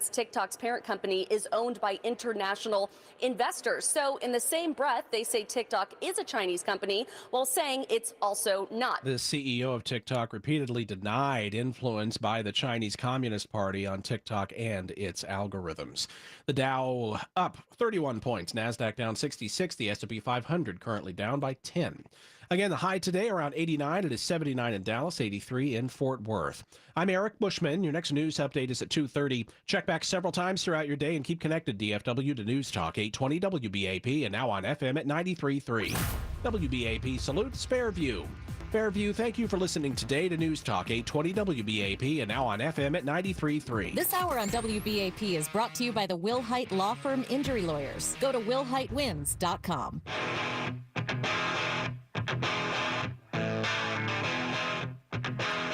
TikTok's parent company is owned by international investors. So in the same breath, they say TikTok is a Chinese company while saying it's also not. The CEO of TikTok repeatedly denied influence by the Chinese Communist Party on TikTok and its algorithms. The Dow up 31 points, NASDAQ down 66, the S&P 500 currently down by 10. Again, the high today around 89. It is 79 in Dallas, 83 in Fort Worth. I'm Eric Bushman. Your next news update is at 2:30. Check back several times throughout your day and keep connected, DFW, to News Talk 820 WBAP and now on FM at 93.3. WBAP salutes Fairview. Fairview, thank you for listening today to News Talk 820 WBAP and now on FM at 93.3. This hour on WBAP is brought to you by the Will Height Law Firm Injury Lawyers. Go to willheightwins.com.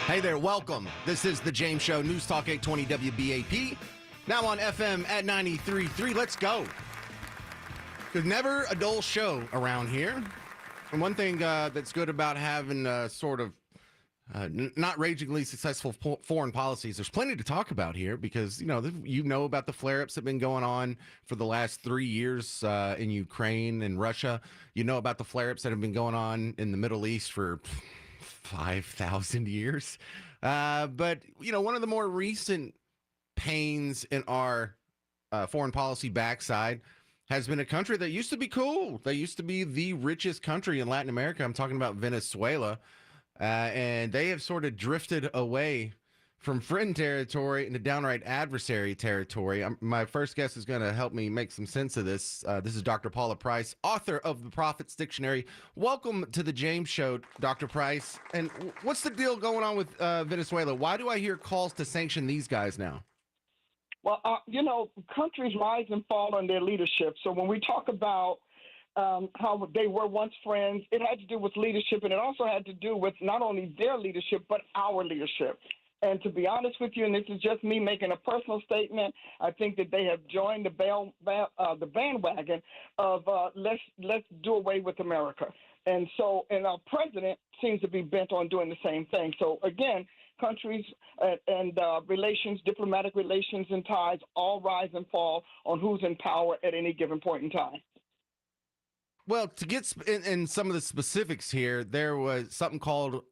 Hey there, welcome. This is The James Show, News Talk 820 WBAP. Now on FM at 93.3. Let's go. There's never a dull show around here. And one thing that's good about having not ragingly successful foreign policies, there's plenty to talk about here because, you know about the flare-ups that have been going on for the last 3 years in Ukraine and Russia. You know about the flare-ups that have been going on in the Middle East for 5,000 years. But, one of the more recent pains in our foreign policy backside has been a country that used to be cool. They used to be the richest country in Latin America. I'm talking about Venezuela. And they have sort of drifted away from friend territory into downright adversary territory. My first guest is going to help me make some sense of this. This is Dr. Paula Price, author of The Prophet's Dictionary. Welcome to the James Show, Dr. Price. And what's the deal going on with Venezuela? Why do I hear calls to sanction these guys now? Well, countries rise and fall on their leadership. So when we talk about how they were once friends, it had to do with leadership, and it also had to do with not only their leadership, but our leadership. And to be honest with you, and this is just me making a personal statement, I think that they have joined the bandwagon of let's do away with America. And our president seems to be bent on doing the same thing. So again, countries and relations, diplomatic relations and ties all rise and fall on who's in power at any given point in time. Well, to get in some of the specifics here, there was something called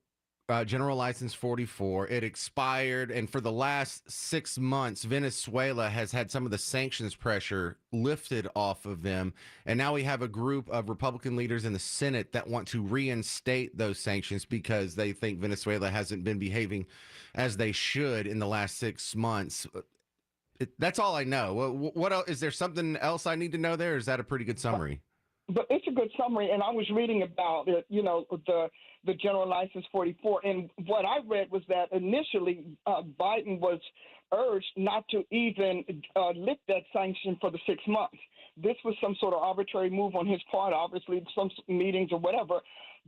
General License 44. It expired, and for the last 6 months, Venezuela has had some of the sanctions pressure lifted off of them. And now we have a group of Republican leaders in the Senate that want to reinstate those sanctions because they think Venezuela hasn't been behaving as they should in the last 6 months. That's all I know. What else? Is there something else I need to know there, or is that a pretty good summary? But it's a good summary, and I was reading about it, the General License 44, and what I read was that initially Biden was urged not to even lift that sanction for the 6 months. This was some sort of arbitrary move on his part, obviously, some meetings or whatever,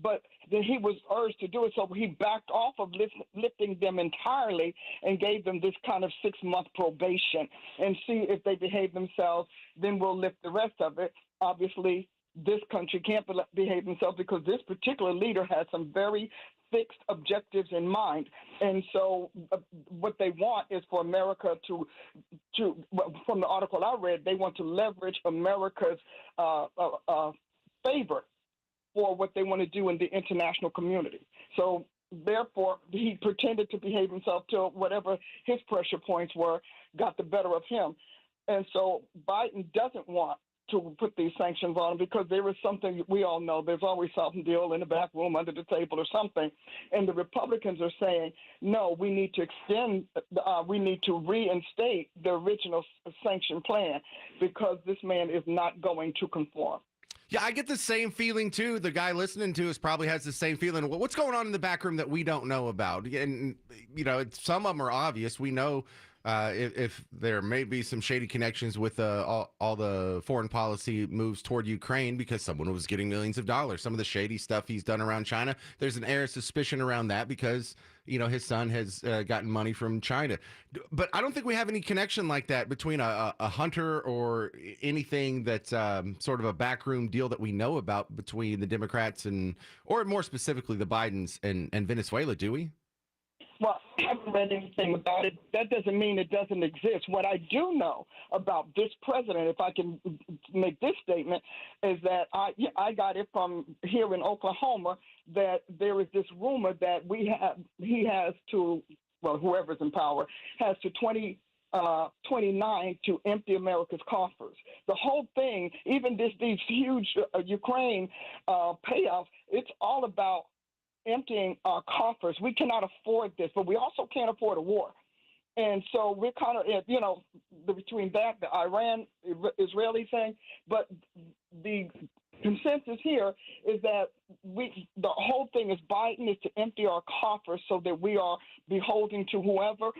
but then he was urged to do it, so he backed off of lifting them entirely and gave them this kind of 6-month probation and see if they behave themselves, then we'll lift the rest of it. Obviously, this country can't behave themselves because this particular leader has some very fixed objectives in mind. And so what they want is for America to from the article I read, they want to leverage America's favor for what they want to do in the international community. So therefore, he pretended to behave himself till whatever his pressure points were got the better of him. And so Biden doesn't want to put these sanctions on them because there is something we all know. There's always some deal in the back room, under the table or something. And the Republicans are saying, no, we need to extend, we need to reinstate the original sanction plan because this man is not going to conform. Yeah, I get the same feeling, too. The guy listening to us probably has the same feeling. What's going on in the back room that we don't know about? And, some of them are obvious. We know if there may be some shady connections with all the foreign policy moves toward Ukraine because someone was getting millions of dollars. Some of the shady stuff he's done around China, there's an air of suspicion around that because, his son has gotten money from China. But I don't think we have any connection like that between a hunter or anything that's sort of a backroom deal that we know about between the Democrats or more specifically, the Bidens and Venezuela, do we? Well, I haven't read anything about it. That doesn't mean it doesn't exist. What I do know about this president, if I can make this statement, is that I got it from here in Oklahoma that there is this rumor that he has to, well, whoever's in power has to 29 to empty America's coffers. The whole thing, even these huge Ukraine payoffs, it's all about emptying our coffers. We cannot afford this, but we also can't afford a war. And so we're kind of, between that, the Iran-Israeli thing, but the consensus here is that the whole thing is Biden is to empty our coffers so that we are beholden to whoever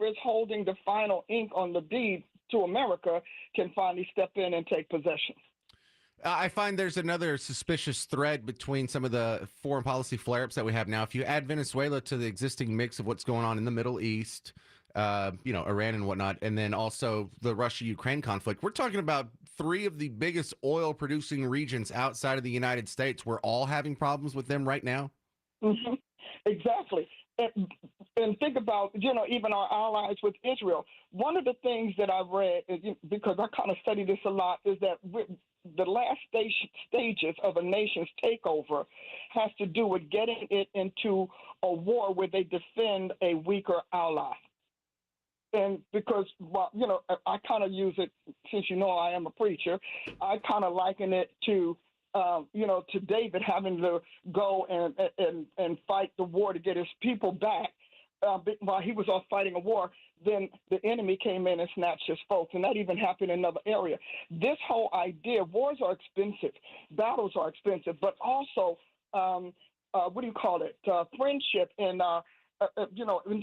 is holding the final ink on the deed to America can finally step in and take possession. I find there's another suspicious thread between some of the foreign policy flare-ups that we have now. If you add Venezuela to the existing mix of what's going on in the Middle East, Iran and whatnot, and then also the Russia-Ukraine conflict, we're talking about three of the biggest oil-producing regions outside of the United States. We're all having problems with them right now. Mm-hmm. Exactly. And think about, even our allies with Israel. One of the things that I've read, because I kind of study this a lot, is that the last stages of a nation's takeover has to do with getting it into a war where they defend a weaker ally. And because, I kind of use it, since I am a preacher, I kind of liken it to to David having to go and fight the war to get his people back. While he was off fighting a war, then the enemy came in and snatched his folks, and that even happened in another area. This whole idea, wars are expensive, battles are expensive, but also, friendship and,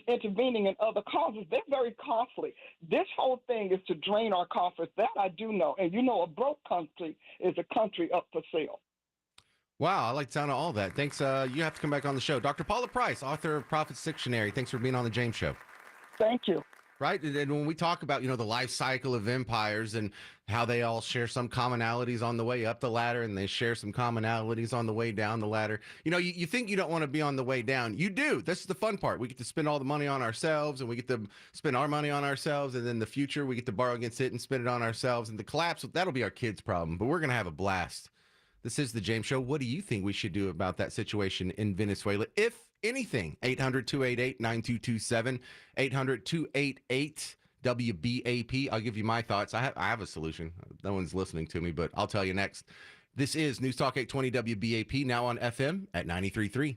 intervening in other causes, they're very costly. This whole thing is to drain our coffers. That I do know. And a broke country is a country up for sale. Wow, I like the sound of all that. Thanks. You have to come back on the show. Dr. Paula Price, author of Prophet's Dictionary. Thanks for being on the James Show. Thank you. Right. And when we talk about, the life cycle of empires and how they all share some commonalities on the way up the ladder and they share some commonalities on the way down the ladder. You think you don't want to be on the way down. You do. This is the fun part. We get to spend all the money on ourselves and we get to spend our money on ourselves. And then the future, we get to borrow against it and spend it on ourselves. And the collapse, that'll be our kids' problem. But we're going to have a blast. This is the James Show. What do you think we should do about that situation in Venezuela, if anything? 800-288-9227, 800-288-WBAP. I'll give you my thoughts. I have a solution. No one's listening to me, but I'll tell you next. This is News Talk 820 WBAP, now on FM at 93.3.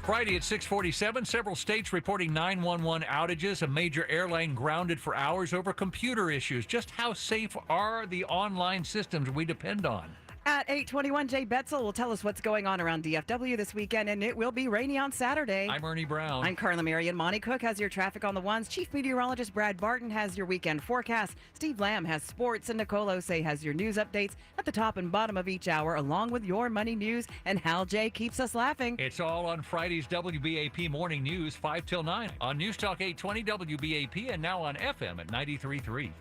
Friday at 6:47, several states reporting 911 outages, a major airline grounded for hours over computer issues. Just how safe are the online systems we depend on? At 8:21, Jay Betzel will tell us what's going on around DFW this weekend, and it will be rainy on Saturday. I'm Ernie Brown. I'm Carla Marion. Monty Cook has your traffic on the ones. Chief Meteorologist Brad Barton has your weekend forecast. Steve Lamb has sports, and Nicole Osei has your news updates at the top and bottom of each hour, along with your money news and Hal J keeps us laughing. It's all on Friday's WBAP Morning News, 5 till 9 on News Talk 820 WBAP and now on FM at 93.3.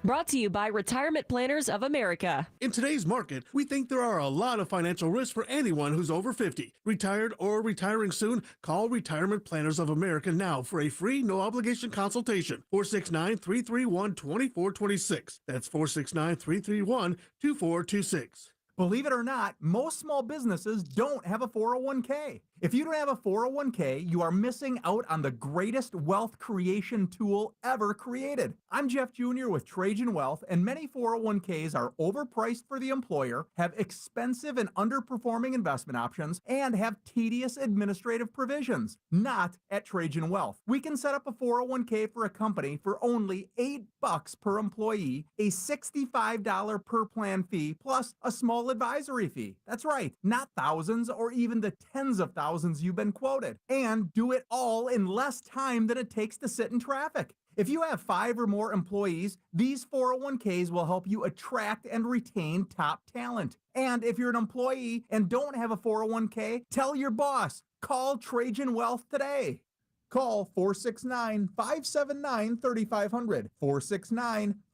Brought to you by Retirement Planners of America. In today's market, we think there are a lot of financial risks for anyone who's over 50. Retired or retiring soon? Call Retirement Planners of America now for a free, no-obligation consultation. 469-331-2426. That's 469-331-2426. Believe it or not, most small businesses don't have a 401k. If you don't have a 401k, you are missing out on the greatest wealth creation tool ever created. I'm Jeff Jr. with Trajan Wealth, and many 401ks are overpriced for the employer, have expensive and underperforming investment options, and have tedious administrative provisions. Not at Trajan Wealth. We can set up a 401k for a company for only $8 per employee, a $65 per plan fee, plus a small advisory fee. That's right, not thousands or even the tens of thousands you've been quoted. And do it all in less time than it takes to sit in traffic. If you have 5 or more employees, these 401ks will help you attract and retain top talent. And if you're an employee and don't have a 401k, tell your boss. Call Trajan Wealth today. Call 469-579-3500,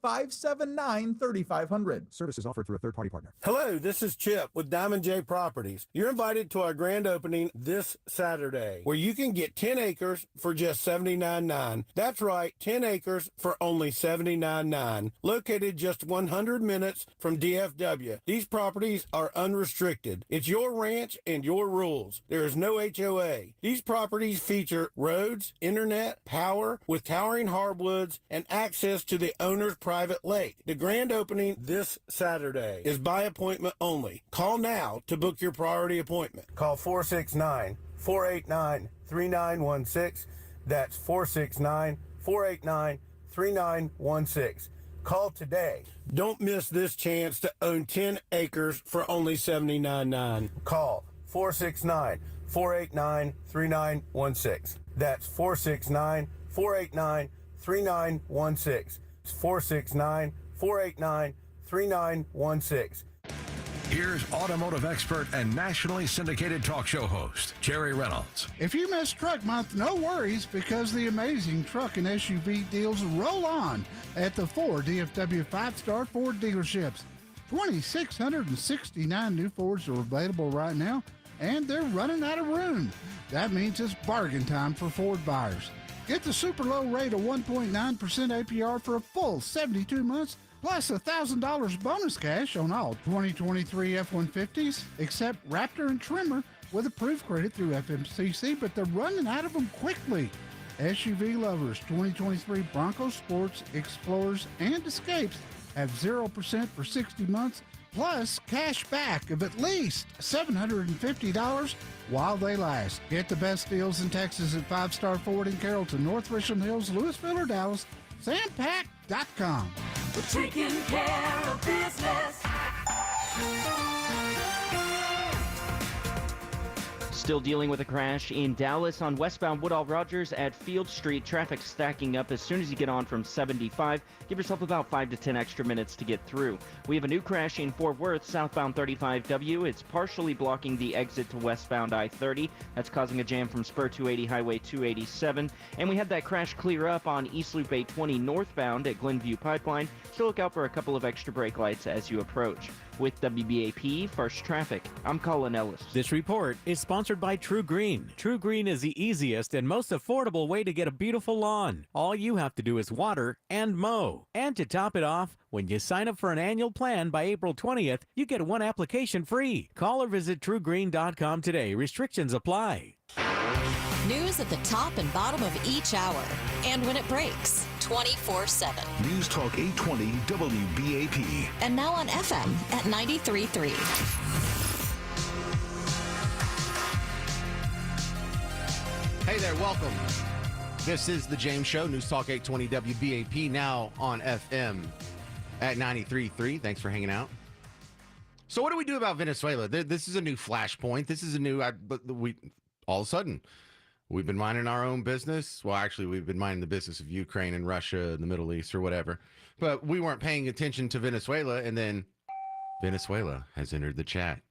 579-3500. Services offered through a third-party partner. Hello, this is Chip with Diamond J Properties. You're invited to our grand opening this Saturday, where you can get 10 acres for just $79.9. That's right, 10 acres for only $79.9. Located just 100 minutes from DFW. These properties are unrestricted. It's your ranch and your rules. There is no HOA. These properties feature roads, internet, power, with towering hardwoods, and access to the owner's private lake. The grand opening this Saturday is by appointment only. Call now to book your priority appointment. Call 469-489-3916. That's 469-489-3916. Call today. Don't miss this chance to own 10 acres for only $79.9. Call 469-489-3916. That's 469-489-3916. 469-489-3916. Here's automotive expert and nationally syndicated talk show host, Jerry Reynolds. If you missed Truck Month, no worries, because the amazing truck and SUV deals roll on at the 4 DFW 5-star Ford dealerships. 2,669 new Fords are available right now, and they're running out of room. That means it's bargain time for Ford buyers. Get the super low rate of 1.9% APR for a full 72 months, plus $1,000 bonus cash on all 2023 F-150s, except Raptor and Trimmer with approved credit through FMCC, but they're running out of them quickly. SUV lovers, 2023 Broncos, Sports, Explorers, and Escapes have 0% for 60 months, plus cash back of at least $750 while they last. Get the best deals in Texas at 5-Star Ford in Carrollton, North Richland Hills, Louisville, or Dallas. Sandpack.com. We're taking care of business. Still dealing with a crash in Dallas on westbound Woodall Rogers at Field Street. Traffic stacking up as soon as you get on from 75. Give yourself about 5 to 10 extra minutes to get through. We have a new crash in Fort Worth, southbound 35W. It's partially blocking the exit to westbound I-30. That's causing a jam from Spur 280 Highway 287. And we had that crash clear up on East Loop 820 northbound at Glenview Pipeline. So look out for a couple of extra brake lights as you approach. With WBAP First Traffic, I'm Colin Ellis. This report is sponsored by True Green. True Green is the easiest and most affordable way to get a beautiful lawn. All you have to do is water and mow. And to top it off, when you sign up for an annual plan by April 20th, you get one application free. Call or visit truegreen.com today. Restrictions apply. News at the top and bottom of each hour. And when it breaks, 24/7. News Talk 820 WBAP. And now on FM at 93.3. Hey there, welcome. This is The James Show, News Talk 820 WBAP, now on FM at 93.3. Thanks for hanging out. So what do we do about Venezuela? This is a new flashpoint. This is a new, all of a sudden, we've been minding our own business. Well, actually, we've been minding the business of Ukraine and Russia and the Middle East or whatever. But we weren't paying attention to Venezuela, and then Venezuela has entered the chat.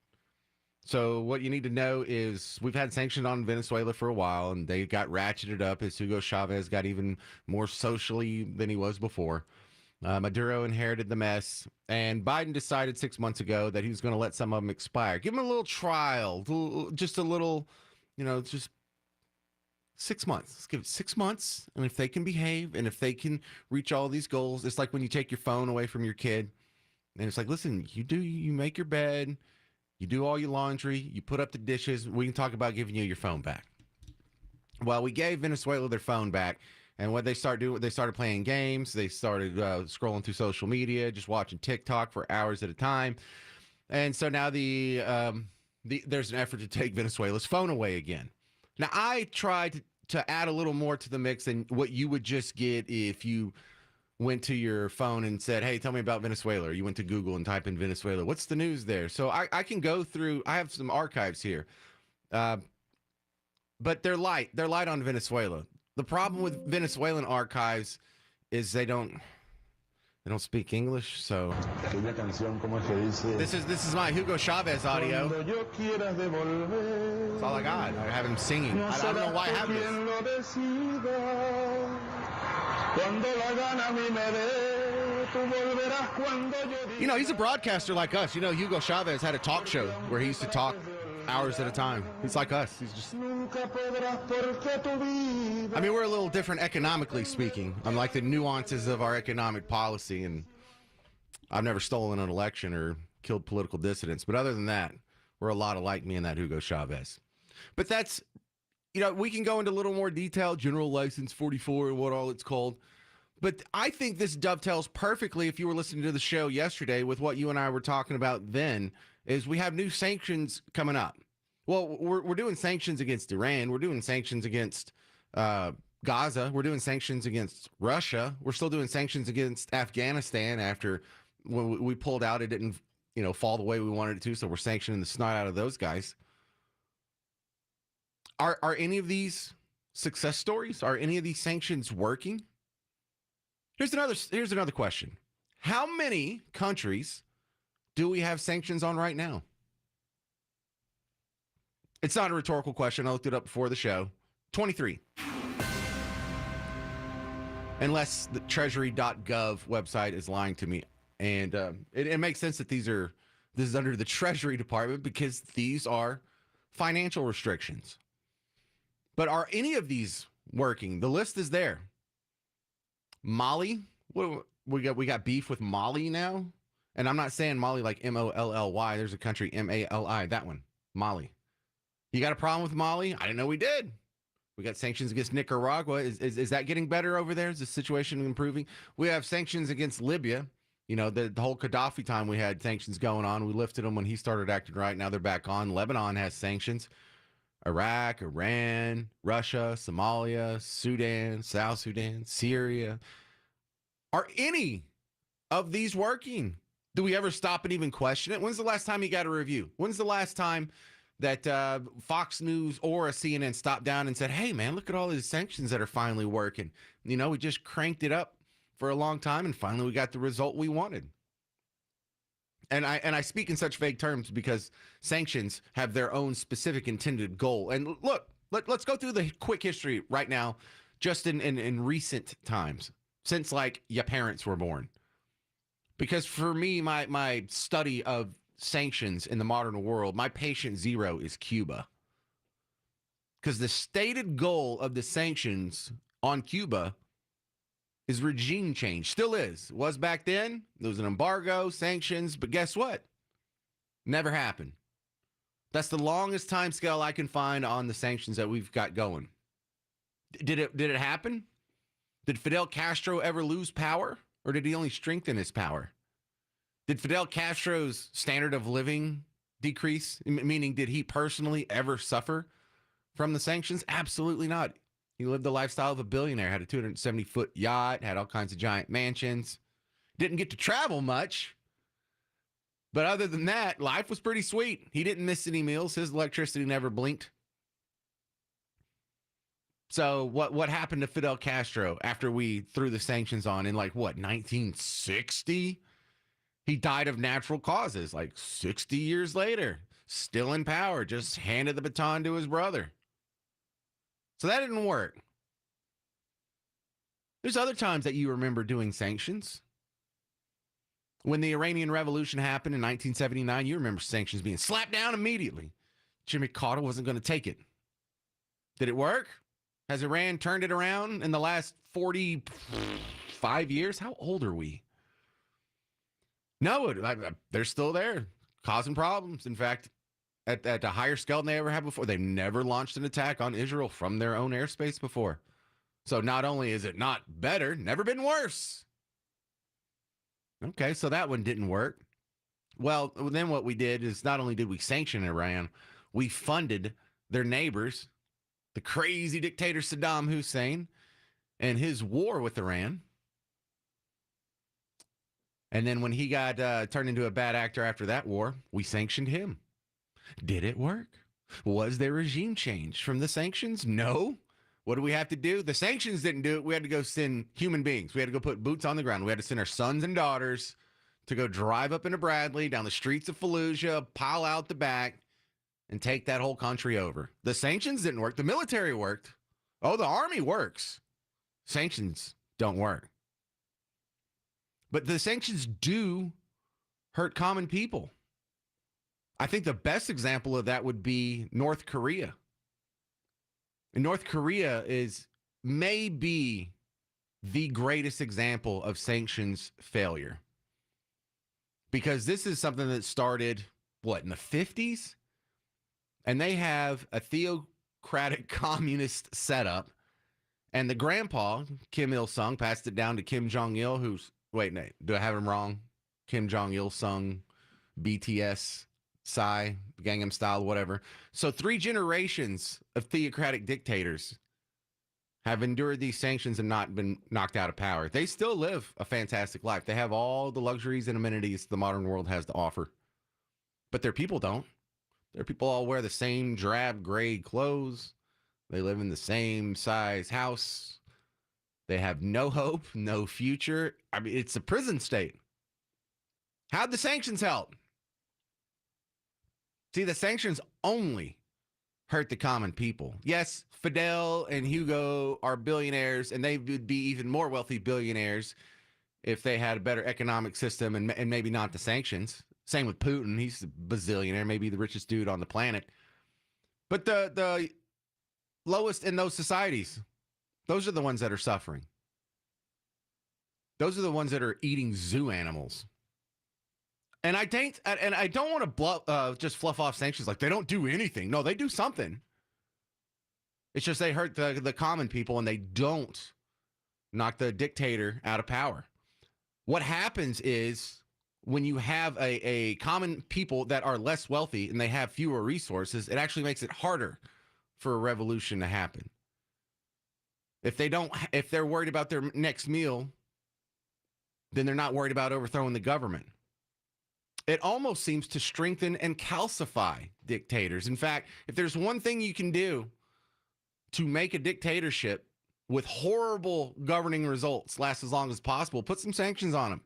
So what you need to know is we've had sanctions on Venezuela for a while, and they got ratcheted up as Hugo Chavez got even more socially than he was before. Maduro inherited the mess, and Biden decided 6 months ago that he was going to let some of them expire. Give them a little trial, just a little, just 6 months. Let's give it 6 months, and if they can behave, and if they can reach all these goals, it's like when you take your phone away from your kid, and it's like, listen, you make your bed, you do all your laundry, you put up the dishes, we can talk about giving you your phone back. Well, we gave Venezuela their phone back, and what they started doing, they started playing games, they started scrolling through social media, just watching TikTok for hours at a time, and so now there's an effort to take Venezuela's phone away again. Now, I tried to add a little more to the mix than what you would just get if you went to your phone and said, hey, tell me about Venezuela, or you went to Google and type in Venezuela. What's the news there? So I can go through, I have some archives here, but they're light. They're light on Venezuela. The problem with Venezuelan archives is they don't speak English, so this is my Hugo Chavez audio. That's all I got. I have him singing. I don't know why I have this. You know, he's a broadcaster like us. You know, Hugo Chavez had a talk show where he used to talk hours at a time. He's like us. He's just... I mean, we're a little different economically speaking, unlike the nuances of our economic policy. And I've never stolen an election or killed political dissidents. But other than that, we're a lot alike, me and that Hugo Chavez. But that's, you know, we can go into a little more detail, General License 44 and what all it's called. But I think this dovetails perfectly, if you were listening to the show yesterday, with what you and I were talking about then, is we have new sanctions coming up. Well, we're doing sanctions against Iran. We're doing sanctions against Gaza. We're doing sanctions against Russia. We're still doing sanctions against Afghanistan after when we pulled out, it didn't, you know, fall the way we wanted it to, so we're sanctioning the snot out of those guys. Are any of these success stories? Are any of these sanctions working? Here's another question. How many countries do we have sanctions on right now? It's not a rhetorical question. I looked it up before the show. 23. Unless the treasury.gov website is lying to me. And it makes sense that this is under the Treasury Department because these are financial restrictions. But are any of these working? The list is there. Mali, we got beef with Mali now, and I'm not saying Mali like Molly. There's a country Mali. That one, Mali. You got a problem with Mali? I didn't know we did. We got sanctions against Nicaragua. Is that getting better over there? Is the situation improving? We have sanctions against Libya. You know, the whole Gaddafi time we had sanctions going on. We lifted them when he started acting right. Now they're back on. Lebanon has sanctions. Iraq, Iran, Russia, Somalia, Sudan, South Sudan, Syria. Are any of these working? Do we ever stop and even question it? When's the last time you got a review? When's the last time that Fox News or a CNN stopped down and said, hey, man, look at all these sanctions that are finally working. You know, we just cranked it up for a long time, and finally we got the result we wanted. And I speak in such vague terms because sanctions have their own specific intended goal. And look, let's go through the quick history right now, just in recent times, since like your parents were born. Because for me, my study of sanctions in the modern world, my patient zero is Cuba. Because the stated goal of the sanctions on Cuba is regime change. Still is. Was back then. There was an embargo, sanctions, but guess what? Never happened. That's the longest time scale I can find on the sanctions that we've got going. Did it happen? Did Fidel Castro ever lose power, or did he only strengthen his power? Did Fidel Castro's standard of living decrease? Meaning, did he personally ever suffer from the sanctions? Absolutely not. He lived the lifestyle of a billionaire, had a 270-foot yacht, had all kinds of giant mansions. Didn't get to travel much. But other than that, life was pretty sweet. He didn't miss any meals. His electricity never blinked. So what happened to Fidel Castro after we threw the sanctions on in 1960? He died of natural causes 60 years later. Still in power, just handed the baton to his brother. So that didn't work. There's other times that you remember doing sanctions. When the Iranian Revolution happened in 1979, you remember sanctions being slapped down immediately. Jimmy Carter wasn't going to take it. Did it work? Has Iran turned it around in the last 45 years? How old are we? No, they're still there, causing problems. In fact, at a higher scale than they ever have before. They've never launched an attack on Israel from their own airspace before. So not only is it not better, never been worse. Okay, so that one didn't work. Well, then what we did is not only did we sanction Iran, we funded their neighbors, the crazy dictator Saddam Hussein and his war with Iran. And then when he got turned into a bad actor after that war, we sanctioned him. Did it work? Was there regime change from the sanctions? No. What do we have to do? The sanctions didn't do it. We had to go send human beings. We had to go put boots on the ground. We had to send our sons and daughters to go drive up into Bradley, down the streets of Fallujah, pile out the back, and take that whole country over. The sanctions didn't work. The military worked. Oh, the army works. Sanctions don't work. But the sanctions do hurt common people. I think the best example of that would be North Korea. And North Korea is maybe the greatest example of sanctions failure. Because this is something that started, in the 50s? And they have a theocratic communist setup. And the grandpa, Kim Il-sung, passed it down to Kim Jong-il, who's, do I have him wrong? Kim Jong-il-sung, BTS, Psy, Gangnam Style, whatever. So 3 generations of theocratic dictators have endured these sanctions and not been knocked out of power. They still live a fantastic life. They have all the luxuries and amenities the modern world has to offer. But their people don't. Their people all wear the same drab gray clothes. They live in the same size house. They have no hope, no future. I mean, it's a prison state. How'd the sanctions help? See, the sanctions only hurt the common people. Yes, Fidel and Hugo are billionaires, and they would be even more wealthy billionaires if they had a better economic system and maybe not the sanctions. Same with Putin. He's a bazillionaire, maybe the richest dude on the planet. But the lowest in those societies, those are the ones that are suffering. Those are the ones that are eating zoo animals. And I don't want to just fluff off sanctions like they don't do anything. No, they do something. It's just they hurt the common people and they don't knock the dictator out of power. What happens is when you have a common people that are less wealthy and they have fewer resources, it actually makes it harder for a revolution to happen. If they're worried about their next meal, then they're not worried about overthrowing the government. It almost seems to strengthen and calcify dictators. In fact, if there's one thing you can do to make a dictatorship with horrible governing results last as long as possible, put some sanctions on them.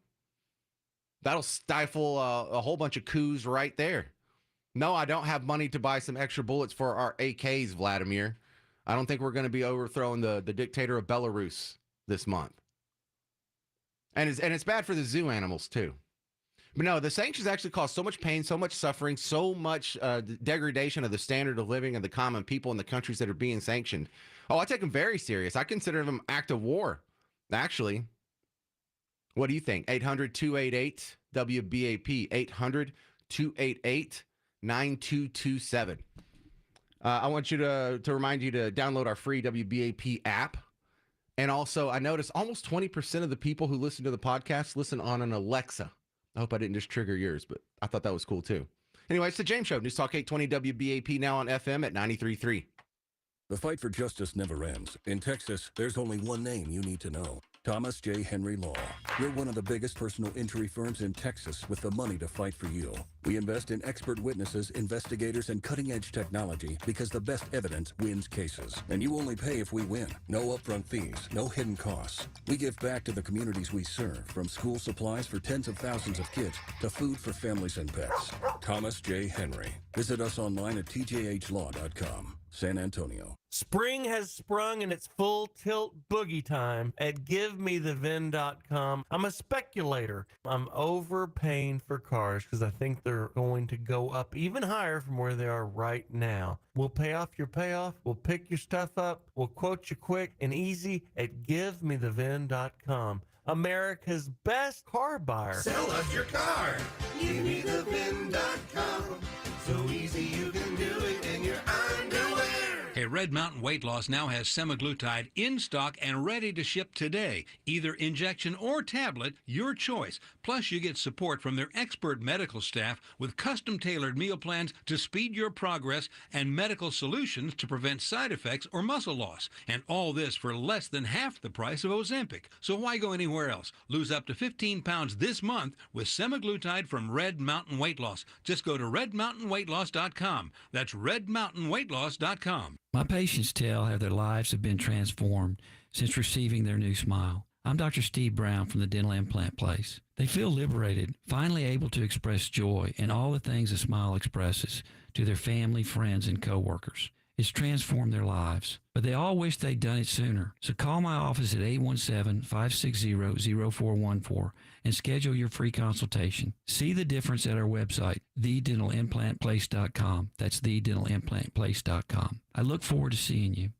That'll stifle a whole bunch of coups right there. No, I don't have money to buy some extra bullets for our AKs, Vladimir. I don't think we're going to be overthrowing the dictator of Belarus this month. And it's bad for the zoo animals, too. But no, the sanctions actually cause so much pain, so much suffering, so much degradation of the standard of living of the common people in the countries that are being sanctioned. Oh, I take them very serious. I consider them act of war, actually. What do you think? 800-288-WBAP, 800-288-9227. I want you to remind you to download our free WBAP app. And also, I noticed almost 20% of the people who listen to the podcast listen on an Alexa. I hope I didn't just trigger yours, but I thought that was cool too. Anyway, it's the James Show. News Talk 820 WBAP, now on FM at 93.3. The fight for justice never ends. In Texas, there's only one name you need to know. Thomas J. Henry Law. We're one of the biggest personal injury firms in Texas with the money to fight for you. We invest in expert witnesses, investigators, and cutting-edge technology because the best evidence wins cases. And you only pay if we win. No upfront fees, no hidden costs. We give back to the communities we serve, from school supplies for tens of thousands of kids to food for families and pets. Thomas J. Henry. Visit us online at tjhlaw.com. San Antonio. Spring has sprung and it's full tilt boogie time at GiveMeTheVin.com. I'm a speculator. I'm overpaying for cars because I think they're going to go up even higher from where they are right now. We'll pay off your payoff. We'll pick your stuff up. We'll quote you quick and easy at GiveMeTheVin.com. America's best car buyer. Sell us your car. GiveMeTheVin.com. So easy you can do it in your underwear. Hey, Red Mountain Weight Loss now has semaglutide in stock and ready to ship today. Either injection or tablet, your choice. Plus, you get support from their expert medical staff with custom-tailored meal plans to speed your progress and medical solutions to prevent side effects or muscle loss. And all this for less than half the price of Ozempic. So why go anywhere else? Lose up to 15 pounds this month with semaglutide from Red Mountain Weight Loss. Just go to redmountainweightloss.com. That's redmountainweightloss.com. My patients tell how their lives have been transformed since receiving their new smile. I'm Dr. Steve Brown from the Dental Implant Place. They feel liberated, finally able to express joy in all the things a smile expresses to their family, friends, and coworkers. It's transformed their lives. But they all wish they'd done it sooner. So call my office at 817-560-0414 and schedule your free consultation. See the difference at our website, thedentalimplantplace.com. That's thedentalimplantplace.com. I look forward to seeing you.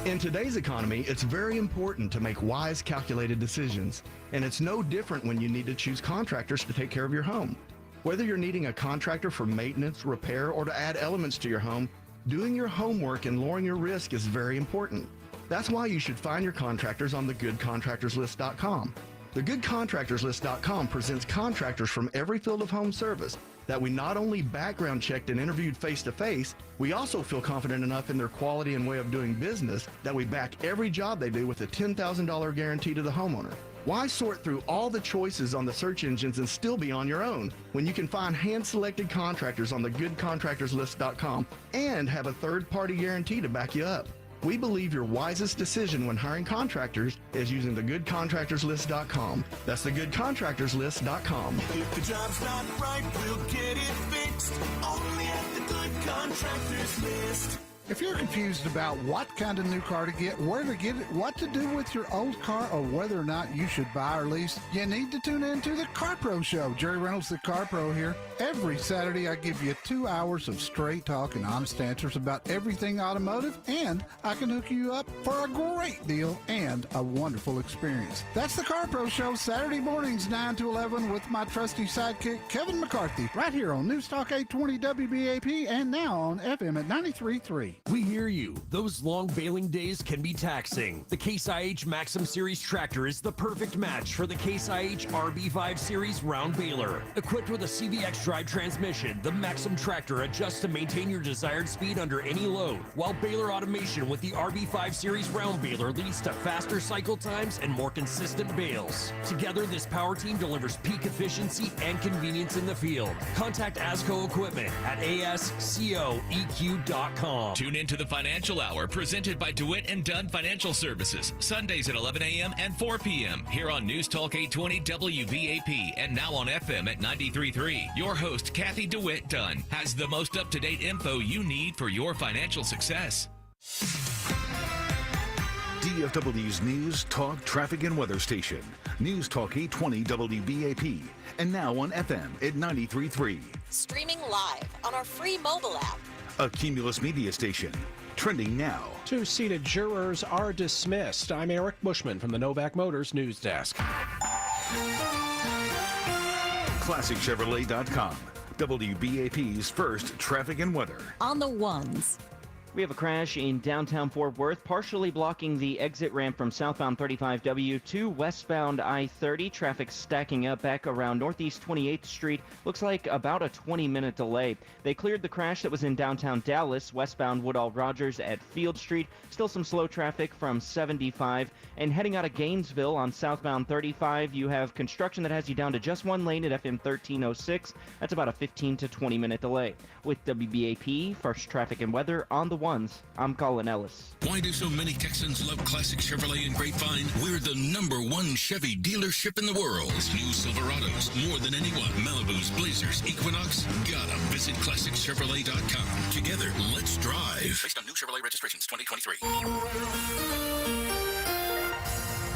In today's economy, it's very important to make wise, calculated decisions. And it's no different when you need to choose contractors to take care of your home. Whether you're needing a contractor for maintenance, repair, or to add elements to your home, doing your homework and lowering your risk is very important. That's why you should find your contractors on thegoodcontractorslist.com. Thegoodcontractorslist.com presents contractors from every field of home service that we not only background checked and interviewed face-to-face, we also feel confident enough in their quality and way of doing business that we back every job they do with a $10,000 guarantee to the homeowner. Why sort through all the choices on the search engines and still be on your own when you can find hand-selected contractors on thegoodcontractorslist.com and have a third-party guarantee to back you up? We believe your wisest decision when hiring contractors is using thegoodcontractorslist.com. That's thegoodcontractorslist.com. If the job's not right, we'll get it fixed. Only at the Good Contractors List. If you're confused about what kind of new car to get, where to get it, what to do with your old car, or whether or not you should buy or lease, you need to tune in to the Car Pro Show. Jerry Reynolds, the Car Pro here. Every Saturday, I give you 2 hours of straight talk and honest answers about everything automotive, and I can hook you up for a great deal and a wonderful experience. That's the Car Pro Show, Saturday mornings, 9 to 11, with my trusty sidekick, Kevin McCarthy, right here on News Talk 820 WBAP, and now on FM at 93.3. We hear you. Those long baling days can be taxing. The Case IH Maxim Series tractor is the perfect match for the Case IH RB5 Series round baler. Equipped with a CVX drive transmission, the Maxim tractor adjusts to maintain your desired speed under any load, while baler automation with the RB5 Series round baler leads to faster cycle times and more consistent bales. Together, this power team delivers peak efficiency and convenience in the field. Contact ASCO Equipment at ascoeq.com. Tune into the Financial Hour presented by DeWitt and Dunn Financial Services, Sundays at 11 a.m. and 4 p.m. here on News Talk 820 WBAP and now on FM at 93.3. Your host, Kathy DeWitt Dunn, has the most up-to-date info you need for your financial success. DFW's News, Talk, Traffic, and Weather Station. News Talk 820 WBAP. And now on FM at 93.3. Streaming live on our free mobile app. A Cumulus Media Station. Trending now. 2 seated jurors are dismissed. I'm Eric Bushman from the Novak Motors News Desk. ClassicChevrolet.com. WBAP's first traffic and weather. On the ones. We have a crash in downtown Fort Worth, partially blocking the exit ramp from southbound 35W to westbound I-30. Traffic stacking up back around Northeast 28th Street. Looks like about a 20-minute delay. They cleared the crash that was in downtown Dallas, westbound Woodall Rogers at Field Street. Still some slow traffic from 75. And heading out of Gainesville on southbound 35, you have construction that has you down to just one lane at FM 1306. That's about a 15 to 20-minute delay. With WBAP, first traffic and weather on the ones, I'm Colin Ellis. Why do so many Texans love Classic Chevrolet and Grapevine? We're the #1 Chevy dealership in the world. New Silverados, more than anyone. Malibus, Blazers, Equinox. Gotta visit ClassicChevrolet.com. Together, let's drive. Based on new Chevrolet registrations 2023.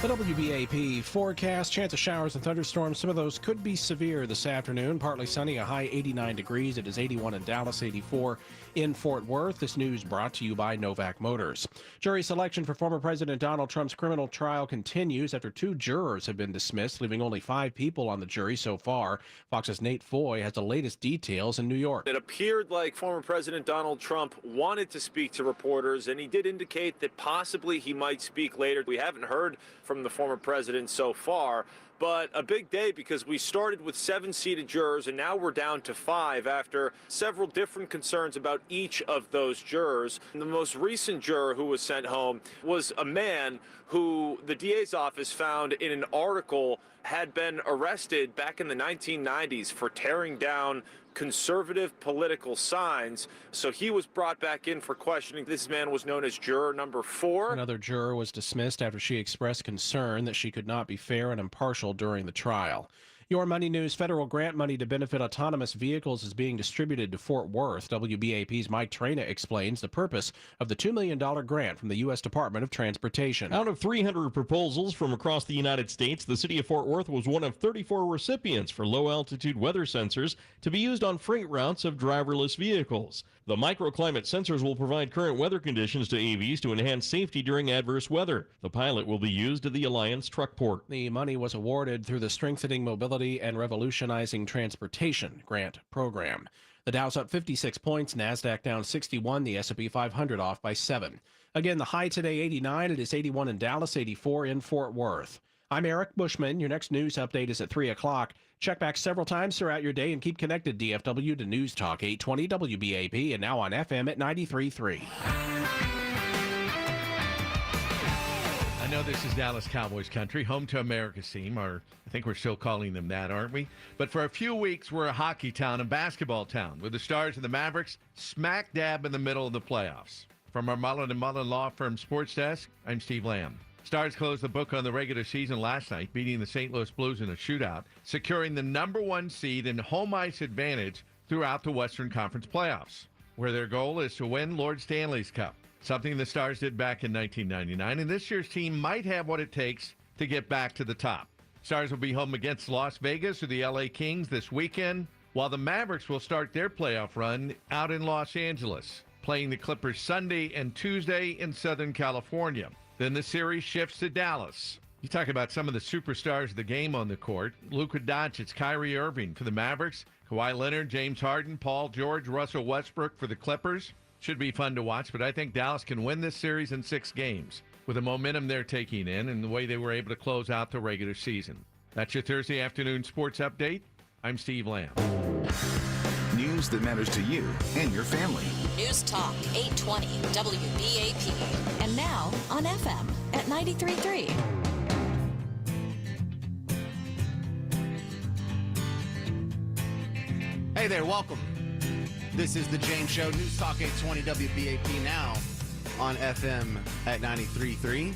The WBAP forecast, chance of showers and thunderstorms. Some of those could be severe this afternoon. Partly sunny, a high 89 degrees. It is 81 in Dallas, 84 in Fort Worth. This news brought to you by Novak Motors. Jury selection for former President Donald Trump's criminal trial continues after 2 jurors have been dismissed, leaving only 5 people on the jury so far. Fox's Nate Foy has the latest details in New York. It appeared like former President Donald Trump wanted to speak to reporters, and he did indicate that possibly he might speak later. We haven't heard from the former president so far, but a big day because we started with 7 seated jurors and now we're down to 5 after several different concerns about each of those jurors. And the most recent juror who was sent home was a man who the DA's office found in an article had been arrested back in the 1990s for tearing down conservative political signs. So he was brought back in for questioning. This man was known as juror number 4. Another juror was dismissed after she expressed concern that she could not be fair and impartial during the trial. Your money news: federal grant money to benefit autonomous vehicles is being distributed to Fort Worth. WBAP's Mike Traina explains the purpose of the $2 million grant from the U.S. Department of Transportation. Out of 300 proposals from across the United States, the city of Fort Worth was one of 34 recipients for low-altitude weather sensors to be used on freight routes of driverless vehicles. The microclimate sensors will provide current weather conditions to AVs to enhance safety during adverse weather. The pilot will be used at the Alliance Truck Port. The money was awarded through the Strengthening Mobility and Revolutionizing Transportation grant program. The Dow's up 56 points, NASDAQ down 61, the S&P 500 off by 7. Again, the high today 89, it is 81 in Dallas, 84 in Fort Worth. I'm Eric Bushman. Your next news update is at 3 o'clock. Check back several times throughout your day and keep connected, DFW, to News Talk 820 WBAP and now on FM at 93.3. I know this is Dallas Cowboys country, home to America's team, or I think we're still calling them that, aren't we? But for a few weeks, we're a hockey town and basketball town, with the Stars and the Mavericks smack dab in the middle of the playoffs. From our Mullen & Mullen Law Firm Sports Desk, I'm Steve Lamb. Stars closed the book on the regular season last night, beating the St. Louis Blues in a shootout, securing the #1 seed and home ice advantage throughout the Western Conference playoffs, where their goal is to win Lord Stanley's Cup, something the Stars did back in 1999, and this year's team might have what it takes to get back to the top. Stars will be home against Las Vegas or the LA Kings this weekend, while the Mavericks will start their playoff run out in Los Angeles, playing the Clippers Sunday and Tuesday in Southern California. Then the series shifts to Dallas. You talk about some of the superstars of the game on the court. Luka Doncic, Kyrie Irving for the Mavericks, Kawhi Leonard, James Harden, Paul George, Russell Westbrook for the Clippers. Should be fun to watch, but I think Dallas can win this series in 6 games with the momentum they're taking in and the way they were able to close out the regular season. That's your Thursday afternoon sports update. I'm Steve Lamb. News that matters to you and your family. News Talk 820 WBAP. And now on FM at 93.3. Hey there, welcome. This is the James Show, News Talk 820 WBAP, now on FM at 93.3.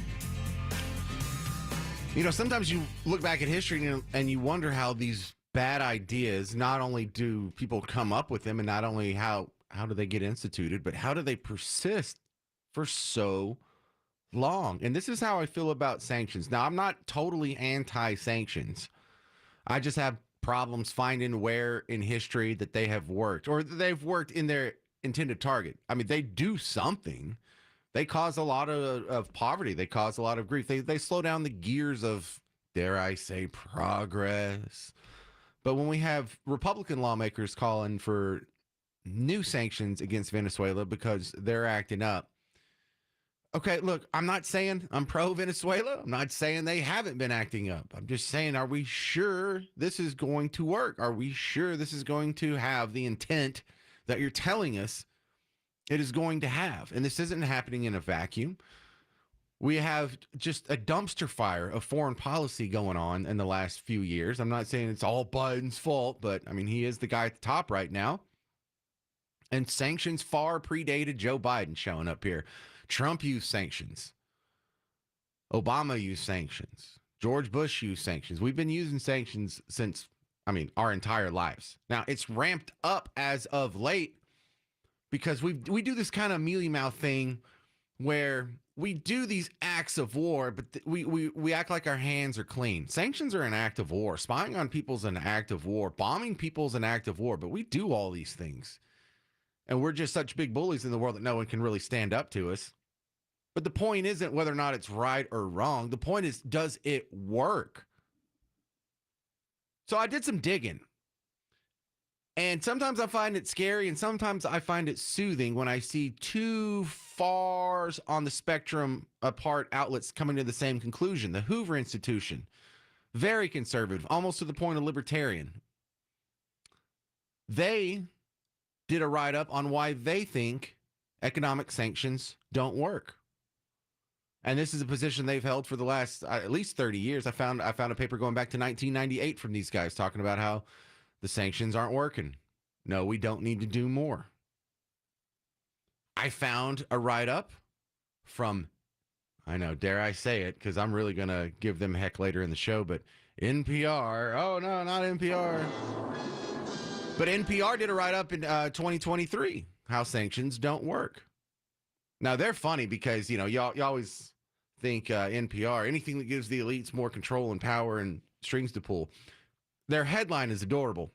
You know, sometimes you look back at history and you wonder how these bad ideas, not only do people come up with them, and not only how do they get instituted, but how do they persist for so long? And this is how I feel about sanctions. Now, I'm not totally anti-sanctions. I just have problems finding where in history that they have worked, or they've worked in their intended target. I mean, they do something. They cause a lot of poverty. They cause a lot of grief. They slow down the gears of, dare I say, progress. But when we have Republican lawmakers calling for new sanctions against Venezuela because they're acting up, okay, look, I'm not saying I'm pro-Venezuela. I'm not saying they haven't been acting up. I'm just saying, are we sure this is going to work? Are we sure this is going to have the intent that you're telling us it is going to have? And this isn't happening in a vacuum. We have just a dumpster fire of foreign policy going on in the last few years. I'm not saying it's all Biden's fault, but I mean, he is the guy at the top right now. And sanctions far predated Joe Biden showing up here. Trump used sanctions. Obama used sanctions. George Bush used sanctions. We've been using sanctions since, our entire lives. Now, it's ramped up as of late because we do this kind of mealy-mouth thing where we do these acts of war, but we act like our hands are clean. Sanctions are an act of war. Spying on people's an act of war. Bombing people's an act of war. But we do all these things. And we're just such big bullies in the world that no one can really stand up to us. But the point isn't whether or not it's right or wrong. The point is, does it work? So I did some digging. And sometimes I find it scary, and sometimes I find it soothing when I see two far on the spectrum apart outlets coming to the same conclusion. The Hoover Institution, very conservative, almost to the point of libertarian. They did a write-up on why they think economic sanctions don't work. And this is a position they've held for the last at least 30 years. I found a paper going back to 1998 from these guys talking about how the sanctions aren't working. No, we don't need to do more. I found a write-up from, I know, dare I say it, because I'm really going to give them heck later in the show, but NPR. Oh, no, not NPR. But NPR did a write-up in 2023, how sanctions don't work. Now, they're funny because, you always think NPR, anything that gives the elites more control and power and strings to pull. Their headline is adorable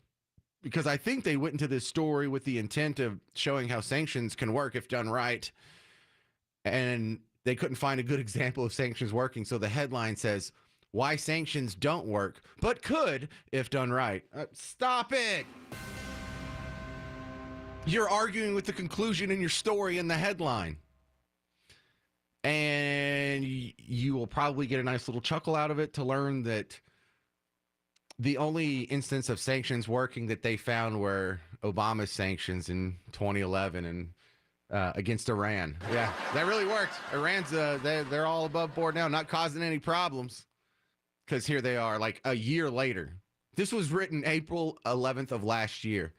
because I think they went into this story with the intent of showing how sanctions can work if done right. And they couldn't find a good example of sanctions working. So the headline says, why sanctions don't work, but could if done right. Stop it. You're arguing with the conclusion in your story in the headline. And you will probably get a nice little chuckle out of it to learn that the only instance of sanctions working that they found were Obama's sanctions in 2011 and against Iran. Yeah, that really worked. Iran's, they're all above board now, not causing any problems. Because here they are, like a year later. This was written April 11th of last year.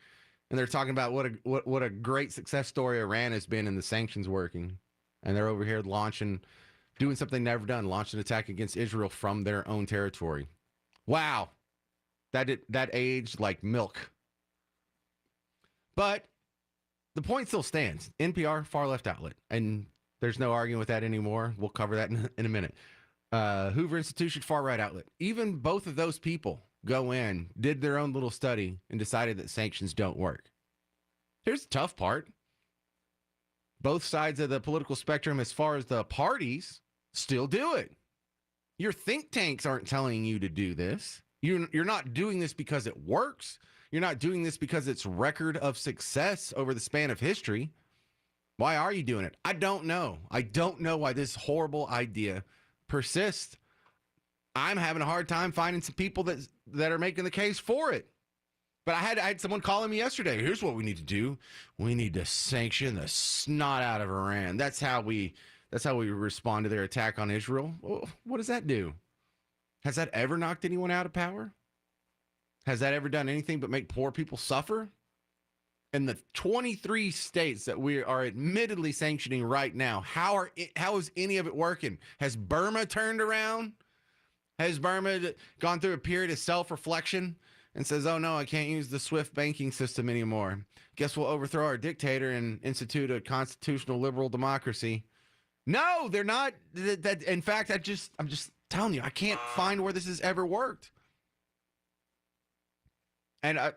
And they're talking about what a great success story Iran has been in the sanctions working. And they're over here doing something never done, launch an attack against Israel from their own territory. Wow. That aged like milk. But the point still stands. NPR, far left outlet. And there's no arguing with that anymore. We'll cover that in a minute. Hoover Institution, far right outlet. Even both of those people go in, did their own little study, and decided that sanctions don't work. Here's the tough part. Both sides of the political spectrum, as far as the parties, still do it. Your think tanks aren't telling you to do this. You're not doing this because it works. You're not doing this because it's record of success over the span of history. Why are you doing it? I don't know. I don't know why this horrible idea persists. I'm having a hard time finding some people that are making the case for it. But I had someone calling me yesterday. Here's what we need to do. We need to sanction the snot out of Iran. That's how we respond to their attack on Israel. Well, what does that do? Has that ever knocked anyone out of power? Has that ever done anything but make poor people suffer? In the 23 states that we are admittedly sanctioning right now, how is any of it working? Has Burma turned around? Has Burma gone through a period of self-reflection and says, oh no, I can't use the SWIFT banking system anymore. Guess we'll overthrow our dictator and institute a constitutional liberal democracy. No, they're not. In fact, I'm just telling you, I can't find where this has ever worked. And I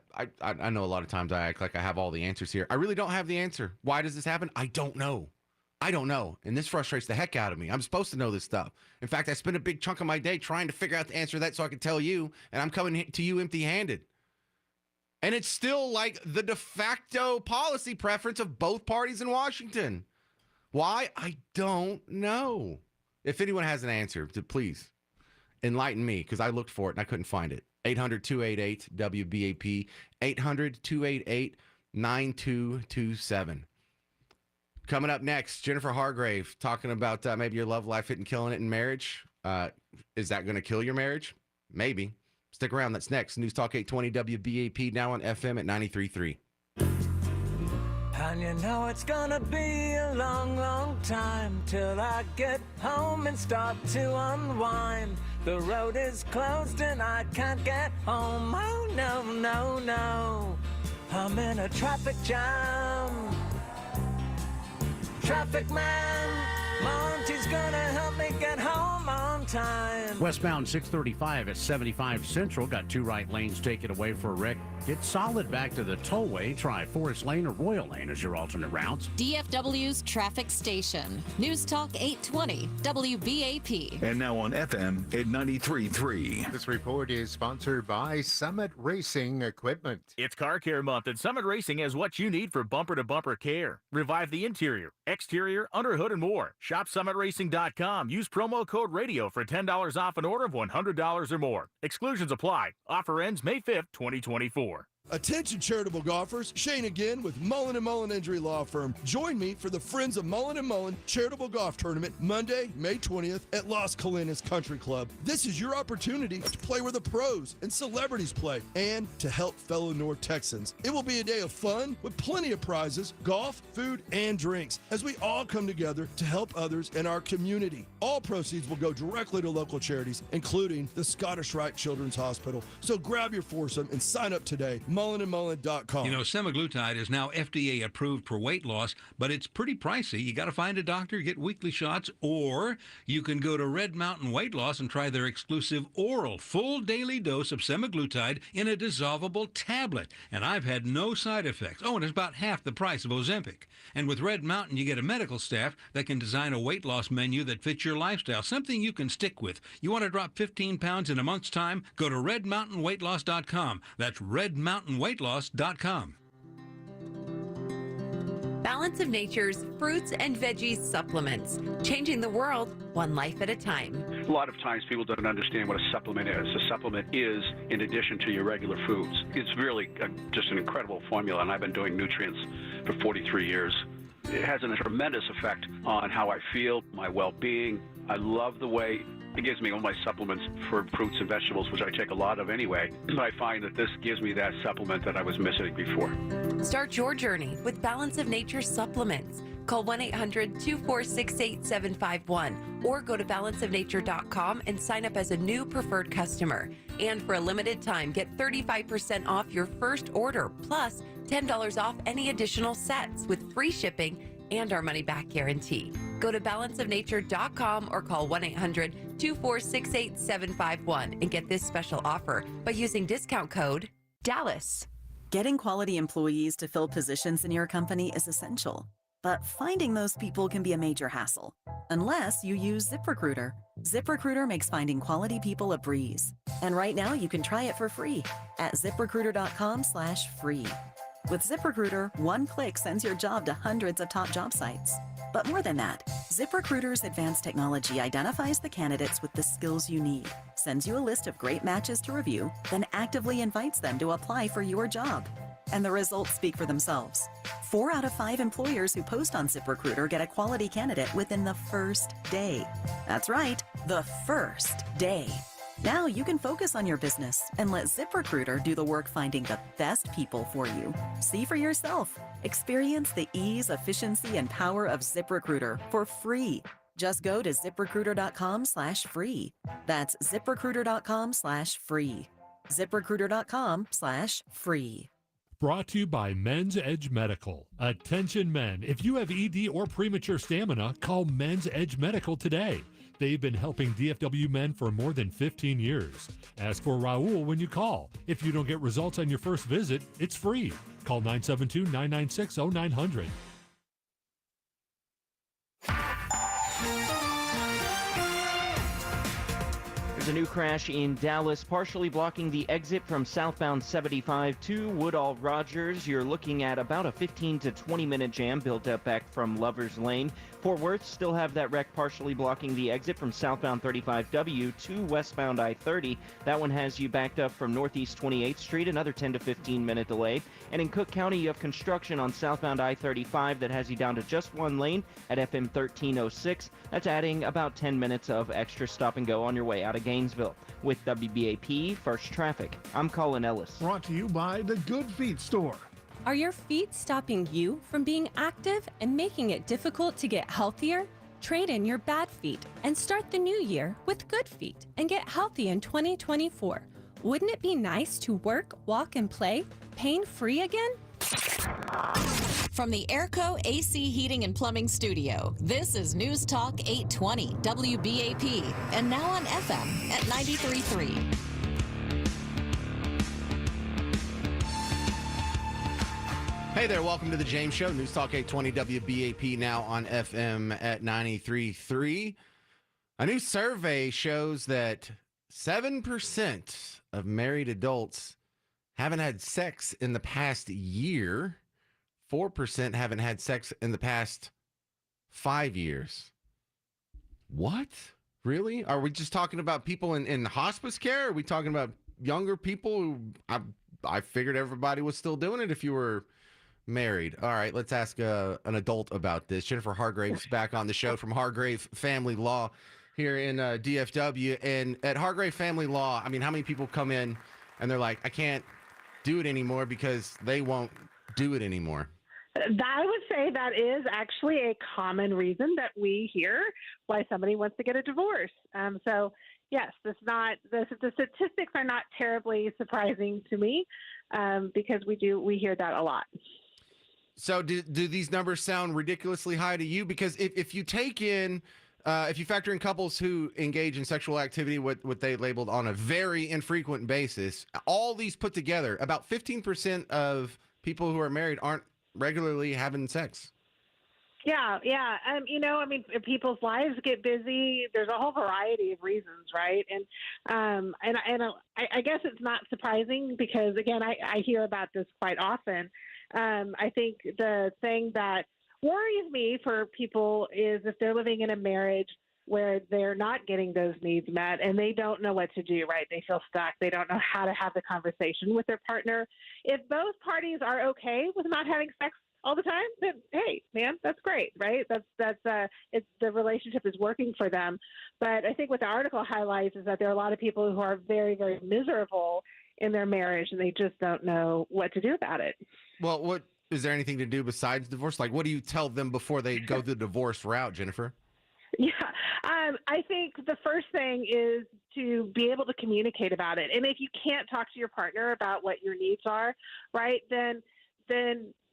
know a lot of times I act like I have all the answers here. I really don't have the answer. Why does this happen? I don't know. And this frustrates the heck out of me. I'm supposed to know this stuff. In fact, I spend a big chunk of my day trying to figure out the answer to that so I can tell you, and I'm coming to you empty-handed. And it's still like the de facto policy preference of both parties in Washington. Why? I don't know. If anyone has an answer, please enlighten me, because I looked for it and I couldn't find it. 800-288-WBAP, 800-288-9227. Coming up next, Jennifer Hargrave talking about maybe your love life isn't killing it in marriage. Is that going to kill your marriage? Maybe. Stick around. That's next. News Talk 820 WBAP, now on FM at 93.3. And you know it's gonna be a long, long time till I get home and start to unwind. The road is closed and I can't get home. Oh, no, no, no. I'm in a traffic jam. Traffic man, Monty's gonna help me get home on time. Westbound 635 at 75 Central got two right lanes taken away for a wreck. Get solid back to the tollway. Try Forest Lane or Royal Lane as your alternate routes. DFW's traffic station. News Talk 820 WBAP. And now on FM at 93.3. This report is sponsored by Summit Racing Equipment. It's Car Care Month, and Summit Racing has what you need for bumper-to-bumper care. Revive the interior, exterior, underhood, and more. Shop SummitRacing.com. Use promo code RADIO for $10 off an order of $100 or more. Exclusions apply. Offer ends May 5th, 2024. Attention charitable golfers, Shane again with Mullen & Mullen Injury Law Firm. Join me for the Friends of Mullen & Mullen Charitable Golf Tournament Monday, May 20th at Las Colinas Country Club. This is your opportunity to play where the pros and celebrities play and to help fellow North Texans. It will be a day of fun with plenty of prizes, golf, food, and drinks as we all come together to help others in our community. All proceeds will go directly to local charities, including the Scottish Rite Children's Hospital. So grab your foursome and sign up today. MullenandMullen.com. You know, semaglutide is now FDA approved for weight loss, but it's pretty pricey. You got to find a doctor, get weekly shots, or you can go to Red Mountain Weight Loss and try their exclusive oral full daily dose of semaglutide in a dissolvable tablet. And I've had no side effects. Oh, and it's about half the price of Ozempic. And with Red Mountain, you get a medical staff that can design a weight loss menu that fits your lifestyle, something you can stick with. You want to drop 15 pounds in a month's time? Go to redmountainweightloss.com. That's redmountainweightloss.com. Balance of Nature's fruits and veggies supplements, changing the world one life at a time. A lot of times people don't understand what a supplement is. A supplement is in addition to your regular foods. It's really just an incredible formula, and I've been doing nutrients for 43 years. It has a tremendous effect on how I feel, my well-being. I love the way it gives me all my supplements for fruits and vegetables, which I take a lot of anyway. But I find that this gives me that supplement that I was missing before. Start your journey with Balance of Nature supplements. Call 1-800-246-8751 or go to balanceofnature.com and sign up as a new preferred customer. And for a limited time, get 35% off your first order, plus $10 off any additional sets with free shipping and our money-back guarantee. Go to balanceofnature.com or call 1-800-246-8751 and get this special offer by using discount code DALLAS. Getting quality employees to fill positions in your company is essential, but finding those people can be a major hassle, unless you use ZipRecruiter. ZipRecruiter makes finding quality people a breeze. And right now you can try it for free at ziprecruiter.com/free. With ZipRecruiter, one click sends your job to hundreds of top job sites. But more than that, ZipRecruiter's advanced technology identifies the candidates with the skills you need, sends you a list of great matches to review, then actively invites them to apply for your job. And the results speak for themselves. 4 out of 5 employers who post on ZipRecruiter get a quality candidate within the first day. That's right, the first day. Now you can focus on your business and let ZipRecruiter do the work finding the best people for you. See for yourself. Experience the ease, efficiency, and power of ZipRecruiter for free. Just go to ziprecruiter.com/free. That's ziprecruiter.com/free. ziprecruiter.com/free. Brought to you by Men's Edge Medical. Attention men, if you have ED or premature stamina, call Men's Edge Medical today. They've been helping DFW men for more than 15 years. Ask for Raul when you call. If you don't get results on your first visit, it's free. Call 972-996-0900. There's a new crash in Dallas, partially blocking the exit from southbound 75 to Woodall Rogers. You're looking at about a 15 to 20-minute jam built up back from Lover's Lane. Fort Worth still have that wreck partially blocking the exit from southbound 35W to westbound I-30. That one has you backed up from northeast 28th Street, another 10 to 15-minute delay. And in Cook County, you have construction on southbound I-35 that has you down to just one lane at FM 1306. That's adding about 10 minutes of extra stop and go on your way out of Gainesville. With WBAP First Traffic, I'm Colin Ellis. Brought to you by the Good Feet Store. Are your feet stopping you from being active and making it difficult to get healthier? Trade in your bad feet and start the new year with good feet and get healthy in 2024. Wouldn't it be nice to work, walk, and play pain-free again? From the Airco AC Heating and Plumbing Studio, this is News Talk 820 WBAP, and now on FM at 93.3. Hey there, welcome to the James Show, News Talk 820 WBAP, now on FM at 93.3. A new survey shows that 7% of married adults haven't had sex in the past year. 4% haven't had sex in the past 5 years. What? Really? Are we just talking about people in hospice care? Are we talking about younger people who I figured everybody was still doing it if you were married. All right, let's ask an adult about this. Jennifer Hargrave's back on the show from Hargrave Family Law here in DFW. And at Hargrave Family Law, I mean, how many people come in and they're like, I can't do it anymore because they won't do it anymore? I would say that is actually a common reason that we hear why somebody wants to get a divorce. So yes, the statistics are not terribly surprising to me because we hear that a lot. So do these numbers sound ridiculously high to you? Because if you take in, if you factor in couples who engage in sexual activity, what they labeled on a very infrequent basis, all these put together, about 15% of people who are married aren't regularly having sex. Yeah. People's lives get busy. There's a whole variety of reasons, right? And I guess it's not surprising because, again, I hear about this quite often. I think the thing that worries me for people is if they're living in a marriage where they're not getting those needs met and they don't know what to do, right? They feel stuck. They don't know how to have the conversation with their partner. If both parties are okay with not having sex all the time, then hey, man, that's great, right? It's the relationship is working for them. But I think what the article highlights is that there are a lot of people who are very, very miserable in their marriage and they just don't know what to do about it. Well, what is there anything to do besides divorce? Like, what do you tell them before they go the divorce route, Jennifer? Yeah, I think the first thing is to be able to communicate about it. And if you can't talk to your partner about what your needs are, right, then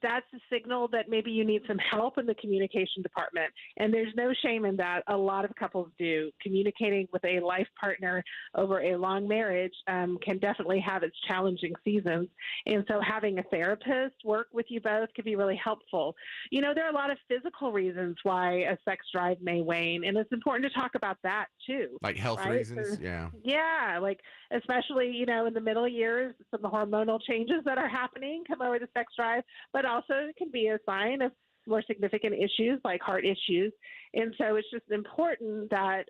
that's a signal that maybe you need some help in the communication department. And there's no shame in that. A lot of couples do. Communicating with a life partner over a long marriage can definitely have its challenging seasons. And so having a therapist work with you both could be really helpful. You know, there are a lot of physical reasons why a sex drive may wane. And it's important to talk about that too. Like health reasons? Yeah. Yeah, like especially, in the middle years, some of the hormonal changes that are happening come over the sex drive, but also it can be a sign of more significant issues like heart issues. And so it's just important that,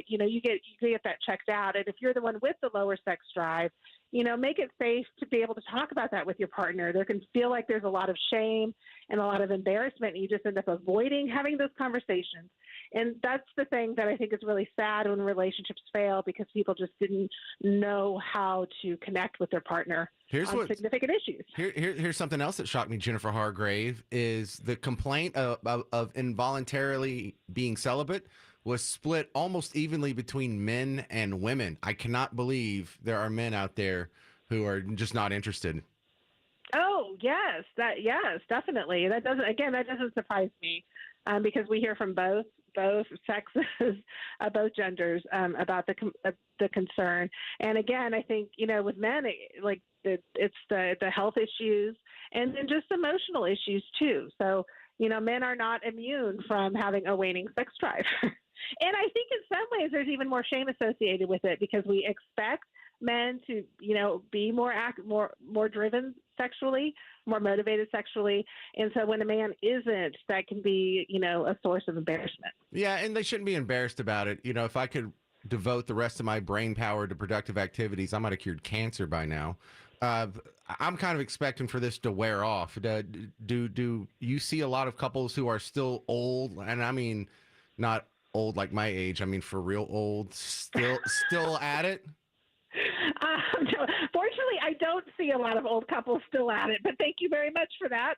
you get that checked out. And if you're the one with the lower sex drive, make it safe to be able to talk about that with your partner. There can feel like there's a lot of shame and a lot of embarrassment, and you just end up avoiding having those conversations. And that's the thing that I think is really sad when relationships fail because people just didn't know how to connect with their partner on significant issues. Here's something else that shocked me, Jennifer Hargrave, is the complaint of involuntarily being celibate was split almost evenly between men and women. I cannot believe there are men out there who are just not interested. Oh, yes, definitely. That doesn't surprise me because we hear from both sexes, both genders about the concern. And again, I think, with men, it's the health issues and then just emotional issues too. So, men are not immune from having a waning sex drive. And I think in some ways there's even more shame associated with it because we expect men to, be more driven sexually, more motivated sexually. And so when a man isn't, that can be, a source of embarrassment. Yeah, and they shouldn't be embarrassed about it. If I could devote the rest of my brain power to productive activities, I might have cured cancer by now. I'm kind of expecting for this to wear off. Do you see a lot of couples who are still old? And I mean, not old like my age. I mean, for real old, still at it? Fortunately, I don't see a lot of old couples still at it, but thank you very much for that.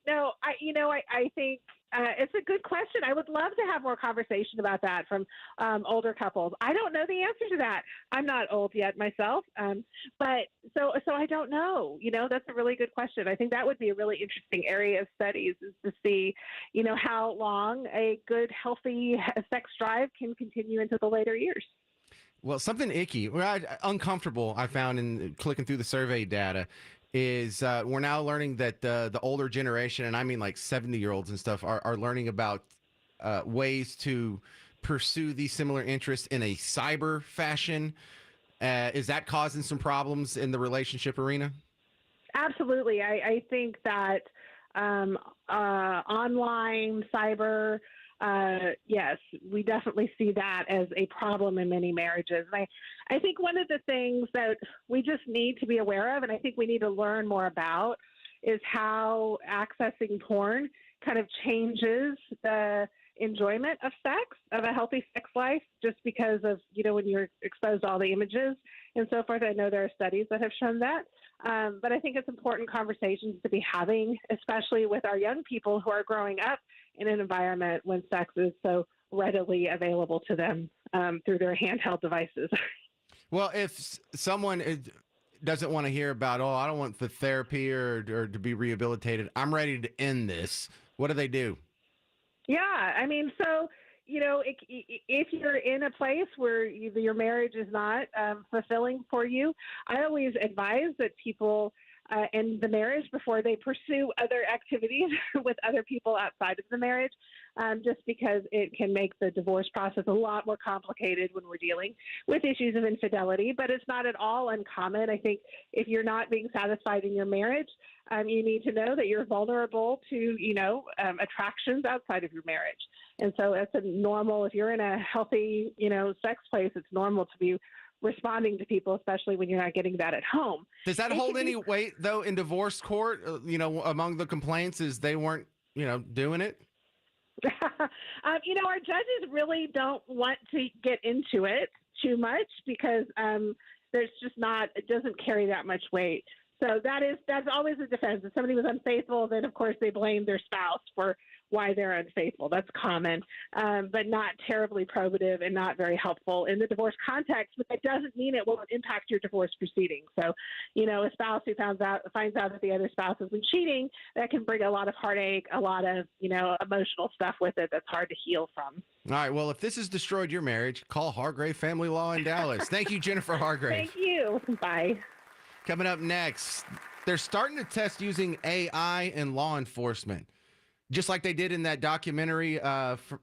No, I think it's a good question. I would love to have more conversation about that from older couples. I don't know the answer to that. I'm not old yet myself, but so I don't know. That's a really good question. I think that would be a really interesting area of studies is to see, how long a good, healthy sex drive can continue into the later years. Well, something icky, uncomfortable, I found in clicking through the survey data is we're now learning that the older generation, and I mean like 70-year-olds and stuff, are learning about ways to pursue these similar interests in a cyber fashion. Is that causing some problems in the relationship arena? Absolutely. I think that online cyber yes, we definitely see that as a problem in many marriages. And I think one of the things that we just need to be aware of, and I think we need to learn more about, is how accessing porn kind of changes the enjoyment of sex, of a healthy sex life, just because of, when you're exposed to all the images and so forth. I know there are studies that have shown that. But I think it's important conversations to be having, especially with our young people who are growing up in an environment when sex is so readily available to them through their handheld devices. Well, if someone doesn't want to hear about, I don't want the therapy or to be rehabilitated, I'm ready to end this, what do they do? Yeah, I mean, so, if you're in a place where your marriage is not fulfilling for you, I always advise that people end the marriage before they pursue other activities with other people outside of the marriage, just because it can make the divorce process a lot more complicated when we're dealing with issues of infidelity. But it's not at all uncommon. I think if you're not being satisfied in your marriage, you need to know that you're vulnerable to, attractions outside of your marriage. And so it's if you're in a healthy, sex place, it's normal to be responding to people, especially when you're not getting that at home. Does that hold any weight, though, in divorce court? Among the complaints is they weren't, doing it? Our judges really don't want to get into it too much because there's just it doesn't carry that much weight. So that's always a defense. If somebody was unfaithful, then of course they blame their spouse for why they're unfaithful. That's common, but not terribly probative and not very helpful in the divorce context. But that doesn't mean it won't impact your divorce proceedings. So, a spouse who finds out that the other spouse has been cheating, that can bring a lot of heartache, a lot of, emotional stuff with it that's hard to heal from. All right. Well, if this has destroyed your marriage, call Hargrave Family Law in Dallas. Thank you, Jennifer Hargrave. Thank you. Bye. Coming up next, they're starting to test using AI in law enforcement, just like they did in that documentary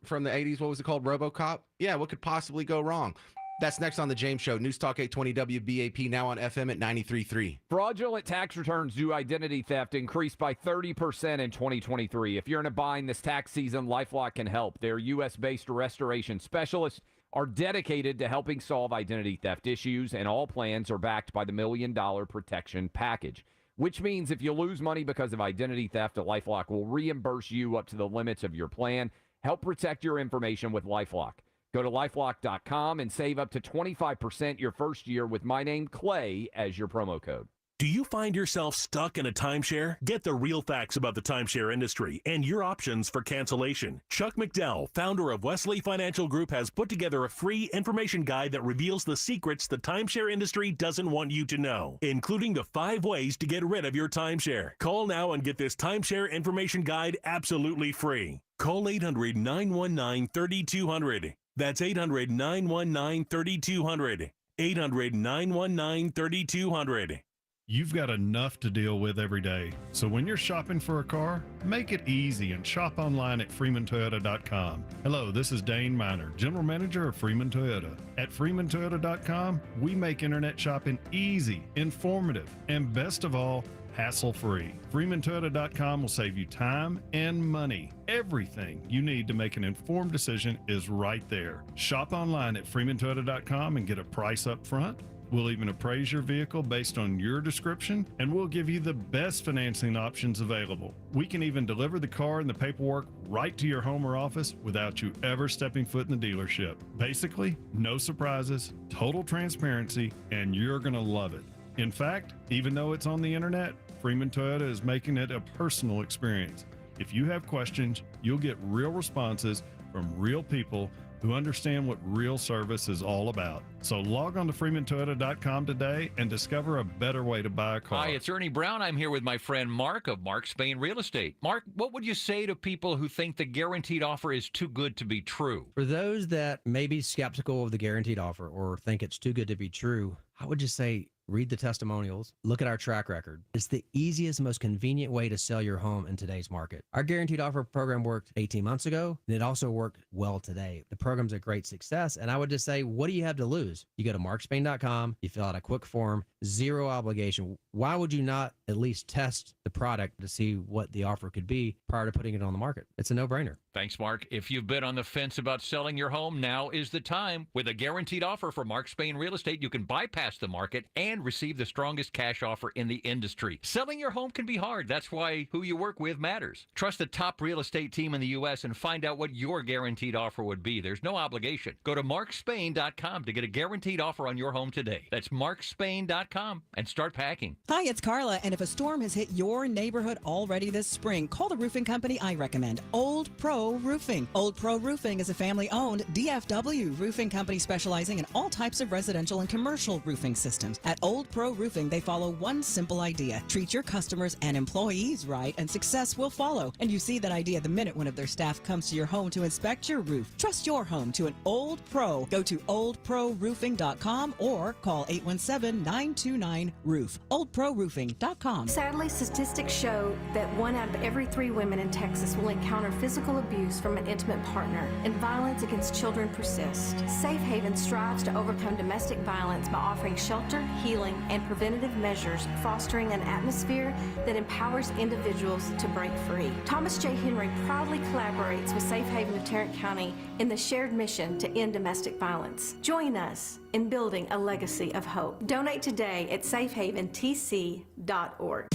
from the 80s. What was it called? RoboCop? Yeah, what could possibly go wrong? That's next on The James Show. News Talk 820 WBAP, now on FM at 93.3. Fraudulent tax returns due to identity theft increased by 30% in 2023. If you're in a bind this tax season, LifeLock can help. Their U.S.-based restoration specialists are dedicated to helping solve identity theft issues, and all plans are backed by the $1 Million Protection Package, which means if you lose money because of identity theft, LifeLock will reimburse you up to the limits of your plan. Help protect your information with LifeLock. Go to LifeLock.com and save up to 25% your first year with my name, Clay, as your promo code. Do you find yourself stuck in a timeshare? Get the real facts about the timeshare industry and your options for cancellation. Chuck McDowell, founder of Wesley Financial Group, has put together a free information guide that reveals the secrets the timeshare industry doesn't want you to know, including the 5 ways to get rid of your timeshare. Call now and get this timeshare information guide absolutely free. Call 800-919-3200. That's 800-919-3200. 800-919-3200. You've got enough to deal with every day. So when you're shopping for a car, make it easy and shop online at freemantoyota.com. Hello, this is Dane Miner, General Manager of Freeman Toyota. At freemantoyota.com, we make internet shopping easy, informative, and best of all, hassle-free. freemantoyota.com will save you time and money. Everything you need to make an informed decision is right there. Shop online at freemantoyota.com and get a price up front. We'll even appraise your vehicle based on your description, and we'll give you the best financing options available. We can even deliver the car and the paperwork right to your home or office without you ever stepping foot in the dealership. Basically, no surprises, total transparency, and you're going to love it. In fact, even though it's on the internet, Freeman Toyota is making it a personal experience. If you have questions, you'll get real responses from real people who understand what real service is all about. So log on to freemantoyota.com today and discover a better way to buy a car. Hi, it's Ernie Brown. I'm here with my friend Mark of Mark Spain Real Estate. Mark, what would you say to people who think the guaranteed offer is too good to be true? For those that may be skeptical of the guaranteed offer or think it's too good to be true, I would just say read the testimonials, look at our track record. It's the easiest, most convenient way to sell your home in today's market. Our guaranteed offer program worked 18 months ago, and it also worked well today. The program's a great success, and I would just say, what do you have to lose? You go to markspain.com, you fill out a quick form, zero obligation. Why would you not at least test the product to see what the offer could be prior to putting it on the market. It's a no-brainer. Thanks, Mark. If you've been on the fence about selling your home, now is the time. With a guaranteed offer from Mark Spain Real Estate, you can bypass the market and receive the strongest cash offer in the industry. Selling your home can be hard. That's why who you work with matters. Trust the top real estate team in the U.S. and find out what your guaranteed offer would be. There's no obligation. Go to markspain.com to get a guaranteed offer on your home today. That's markspain.com and start packing. Hi, it's Carla, and if a storm has hit your neighborhood already this spring, call the roofing company I recommend, Old Pro Roofing. Old Pro Roofing is a family-owned DFW roofing company specializing in all types of residential and commercial roofing systems. At Old Pro Roofing, they follow one simple idea: treat your customers and employees right, and success will follow. And you see that idea the minute one of their staff comes to your home to inspect your roof. Trust your home to an Old Pro. Go to oldproroofing.com or call 817-929-ROOF. oldproroofing.com. Sadly, statistics show that 1 out of every 3 women in Texas will encounter physical abuse from an intimate partner, and violence against children persists. Safe Haven strives to overcome domestic violence by offering shelter, healing, and preventative measures, fostering an atmosphere that empowers individuals to break free. Thomas J. Henry proudly collaborates with Safe Haven of Tarrant County in the shared mission to end domestic violence. Join us in building a legacy of hope. Donate today at safehaventc.org.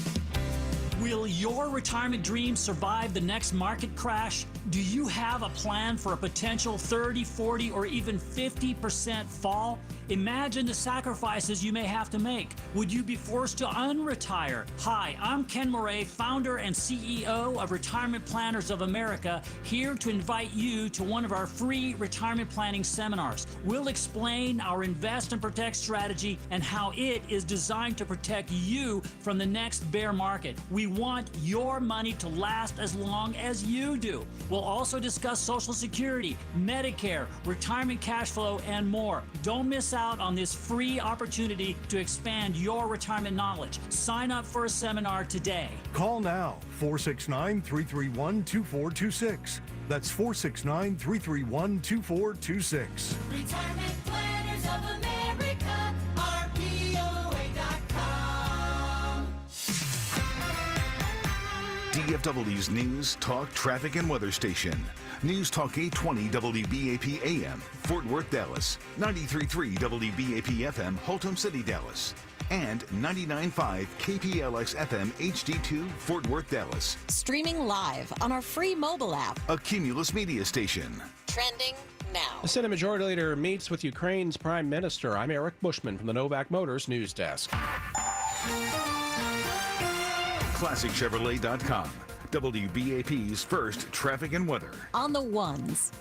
Will your retirement dreams survive the next market crash? Do you have a plan for a potential 30, 40, or even 50% fall? Imagine the sacrifices you may have to make. Would you be forced to unretire? Hi, I'm Ken Murray, founder and CEO of Retirement Planners of America, here to invite you to one of our free retirement planning seminars. We'll explain our invest and protect strategy and how it is designed to protect you from the next bear market. We want your money to last as long as you do. We'll also discuss Social Security, Medicare, retirement cash flow, and more. Don't miss out on this free opportunity to expand your retirement knowledge. Sign up for a seminar today. Call now, 469-331-2426. That's 469-331-2426. Retirement Planners of America, RPOA.com. DFW's News, Talk, Traffic, and Weather Station. News Talk 820 WBAP AM, Fort Worth, Dallas. 93.3 WBAP FM, Haltom City, Dallas. And 99.5 KPLX FM HD2, Fort Worth, Dallas. Streaming live on our free mobile app. A Cumulus media station. Trending now. The Senate Majority Leader meets with Ukraine's Prime Minister. I'm Eric Bushman from the Novak Motors News Desk. ClassicChevrolet.com. WBAP's first traffic and weather. On the ones.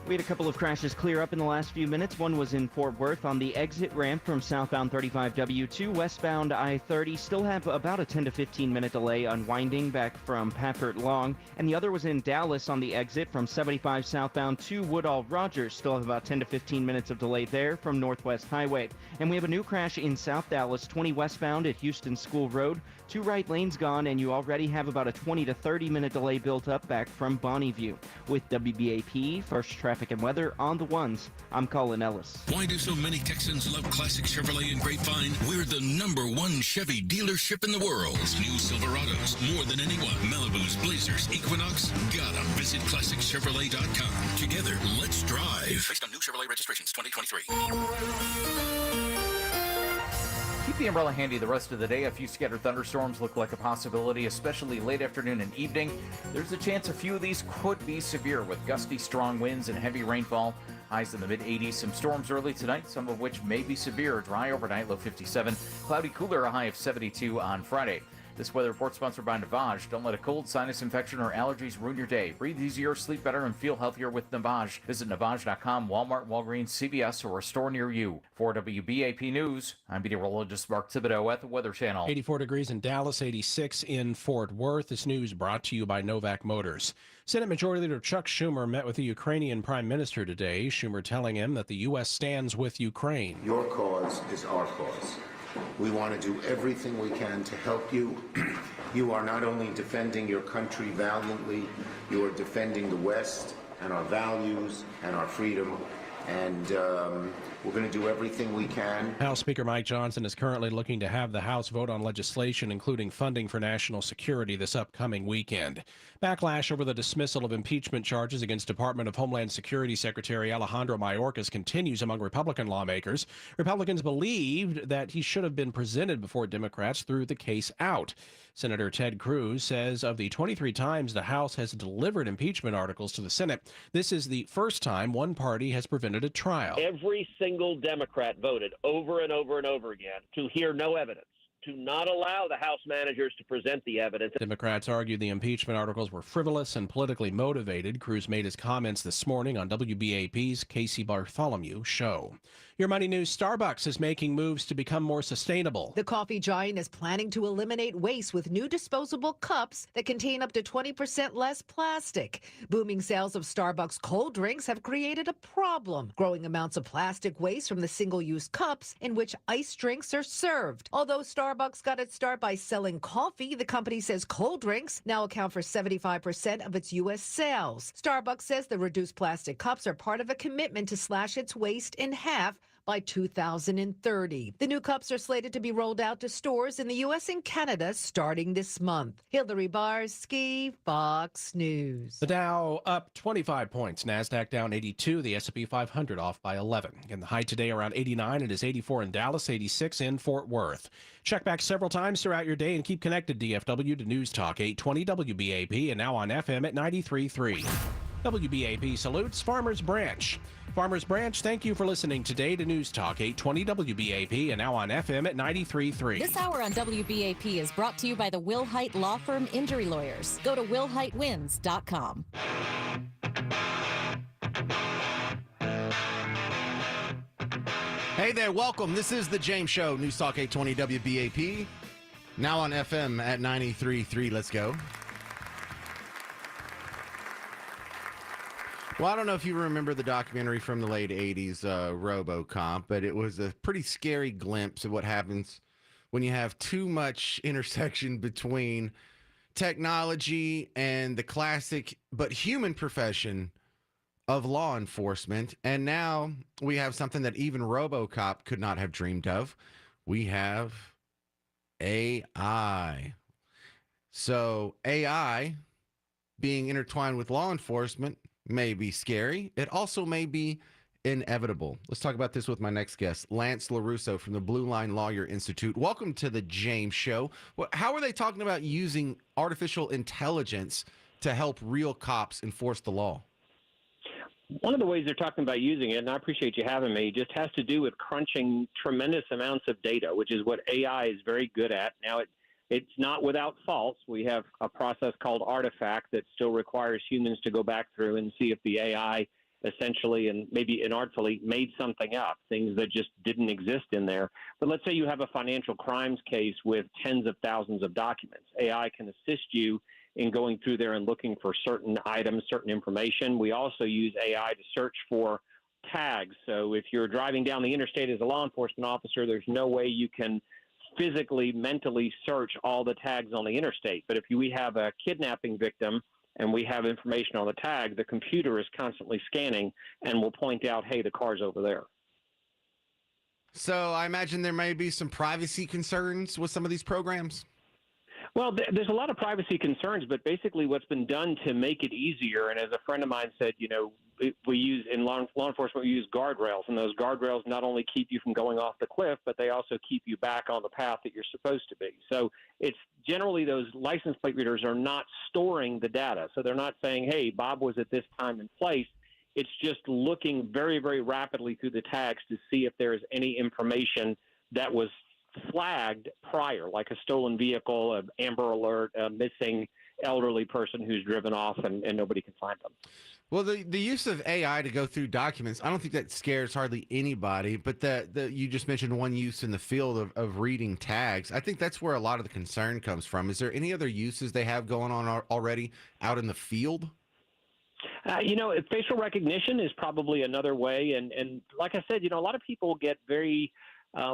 We had a couple of crashes clear up in the last few minutes. One was in Fort Worth on the exit ramp from southbound 35W2. Westbound I-30 still have about a 10 to 15 minute delay unwinding back from Pappert Long. And the other was in Dallas on the exit from 75 southbound to Woodall Rogers. Still have about 10 to 15 minutes of delay there from Northwest Highway. And we have a new crash in South Dallas, 20 westbound at Houston School Road. 2 right lanes gone, and you already have about a 20 to 30 minute delay built up back from Bonneview. With WBAP, first traffic and weather on the ones, I'm Colin Ellis. Why do so many Texans love Classic Chevrolet and Grapevine? We're the #1 Chevy dealership in the world. New Silverados, more than anyone. Malibus, Blazers, Equinox. Gotta visit ClassicChevrolet.com. Together, let's drive. Based on new Chevrolet registrations 2023. Keep the umbrella handy the rest of the day. A few scattered thunderstorms look like a possibility, especially late afternoon and evening. There's a chance a few of these could be severe with gusty, strong winds and heavy rainfall. Highs in the mid-80s. Some storms early tonight, some of which may be severe. Dry overnight, low 57. Cloudy, cooler, a high of 72 on Friday. This weather report sponsored by Navage. Don't let a cold, sinus infection, or allergies ruin your day. Breathe easier, sleep better, and feel healthier with Navage. Visit Navage.com, Walmart, Walgreens, CVS, or a store near you. For WBAP News, I'm meteorologist Mark Thibodeau at the Weather Channel. 84 degrees in Dallas, 86 in Fort Worth. This news brought to you by Novak Motors. Senate Majority Leader Chuck Schumer met with the Ukrainian Prime Minister today. Schumer telling him that the U.S. stands with Ukraine. Your cause is our cause. We want to do everything we can to help you. You are not only defending your country valiantly, you are defending the West and our values and our freedom. and we're going to do everything we can. House Speaker Mike Johnson is currently looking to have the House vote on legislation including funding for national security this upcoming weekend. Backlash over the dismissal of impeachment charges against Department of Homeland Security Secretary Alejandro Mayorkas continues among Republican lawmakers. Republicans believed that he should have been presented before Democrats threw the case out. Senator Ted Cruz says of the 23 times the House has delivered impeachment articles to the Senate, this is the first time one party has prevented a trial. Every single Democrat voted over and over and over again to hear no evidence, to not allow the House managers to present the evidence. Democrats argued the impeachment articles were frivolous and politically motivated. Cruz made his comments this morning on WBAP's Casey Bartholomew show. Your Money News: Starbucks is making moves to become more sustainable. The coffee giant is planning to eliminate waste with new disposable cups that contain up to 20% less plastic. Booming sales of Starbucks cold drinks have created a problem. Growing amounts of plastic waste from the single-use cups in which iced drinks are served. Although Starbucks got its start by selling coffee, the company says cold drinks now account for 75% of its U.S. sales. Starbucks says the reduced plastic cups are part of a commitment to slash its waste in half by 2030. The new cups are slated to be rolled out to stores in the U.S. and Canada starting this month. Hillary Barsky, Fox News. The Dow up 25 points. NASDAQ down 82. The S&P 500 off by 11. Again, the high today around 89. It is 84 in Dallas, 86 in Fort Worth. Check back several times throughout your day and keep connected, DFW, to News Talk 820 WBAP and now on FM at 93.3. WBAP salutes Farmers Branch. Farmers Branch, thank you for listening today to News Talk 820 WBAP and now on FM at 93.3. This hour on WBAP is brought to you by the Will Height Law Firm Injury Lawyers. Go to willheightwins.com. Hey there, welcome. This is the James Show, News Talk 820 WBAP. Now on FM at 93.3. Let's go. Well, I don't know if you remember the documentary from the late 80s, RoboCop, but it was a pretty scary glimpse of what happens when you have too much intersection between technology and the classic but human profession of law enforcement. And now we have something that even RoboCop could not have dreamed of. We have AI. So AI being intertwined with law enforcement may be scary. It also may be inevitable. Let's talk about this with my next guest, Lance LaRusso from the Blue Line Lawyer Institute. Welcome to the James Show. How are they talking about using artificial intelligence to help real cops enforce the law? One of the ways they're talking about using it, and I appreciate you having me, just has to do with crunching tremendous amounts of data, which is what AI is very good at. Now, it's not without faults. We have a process called Artifact that still requires humans to go back through and see if the AI essentially and maybe inartfully made something up, things that just didn't exist in there. But let's say you have a financial crimes case with tens of thousands of documents. AI can assist you in going through there and looking for certain items, certain information. We also use AI to search for tags. So if you're driving down the interstate as a law enforcement officer, there's no way you can physically, mentally search all the tags on the interstate. But if we have a kidnapping victim and we have information on the tag, the computer is constantly scanning and will point out, hey, the car's over there. So I imagine there may be some privacy concerns with some of these programs. Well, there's a lot of privacy concerns, but basically what's been done to make it easier, and as a friend of mine said, you know, we use in law enforcement, we use guardrails, and those guardrails not only keep you from going off the cliff, but they also keep you back on the path that you're supposed to be. So it's generally those license plate readers are not storing the data. So they're not saying, hey, Bob was at this time and place. It's just looking very, very rapidly through the tags to see if there's any information that was flagged prior, like a stolen vehicle, an Amber Alert, a missing elderly person who's driven off and nobody can find them. Well, the use of AI to go through documents, I don't think that scares hardly anybody, but you just mentioned one use in the field of reading tags. I think that's where a lot of the concern comes from. Is there any other uses they have going on already out in the field? You know, facial recognition is probably another way. And like I said, you know, a lot of people get very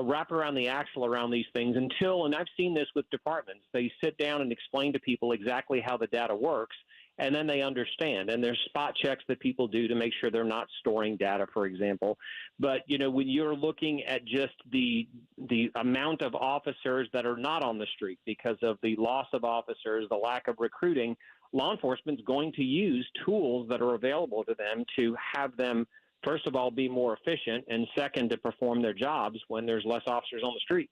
wrap around the axle around these things until, and I've seen this with departments, they sit down and explain to people exactly how the data works. and then they understand. And there's spot checks that people do to make sure they're not storing data, for example. But, when you're looking at just the amount of officers that are not on the street because of the loss of officers, the lack of recruiting, law enforcement is going to use tools that are available to them to have them, first of all, be more efficient, and second, to perform their jobs when there's less officers on the street.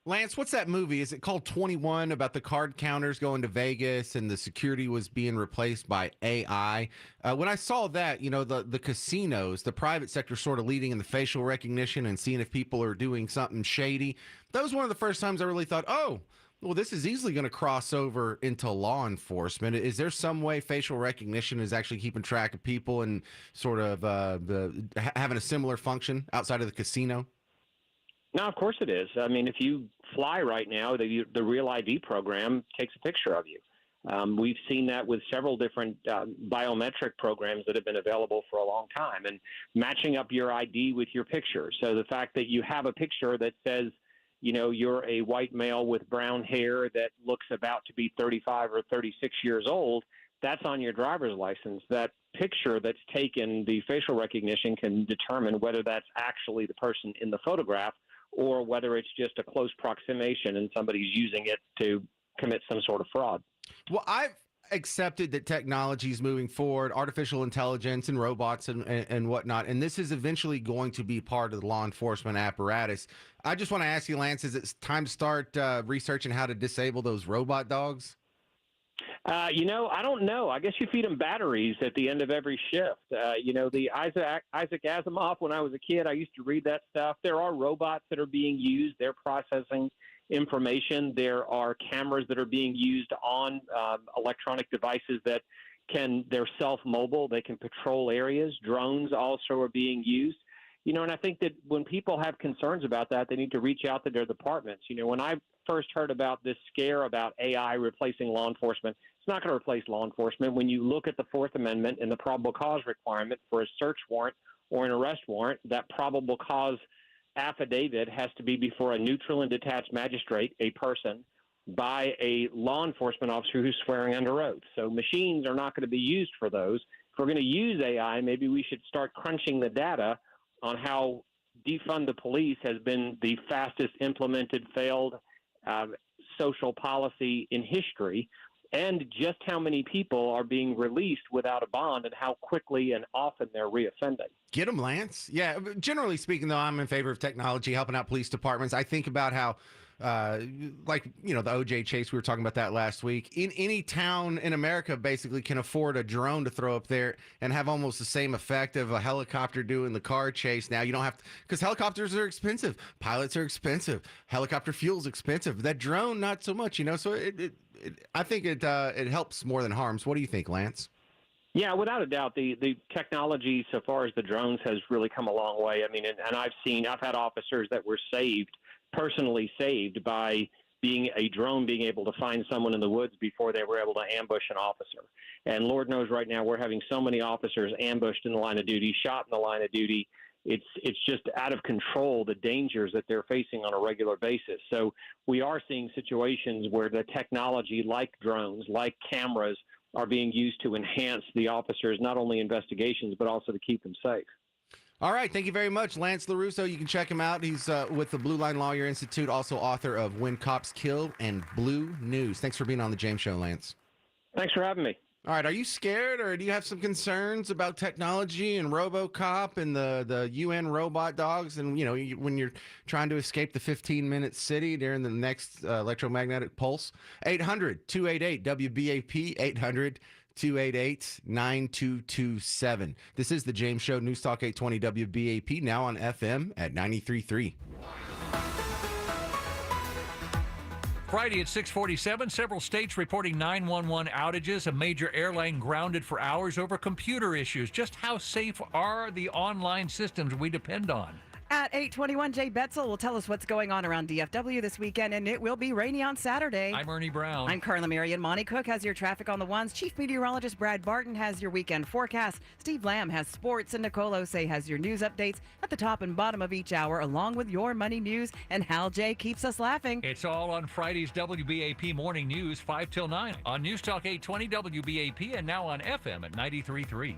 Lance, what's that movie? Is it called 21, about the card counters going to Vegas and the security was being replaced by AI? When I saw that, the casinos, the private sector sort of leading in the facial recognition and seeing if people are doing something shady, that was one of the first times I really thought, oh, well, this is easily going to cross over into law enforcement. Is there some way facial recognition is actually keeping track of people and sort of having a similar function outside of the casino? No, of course it is. I mean, if you fly right now, the Real ID program takes a picture of you. We've seen that with several different biometric programs that have been available for a long time, and matching up your ID with your picture. So the fact that you have a picture that says, you're a white male with brown hair that looks about to be 35 or 36 years old, that's on your driver's license. That picture that's taken, the facial recognition can determine whether that's actually the person in the photograph or whether it's just a close approximation and somebody's using it to commit some sort of fraud. Well, I've accepted that technology is moving forward, artificial intelligence and robots and whatnot, and this is eventually going to be part of the law enforcement apparatus. I just want to ask you, Lance, is it time to start researching how to disable those robot dogs? I don't know. I guess you feed them batteries at the end of every shift. The Isaac Asimov, when I was a kid, I used to read that stuff. There are robots that are being used. They're processing information. There are cameras that are being used on electronic devices that they're self-mobile. They can patrol areas. Drones also are being used. And I think that when people have concerns about that, they need to reach out to their departments. When I first heard about this scare about AI replacing law enforcement, it's not going to replace law enforcement. When you look at the Fourth Amendment and the probable cause requirement for a search warrant or an arrest warrant, that probable cause affidavit has to be before a neutral and detached magistrate, a person, by a law enforcement officer who's swearing under oath. So machines are not going to be used for those. If we're going to use AI, maybe we should start crunching the data on how defund the police has been the fastest implemented failed social policy in history, and just how many people are being released without a bond and how quickly and often they're reoffending. Get them, Lance. Yeah, generally speaking, though, I'm in favor of technology helping out police departments. I think about how the OJ chase, we were talking about that last week. In any town in America basically can afford a drone to throw up there and have almost the same effect of a helicopter doing the car chase. Now you don't have to, because helicopters are expensive, pilots are expensive, helicopter fuel's expensive. That drone, not so much, So I think it helps more than harms. What do you think, Lance? Yeah, without a doubt, the technology so far as the drones has really come a long way. I mean, and I've had officers that were personally saved by being able to find someone in the woods before they were able to ambush an officer. And Lord knows right now we're having so many officers ambushed in the line of duty, shot in the line of duty. It's just out of control, the dangers that they're facing on a regular basis. So we are seeing situations where the technology like drones, like cameras, are being used to enhance the officers' not only investigations, but also to keep them safe. All right. Thank you very much, Lance LaRusso. You can check him out. He's with the Blue Line Lawyer Institute, also author of When Cops Kill and Blue News. Thanks for being on the James Show, Lance. Thanks for having me. All right. Are you scared, or do you have some concerns about technology and RoboCop and the UN robot dogs? And, when you're trying to escape the 15-minute city during the next electromagnetic pulse? 800-288-WBAP, 800-288-9227. This is the James Show, News Talk 820 WBAP, now on FM at 93.3. Friday at 6:47, several states reporting 911 outages, a major airline grounded for hours over computer issues. Just how safe are the online systems we depend on? At 8:21, Jay Betzel will tell us what's going on around DFW this weekend, and it will be rainy on Saturday. I'm Ernie Brown. I'm Carla Marion. Monty Cook has your traffic on the ones. Chief Meteorologist Brad Barton has your weekend forecast. Steve Lamb has sports, and Nicole Osei has your news updates at the top and bottom of each hour, along with your money news and Hal J keeps us laughing. It's all on Friday's WBAP Morning News, 5 till 9 on News Talk 820 WBAP and now on FM at 93.3.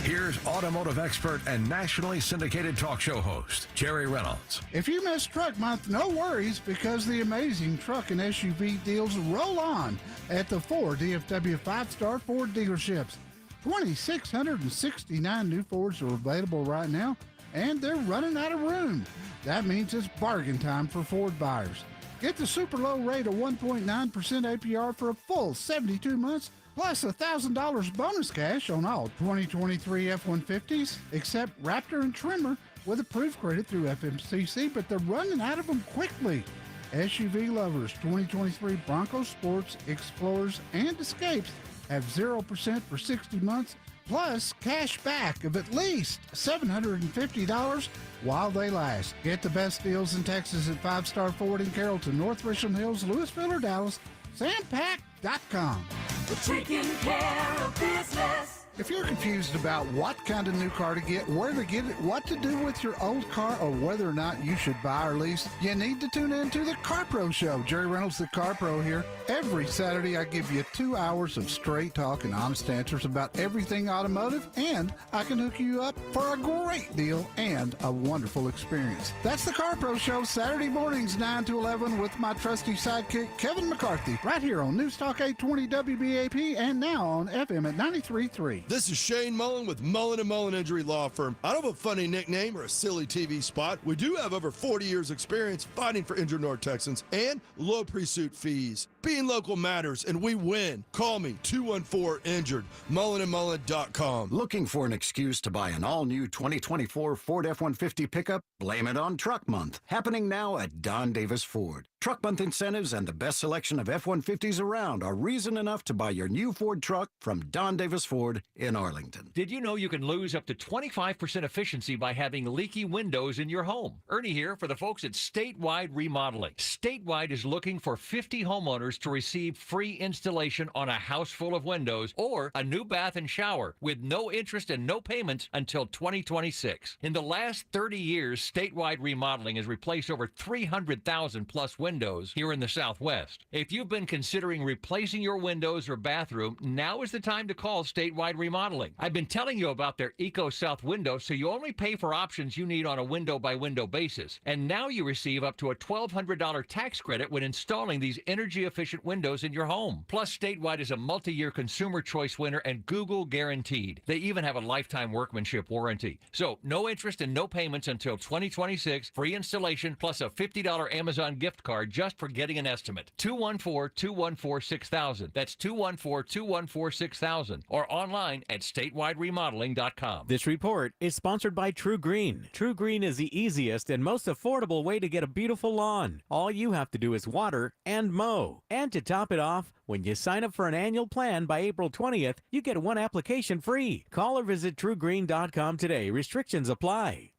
Here's automotive expert and nationally syndicated talk show host, Jerry Reynolds. If you missed Truck Month, no worries, because the amazing truck and SUV deals roll on at the 4 DFW 5-star Ford dealerships. 2,669 new Fords are available right now, and they're running out of room. That means it's bargain time for Ford buyers. Get the super low rate of 1.9% APR for a full 72 months, plus $1,000 bonus cash on all 2023 F-150s, except Raptor and Trimmer with approved credit through FMCC, but they're running out of them quickly. SUV lovers, 2023 Bronco Sports, Explorers, and Escapes have 0% for 60 months, plus cash back of at least $750 while they last. Get the best deals in Texas at 5-Star Ford in Carrollton, North Richland Hills, Louisville, or Dallas. Sandpack.com. We're taking care of business. If you're confused about what kind of new car to get, where to get it, what to do with your old car, or whether or not you should buy or lease, you need to tune in to the Car Pro Show. Jerry Reynolds, the Car Pro here. Every Saturday, I give you 2 hours of straight talk and honest answers about everything automotive, and I can hook you up for a great deal and a wonderful experience. That's the Car Pro Show, Saturday mornings, 9 to 11, with my trusty sidekick, Kevin McCarthy, right here on News Talk 820 WBAP, and now on FM at 93.3. This is Shane Mullen with Mullen & Mullen Injury Law Firm. I don't have a funny nickname or a silly TV spot. We do have over 40 years experience fighting for injured North Texans and low pre-suit fees. Being local matters, and we win. Call me, 214-INJURED, mullenandmullen.com. Looking for an excuse to buy an all-new 2024 Ford F-150 pickup? Blame it on Truck Month, happening now at Don Davis Ford. Truck Month incentives and the best selection of F-150s around are reason enough to buy your new Ford truck from Don Davis Ford in Arlington. Did you know you can lose up to 25% efficiency by having leaky windows in your home? Ernie here for the folks at Statewide Remodeling. Statewide is looking for 50 homeowners to receive free installation on a house full of windows or a new bath and shower with no interest and no payments until 2026. In the last 30 years, Statewide Remodeling has replaced over 300,000 plus windows here in the Southwest. If you've been considering replacing your windows or bathroom, now is the time to call Statewide Remodeling. I've been telling you about their Eco South window, so you only pay for options you need on a window-by-window basis. And now you receive up to a $1,200 tax credit when installing these energy-efficient windows in your home. Plus, Statewide is a multi-year Consumer Choice winner and Google guaranteed. They even have a lifetime workmanship warranty. So, no interest and no payments until 2026, free installation, plus a $50 Amazon gift card just for getting an estimate. 214-214-6000. That's 214-214-6000. Or online at statewideremodeling.com. This report is sponsored by True Green. True Green is the easiest and most affordable way to get a beautiful lawn. All you have to do is water and mow. And to top it off, when you sign up for an annual plan by April 20th, you get one application free. Call or visit truegreen.com today. Restrictions apply.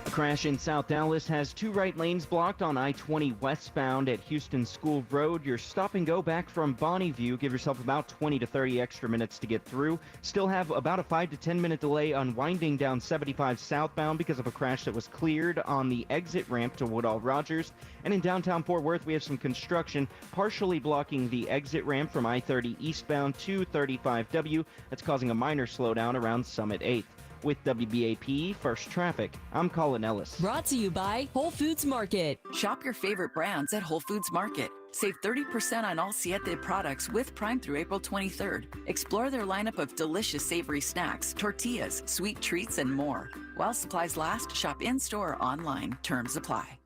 Crash in South Dallas has 2 right lanes blocked on I-20 westbound at Houston School Road. You're stop and go back from Bonneview. Give yourself about 20 to 30 extra minutes to get through. Still have about a 5 to 10 minute delay on winding down 75 southbound because of a crash that was cleared on the exit ramp to Woodall Rogers. And in downtown Fort Worth, we have some construction partially blocking the exit ramp from I-30 eastbound to 35W. That's causing a minor slowdown around Summit 8th. With WBAP First Traffic, I'm Colin Ellis. Brought to you by Whole Foods Market. Shop your favorite brands at Whole Foods Market. Save 30% on all Siete products with Prime through April 23rd. Explore their lineup of delicious savory snacks, tortillas, sweet treats, and more. While supplies last, shop in-store or online. Terms apply.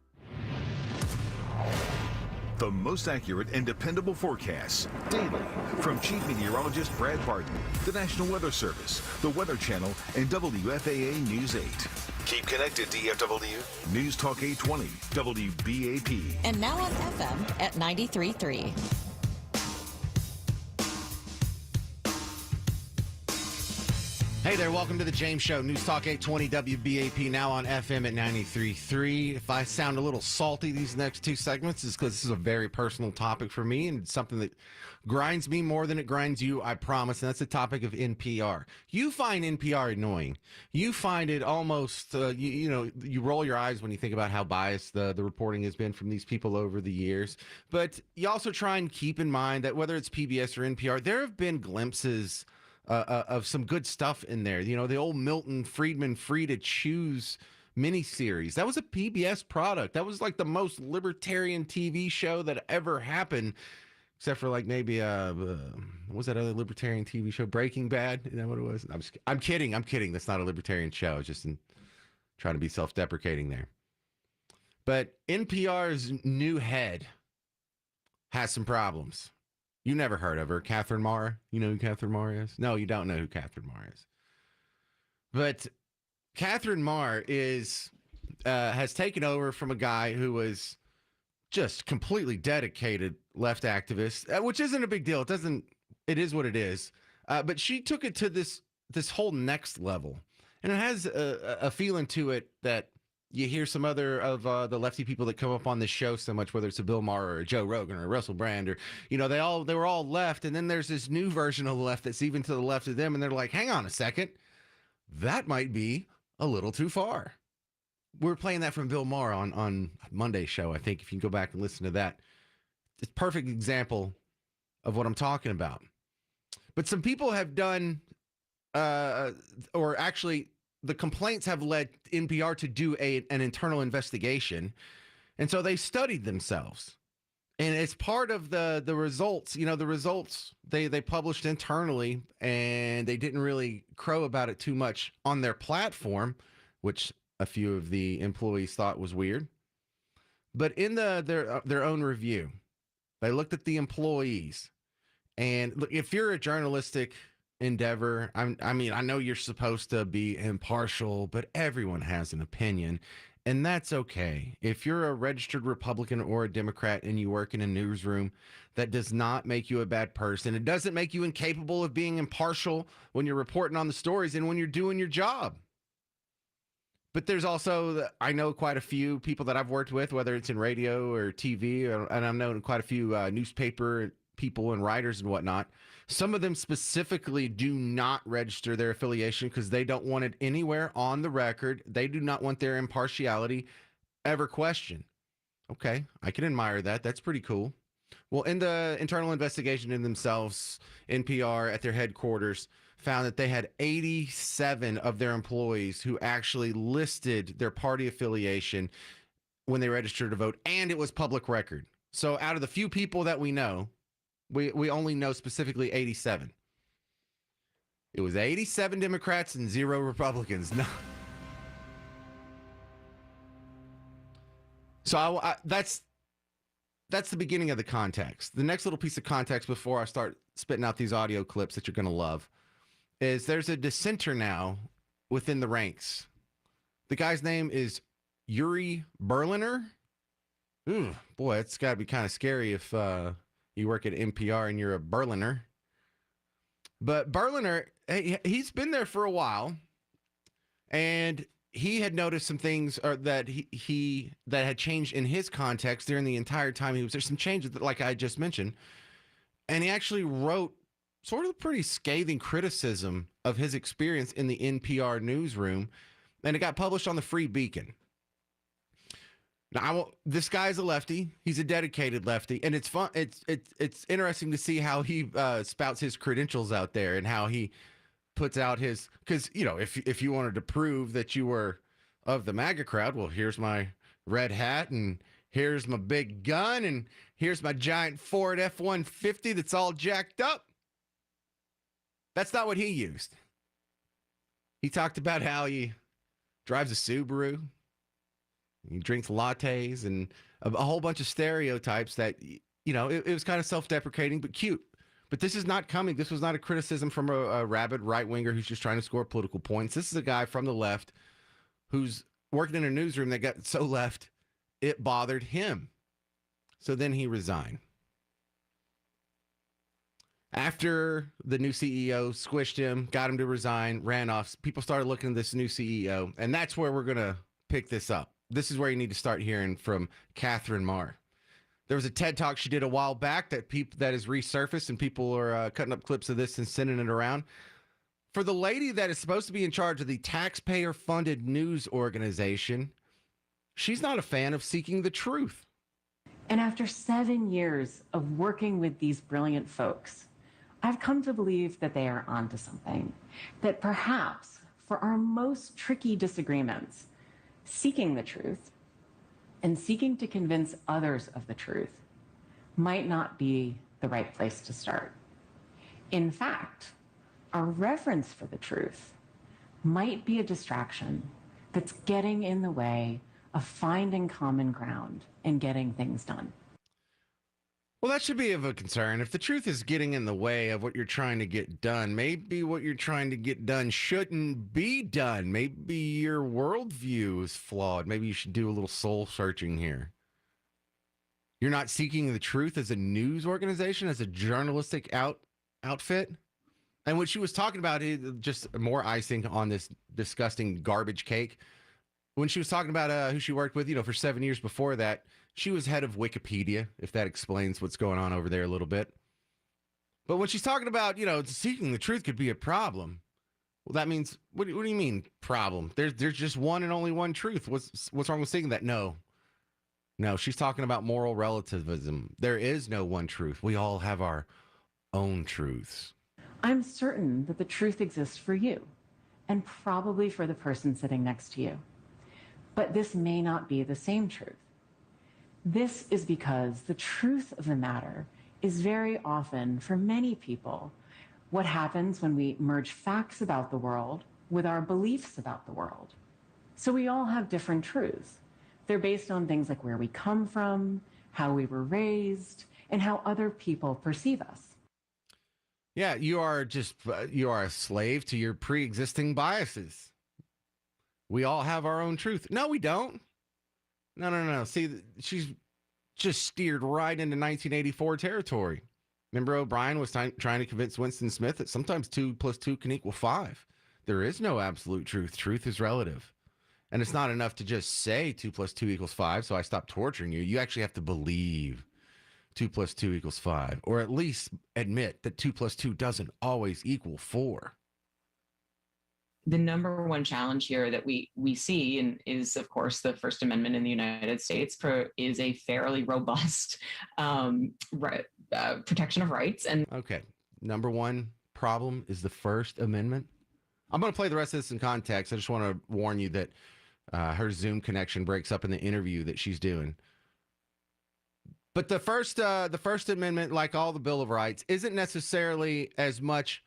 The most accurate and dependable forecasts daily from Chief Meteorologist Brad Barton, the National Weather Service, the Weather Channel, and WFAA News 8. Keep connected, DFW. News Talk 820, WBAP. And now on FM at 93.3. Hey there, welcome to the James Show. News Talk 820 WBAP, now on FM at 93.3. If I sound a little salty these next two segments, it's because this is a very personal topic for me and something that grinds me more than it grinds you, I promise. And that's the topic of NPR. You find NPR annoying. You find it almost, you roll your eyes when you think about how biased the reporting has been from these people over the years. But you also try and keep in mind that whether it's PBS or NPR, there have been glimpses of some good stuff in there. You know, the old Milton Friedman Free to Choose miniseries. That was a PBS product. That was like the most libertarian TV show that ever happened, except for like maybe what was that other libertarian TV show? Breaking Bad? Is that what it was? I'm kidding. That's not a libertarian show. It's just trying to be self-deprecating there. But NPR's new head has some problems. You never heard of her, Catherine Marr. You know who Catherine Marr is? No, you don't know who Catherine Marr is. But Catherine Marr has taken over from a guy who was just completely dedicated left activist, which isn't a big deal. It is what it is. But she took it to this whole next level, and it has a feeling to it that you hear some other of the lefty people that come up on this show so much, whether it's a Bill Maher or a Joe Rogan or a Russell Brand, or, they were all left. And then there's this new version of the left that's even to the left of them. And they're like, hang on a second. That might be a little too far. We were playing that from Bill Maher on Monday's show. I think if you can go back and listen to that, it's a perfect example of what I'm talking about. But some people have done, or actually, the complaints have led NPR to do an internal investigation. And so they studied themselves. And it's part of the results. The results they published internally, and they didn't really crow about it too much on their platform, which a few of the employees thought was weird. But in their own review, they looked at the employees. And look, if you're a journalistic endeavor, I mean, I know you're supposed to be impartial, but everyone has an opinion, and that's okay. If you're a registered Republican or a Democrat and you work in a newsroom, that does not make you a bad person. It doesn't make you incapable of being impartial when you're reporting on the stories and when you're doing your job. But there's also, I know quite a few people that I've worked with, whether it's in radio or TV, and I've known quite a few newspaper people and writers and whatnot. Some of them specifically do not register their affiliation because they don't want it anywhere on the record. They do not want their impartiality ever questioned. Okay, I can admire that. That's pretty cool. Well, in the internal investigation in themselves, NPR at their headquarters found that they had 87 of their employees who actually listed their party affiliation when they registered to vote, and it was public record. So out of the few people that we know, we only know specifically 87. It was 87 Democrats and 0 Republicans. No. So that's the beginning of the context. The next little piece of context before I start spitting out these audio clips that you're going to love is there's a dissenter now within the ranks. The guy's name is Yuri Berliner. Ooh, boy, it's got to be kind of scary if you work at NPR and you're a Berliner. But Berliner, he's been there for a while, and he had noticed some things that that had changed in his context during the entire time he was there. Some changes, like I just mentioned, and he actually wrote sort of pretty scathing criticism of his experience in the NPR newsroom, and it got published on the Free Beacon. Now, this guy's a lefty. He's a dedicated lefty, and it's fun. It's interesting to see how he spouts his credentials out there and how he puts out his, because if you wanted to prove that you were of the MAGA crowd, well, here's my red hat, and here's my big gun, and here's my giant Ford F-150 that's all jacked up. That's not what he used. He talked about how he drives a Subaru. He drinks lattes and a whole bunch of stereotypes that, it was kind of self-deprecating but cute. But this is not coming. This was not a criticism from a rabid right-winger who's just trying to score political points. This is a guy from the left who's working in a newsroom that got so left, it bothered him. So then he resigned. After the new CEO squished him, got him to resign, ran off, people started looking at this new CEO, and that's where we're going to pick this up. This is where you need to start hearing from Catherine Marr. There was a TED Talk she did a while back that has resurfaced, and people are cutting up clips of this and sending it around. For the lady that is supposed to be in charge of the taxpayer-funded news organization, she's not a fan of seeking the truth. And after 7 years of working with these brilliant folks, I've come to believe that they are onto something, that perhaps for our most tricky disagreements, seeking the truth and seeking to convince others of the truth might not be the right place to start. In fact, our reverence for the truth might be a distraction that's getting in the way of finding common ground and getting things done. Well, that should be of a concern. If the truth is getting in the way of what you're trying to get done, maybe what you're trying to get done shouldn't be done. Maybe your worldview is flawed. Maybe you should do a little soul searching here. You're not seeking the truth as a news organization, as a journalistic outfit. And what she was talking about is just more icing on this disgusting garbage cake. When she was talking about who she worked with, for 7 years before that, she was head of Wikipedia, if that explains what's going on over there a little bit. But when she's talking about, seeking the truth could be a problem. Well, that means, what do you mean problem? There's just one and only one truth. What's wrong with saying that? No, she's talking about moral relativism. There is no one truth. We all have our own truths. I'm certain that the truth exists for you and probably for the person sitting next to you. But this may not be the same truth. This is because the truth of the matter is very often, for many people, what happens when we merge facts about the world with our beliefs about the world. So we all have different truths. They're based on things like where we come from, how we were raised, and how other people perceive us. Yeah, you are a slave to your pre-existing biases. We all have our own truth. No, we don't. No. See, she's just steered right into 1984 territory. Remember O'Brien was trying to convince Winston Smith that sometimes 2 + 2 can equal 5. There is no absolute truth. Truth is relative. And it's not enough to just say 2 + 2 = 5, so I stop torturing you. You actually have to believe 2 + 2 = 5, or at least admit that 2 + 2 doesn't always equal 4. The number one challenge here that we see and is, of course, the First Amendment in the United States is a fairly robust protection of rights. And okay, number one problem is the First Amendment. I'm going to play the rest of this in context. I just want to warn you that her Zoom connection breaks up in the interview that she's doing. But the First Amendment, like all the Bill of Rights, isn't necessarily as much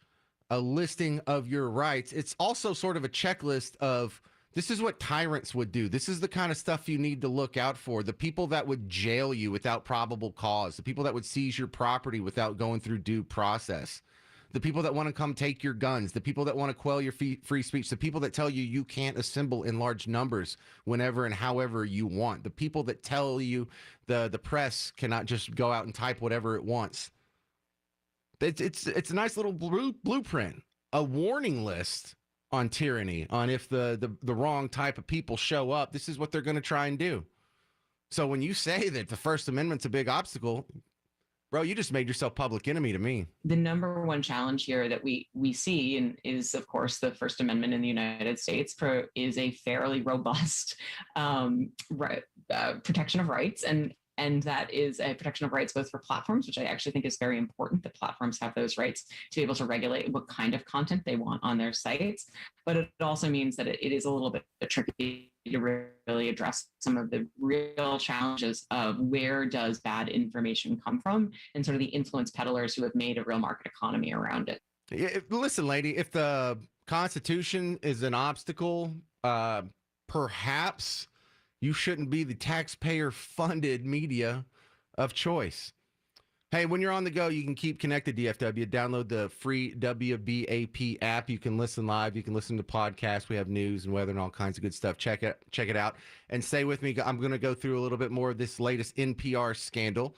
a listing of your rights. It's also sort of a checklist of, this is what tyrants would do. This is the kind of stuff you need to look out for. The people that would jail you without probable cause. The people that would seize your property without going through due process. The people that want to come take your guns. The people that want to quell your free speech. The people that tell you you can't assemble in large numbers whenever and however you want. The people that tell you the press cannot just go out and type whatever it wants. It's a nice little blueprint, a warning list on tyranny, on if the wrong type of people show up, this is what they're going to try and do. So when you say that the First Amendment's a big obstacle, bro, you just made yourself public enemy to me. the number one challenge here that we see and is, of course, the First Amendment in the United States is a fairly robust protection of rights. And that is a protection of rights both for platforms, which I actually think is very important, that platforms have those rights to be able to regulate what kind of content they want on their sites. But it also means that it is a little bit tricky to really address some of the real challenges of where does bad information come from and sort of the influence peddlers who have made a real market economy around it. Listen, lady, if the Constitution is an obstacle, perhaps you shouldn't be the taxpayer-funded media of choice. Hey, when you're on the go, you can keep connected, DFW. Download the free WBAP app. You can listen live. You can listen to podcasts. We have news and weather and all kinds of good stuff. Check it out. And stay with me. I'm going to go through a little bit more of this latest NPR scandal.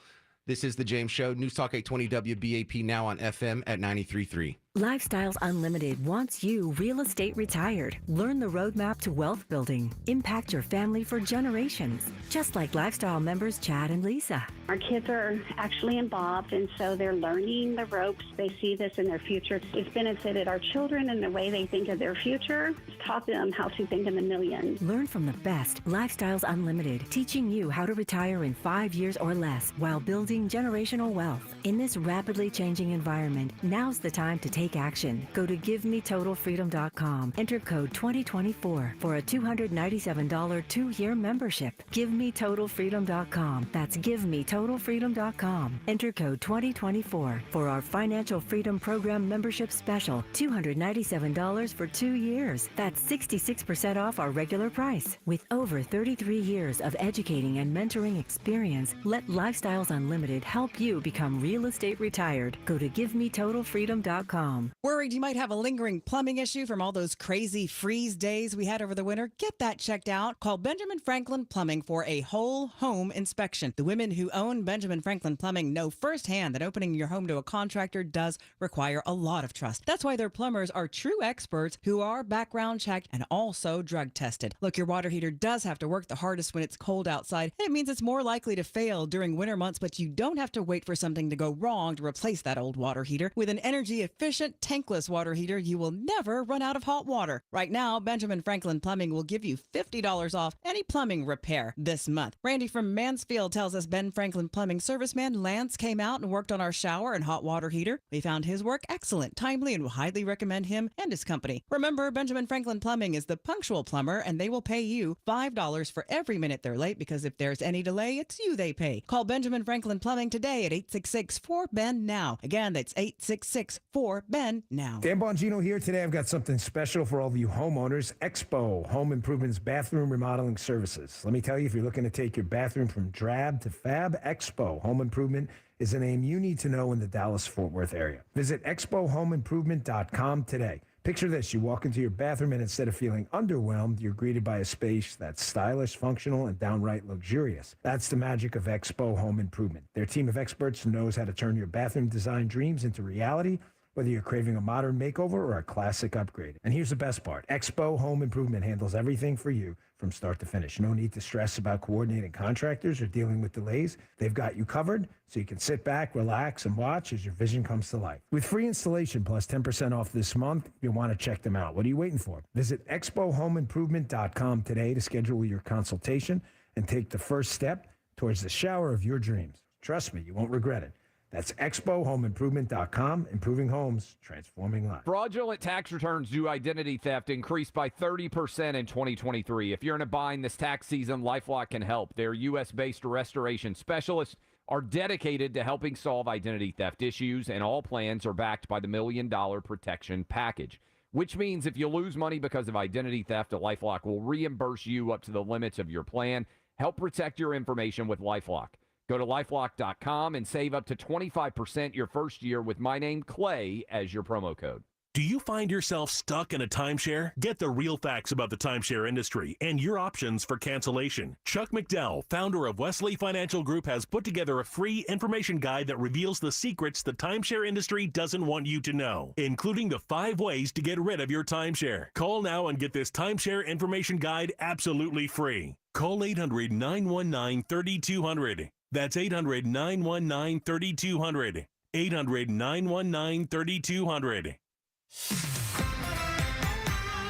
This is The James Show. News Talk 820 WBAP, now on FM at 93.3. Lifestyles Unlimited wants you real estate retired. Learn the roadmap to wealth building. Impact your family for generations. Just like Lifestyle members Chad and Lisa. Our kids are actually involved, and so they're learning the ropes. They see this in their future. It's benefited our children in the way they think of their future. It's taught them how to think in the millions. Learn from the best. Lifestyles Unlimited, teaching you how to retire in 5 years or less while building generational wealth. In this rapidly changing environment, now's the time to take action. Go to GiveMeTotalFreedom.com. Enter code 2024 for a $297 2-year membership. GiveMeTotalFreedom.com. That's GiveMeTotalFreedom.com. Enter code 2024 for our Financial Freedom Program membership special. $297 for 2 years. That's 66% off our regular price. With over 33 years of educating and mentoring experience, let Lifestyles Unlimited help you become real estate retired. Go to GiveMeTotalFreedom.com. Worried you might have a lingering plumbing issue from all those crazy freeze days we had over the winter? Get that checked out. Call Benjamin Franklin Plumbing for a whole home inspection. The women who own Benjamin Franklin Plumbing know firsthand that opening your home to a contractor does require a lot of trust. That's why their plumbers are true experts who are background checked and also drug tested. Look, your water heater does have to work the hardest when it's cold outside, and it means it's more likely to fail during winter months, but you don't have to wait for something to go wrong to replace that old water heater. With an energy-efficient tankless water heater, you will never run out of hot water. Right now, Benjamin Franklin Plumbing will give you $50 off any plumbing repair this month. Randy from Mansfield tells us Ben Franklin Plumbing serviceman Lance came out and worked on our shower and hot water heater. We found his work excellent, timely, and will highly recommend him and his company. Remember, Benjamin Franklin Plumbing is the punctual plumber, and they will pay you $5 for every minute they're late, because if there's any delay, it's you they pay. Call Benjamin Franklin Plumbing today at 866-4BEN-NOW. Again, that's 866-4BEN now. Dan Bongino here. Today I've got something special for all of you homeowners. Expo Home Improvements Bathroom Remodeling Services. Let me tell you, if you're looking to take your bathroom from drab to fab, Expo Home Improvement is a name you need to know in the Dallas-Fort Worth area. Visit expohomeimprovement.com today. Picture this: you walk into your bathroom and instead of feeling underwhelmed, you're greeted by a space that's stylish, functional, and downright luxurious. That's the magic of Expo Home Improvement. Their team of experts knows how to turn your bathroom design dreams into reality, whether you're craving a modern makeover or a classic upgrade. And here's the best part. Expo Home Improvement handles everything for you from start to finish. No need to stress about coordinating contractors or dealing with delays. They've got you covered, so you can sit back, relax, and watch as your vision comes to life. With free installation plus 10% off this month, you'll want to check them out. What are you waiting for? Visit expohomeimprovement.com today to schedule your consultation and take the first step towards the shower of your dreams. Trust me, you won't regret it. That's expohomeimprovement.com. Improving homes, transforming lives. Fraudulent tax returns due to identity theft increased by 30% in 2023. If you're in a bind this tax season, LifeLock can help. Their U.S.-based restoration specialists are dedicated to helping solve identity theft issues, and all plans are backed by the $1 Million Protection Package, which means if you lose money because of identity theft, LifeLock will reimburse you up to the limits of your plan. Help protect your information with LifeLock. Go to LifeLock.com and save up to 25% your first year with my name, Clay, as your promo code. Do you find yourself stuck in a timeshare? Get the real facts about the timeshare industry and your options for cancellation. Chuck McDowell, founder of Wesley Financial Group, has put together a free information guide that reveals the secrets the timeshare industry doesn't want you to know, including the 5 ways to get rid of your timeshare. Call now and get this timeshare information guide absolutely free. Call 800-919-3200. That's 800-919-3200. 800-919-3200.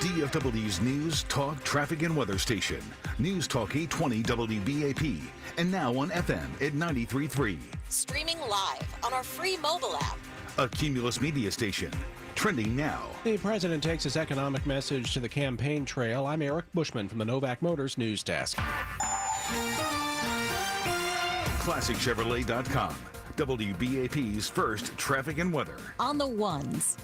DFW's News, Talk, Traffic, and Weather Station. News Talk 820 WBAP. And now on FM at 93.3. Streaming live on our free mobile app. A Cumulus Media Station. Trending now. The president takes his economic message to the campaign trail. I'm Eric Bushman from the Novak Motors News Desk. ClassicChevrolet.com. WBAP's first traffic and weather. On the ones.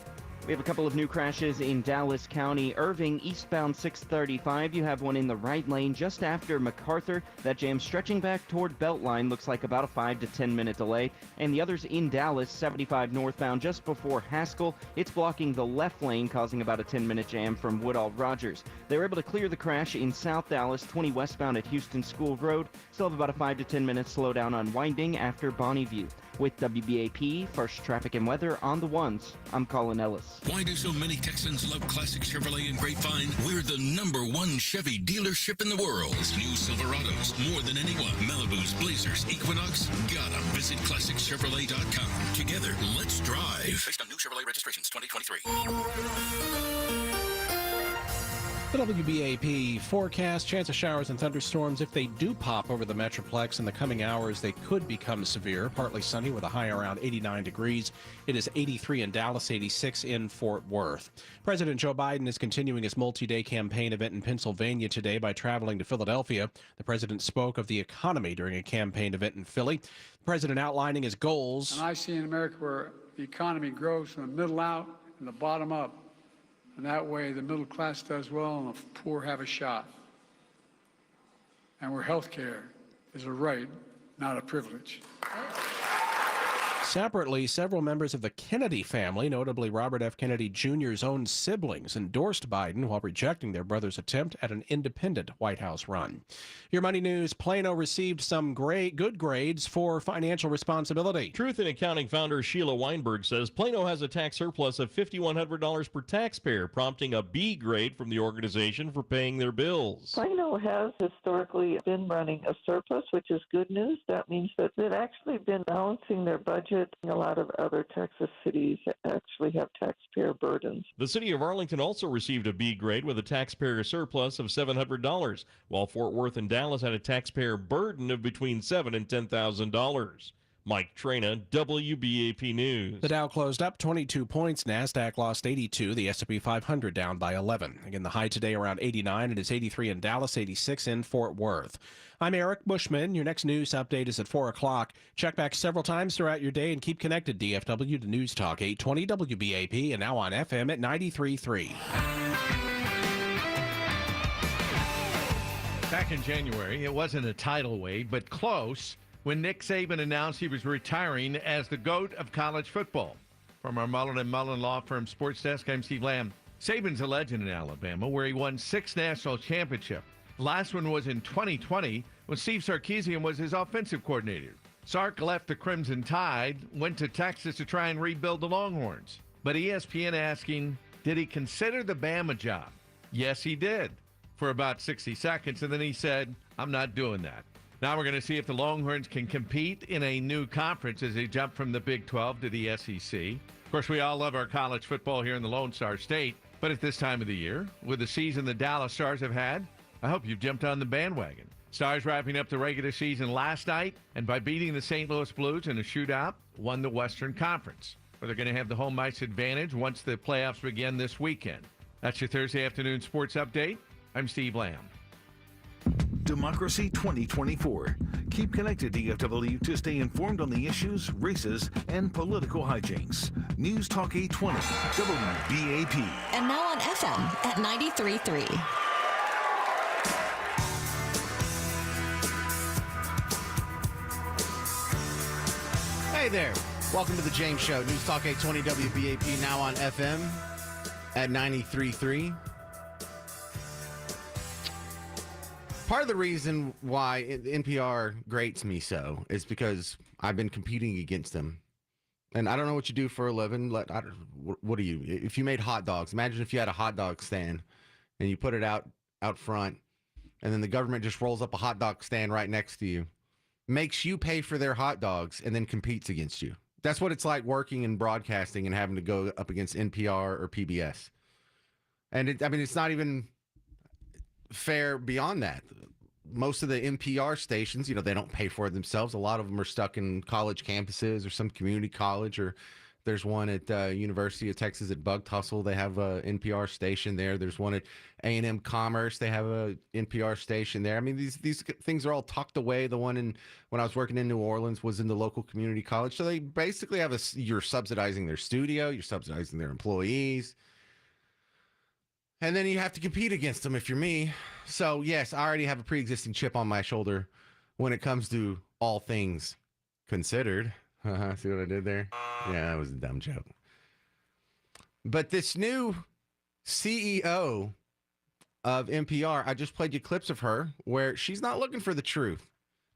We have a couple of new crashes in Dallas County. Irving, eastbound 635. You have one in the right lane just after MacArthur. That jam stretching back toward Beltline. Looks like about a 5 to 10 minute delay. And the other's in Dallas, 75 northbound just before Haskell. It's blocking the left lane, causing about a 10-minute jam from Woodall Rogers. They were able to clear the crash in South Dallas, 20 westbound at Houston School Road. Still have about a 5 to 10 minute slowdown on Winding after Bonneview. With WBAP, first traffic and weather on the ones, I'm Colin Ellis. Why do so many Texans love classic Chevrolet and Grapevine? We're the #1 Chevy dealership in the world. New Silverados, more than anyone. Malibus, Blazers, Equinox, got 'em. Visit ClassicChevrolet.com. Together, let's drive. Based on new Chevrolet registrations 2023. The WBAP forecast, chance of showers and thunderstorms. If they do pop over the Metroplex in the coming hours, they could become severe. Partly sunny with a high around 89 degrees. It is 83 in Dallas, 86 in Fort Worth. President Joe Biden is continuing his multi-day campaign event in Pennsylvania today by traveling to Philadelphia. The president spoke of the economy during a campaign event in Philly. The president outlining his goals. And I see in America where the economy grows from the middle out and the bottom up. And that way the middle class does well and the poor have a shot. And where health care is a right, not a privilege. Separately, several members of the Kennedy family, notably Robert F. Kennedy Jr.'s own siblings, endorsed Biden while rejecting their brother's attempt at an independent White House run. Your money news, Plano received some good grades for financial responsibility. Truth in Accounting founder Sheila Weinberg says Plano has a tax surplus of $5,100 per taxpayer, prompting a B grade from the organization for paying their bills. Plano has historically been running a surplus, which is good news. That means that they've actually been balancing their budget. A lot of other Texas cities actually have taxpayer burdens. The city of Arlington also received a B grade with a taxpayer surplus of $700, while Fort Worth and Dallas had a taxpayer burden of between $7,000 and $10,000. Mike Trena, WBAP News. The Dow closed up 22 points. NASDAQ lost 82. The S&P 500 down by 11. Again, the high today around 89. It is 83 in Dallas, 86 in Fort Worth. I'm Eric Bushman. Your next news update is at 4 o'clock. Check back several times throughout your day and keep connected. DFW to News Talk 820 WBAP and now on FM at 93.3. Back in January, it wasn't a tidal wave, but close, when Nick Saban announced he was retiring as the GOAT of college football. From our Mullen & Mullen Law Firm Sports Desk, I'm Steve Lamb. Saban's a legend in Alabama, where he won 6 national championships. Last one was in 2020, when Steve Sarkisian was his offensive coordinator. Sark left the Crimson Tide, went to Texas to try and rebuild the Longhorns. But ESPN asking, did he consider the Bama job? Yes, he did, for about 60 seconds, and then he said, I'm not doing that. Now we're going to see if the Longhorns can compete in a new conference as they jump from the Big 12 to the SEC. Of course, we all love our college football here in the Lone Star State, but at this time of the year, with the season the Dallas Stars have had, I hope you've jumped on the bandwagon. Stars wrapping up the regular season last night, and by beating the St. Louis Blues in a shootout, won the Western Conference, where they're going to have the home ice advantage once the playoffs begin this weekend. That's your Thursday afternoon sports update. I'm Steve Lamb. Democracy 2024. Keep connected to DFW to stay informed on the issues, races, and political hijinks. News Talk 820, WBAP. And now on FM at 93.3. Hey there. Welcome to the James Show. News Talk 820 WBAP, now on FM at 93.3. Part of the reason why NPR grates me so is because I've been competing against them. And I don't know what you do for a living. What do you? If you made hot dogs, imagine if you had a hot dog stand and you put it out front, and then the government just rolls up a hot dog stand right next to you, makes you pay for their hot dogs, and then competes against you. That's what it's like working in broadcasting and having to go up against NPR or PBS. And it's not even fair beyond that. Most of the NPR stations, they don't pay for it themselves. A lot of them are stuck in college campuses or some community college or There's one at University of Texas at Bug Tussle. They have a NPR station there. There's one at A&M Commerce. They have a NPR station there. I mean, these things are all tucked away. The one when I was working in New Orleans was in the local community college. So they basically have you're subsidizing their studio. You're subsidizing their employees. And then you have to compete against them if you're me. So, yes, I already have a pre-existing chip on my shoulder when it comes to all things considered. See what I did there? Yeah, that was a dumb joke. But this new CEO of NPR, I just played you clips of her where she's not looking for the truth.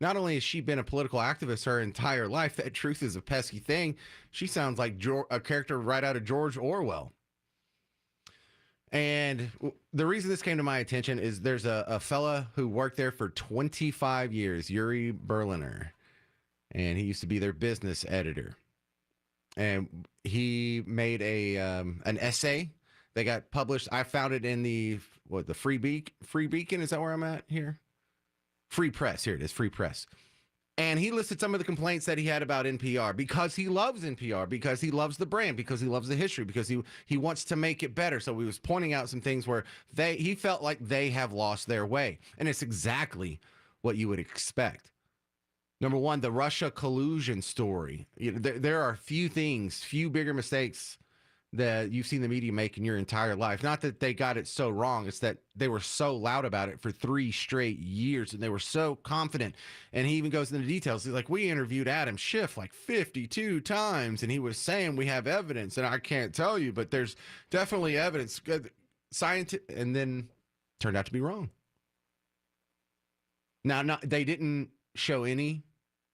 Not only has she been a political activist her entire life, that truth is a pesky thing. She sounds like a character right out of George Orwell. And the reason this came to my attention is there's a fella who worked there for 25 years, Yuri Berliner. And he used to be their business editor. And he made an essay that got published. I found it in the Free Beacon. Is that where I'm at here? Free Press. Here it is, Free Press. And he listed some of the complaints that he had about NPR because he loves NPR, because he loves the brand, because he loves the history, because he wants to make it better. So he was pointing out some things where he felt like they have lost their way. And it's exactly what you would expect. Number one, the Russia collusion story. There are few bigger mistakes that you've seen the media make in your entire life. Not that they got it so wrong. It's that they were so loud about it for 3 straight years, and they were so confident. And he even goes into details. He's like, we interviewed Adam Schiff like 52 times, and he was saying we have evidence, and I can't tell you, but there's definitely evidence. And then turned out to be wrong. Now, they didn't show any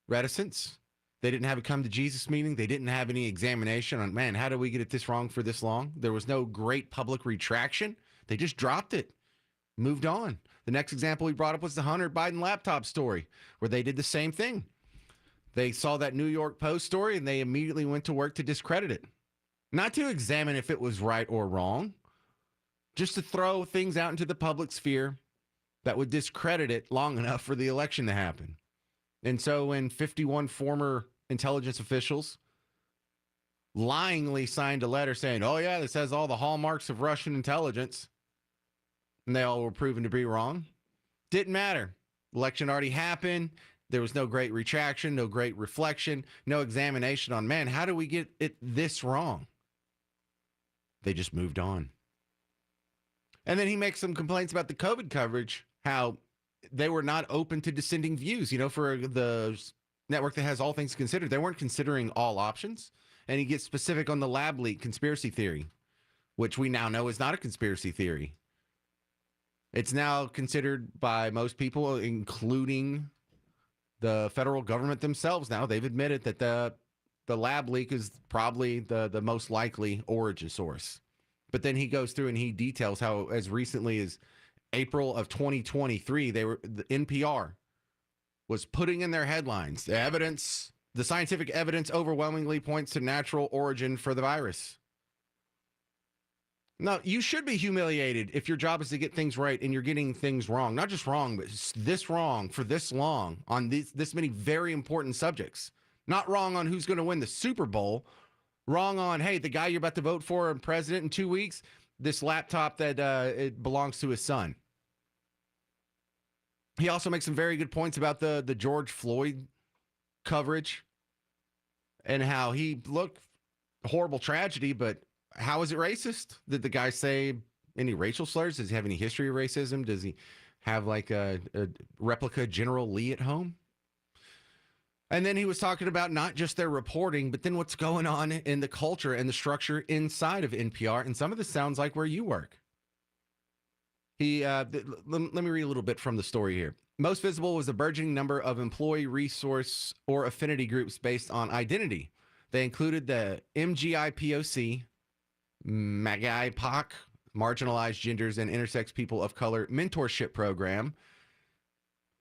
reticence. They didn't have a come to Jesus meeting. They didn't have any examination on, man, how did we get it this wrong for this long? There was no great public retraction. They just dropped it, moved on. The next example we brought up was the Hunter Biden laptop story, where they did the same thing. They saw that New York Post story and they immediately went to work to discredit it. Not to examine if it was right or wrong, just to throw things out into the public sphere that would discredit it long enough for the election to happen. And so when 51 former intelligence officials lyingly signed a letter saying, oh, yeah, this has all the hallmarks of Russian intelligence, and they all were proven to be wrong, didn't matter. Election already happened. There was no great retraction, no great reflection, no examination on, man, how do we get it this wrong? They just moved on. And then he makes some complaints about the COVID coverage, how they were not open to dissenting views. For the network that has All Things Considered, they weren't considering all options. And he gets specific on the lab leak conspiracy theory, which we now know is not a conspiracy theory. It's now considered by most people, including the federal government themselves now. They've admitted that the lab leak is probably the most likely origin source. But then he goes through and he details how as recently as April of 2023, the NPR was putting in their headlines, the scientific evidence overwhelmingly points to natural origin for the virus. Now, you should be humiliated if your job is to get things right and you're getting things wrong. Not just wrong, but this wrong for this long on this many very important subjects. Not wrong on who's going to win the Super Bowl. Wrong on, hey, the guy you're about to vote for president in 2 weeks, this laptop that it belongs to his son. He also makes some very good points about the George Floyd coverage and how horrible tragedy, but how is it racist? Did the guy say any racial slurs? Does he have any history of racism? Does he have like a replica General Lee at home? And then he was talking about not just their reporting, but then what's going on in the culture and the structure inside of NPR. And some of this sounds like where you work. Let me read a little bit from the story here. Most visible was a burgeoning number of employee resource or affinity groups based on identity. They included the MGIPOC, MAGIPOC, Marginalized Genders and Intersex People of Color Mentorship Program,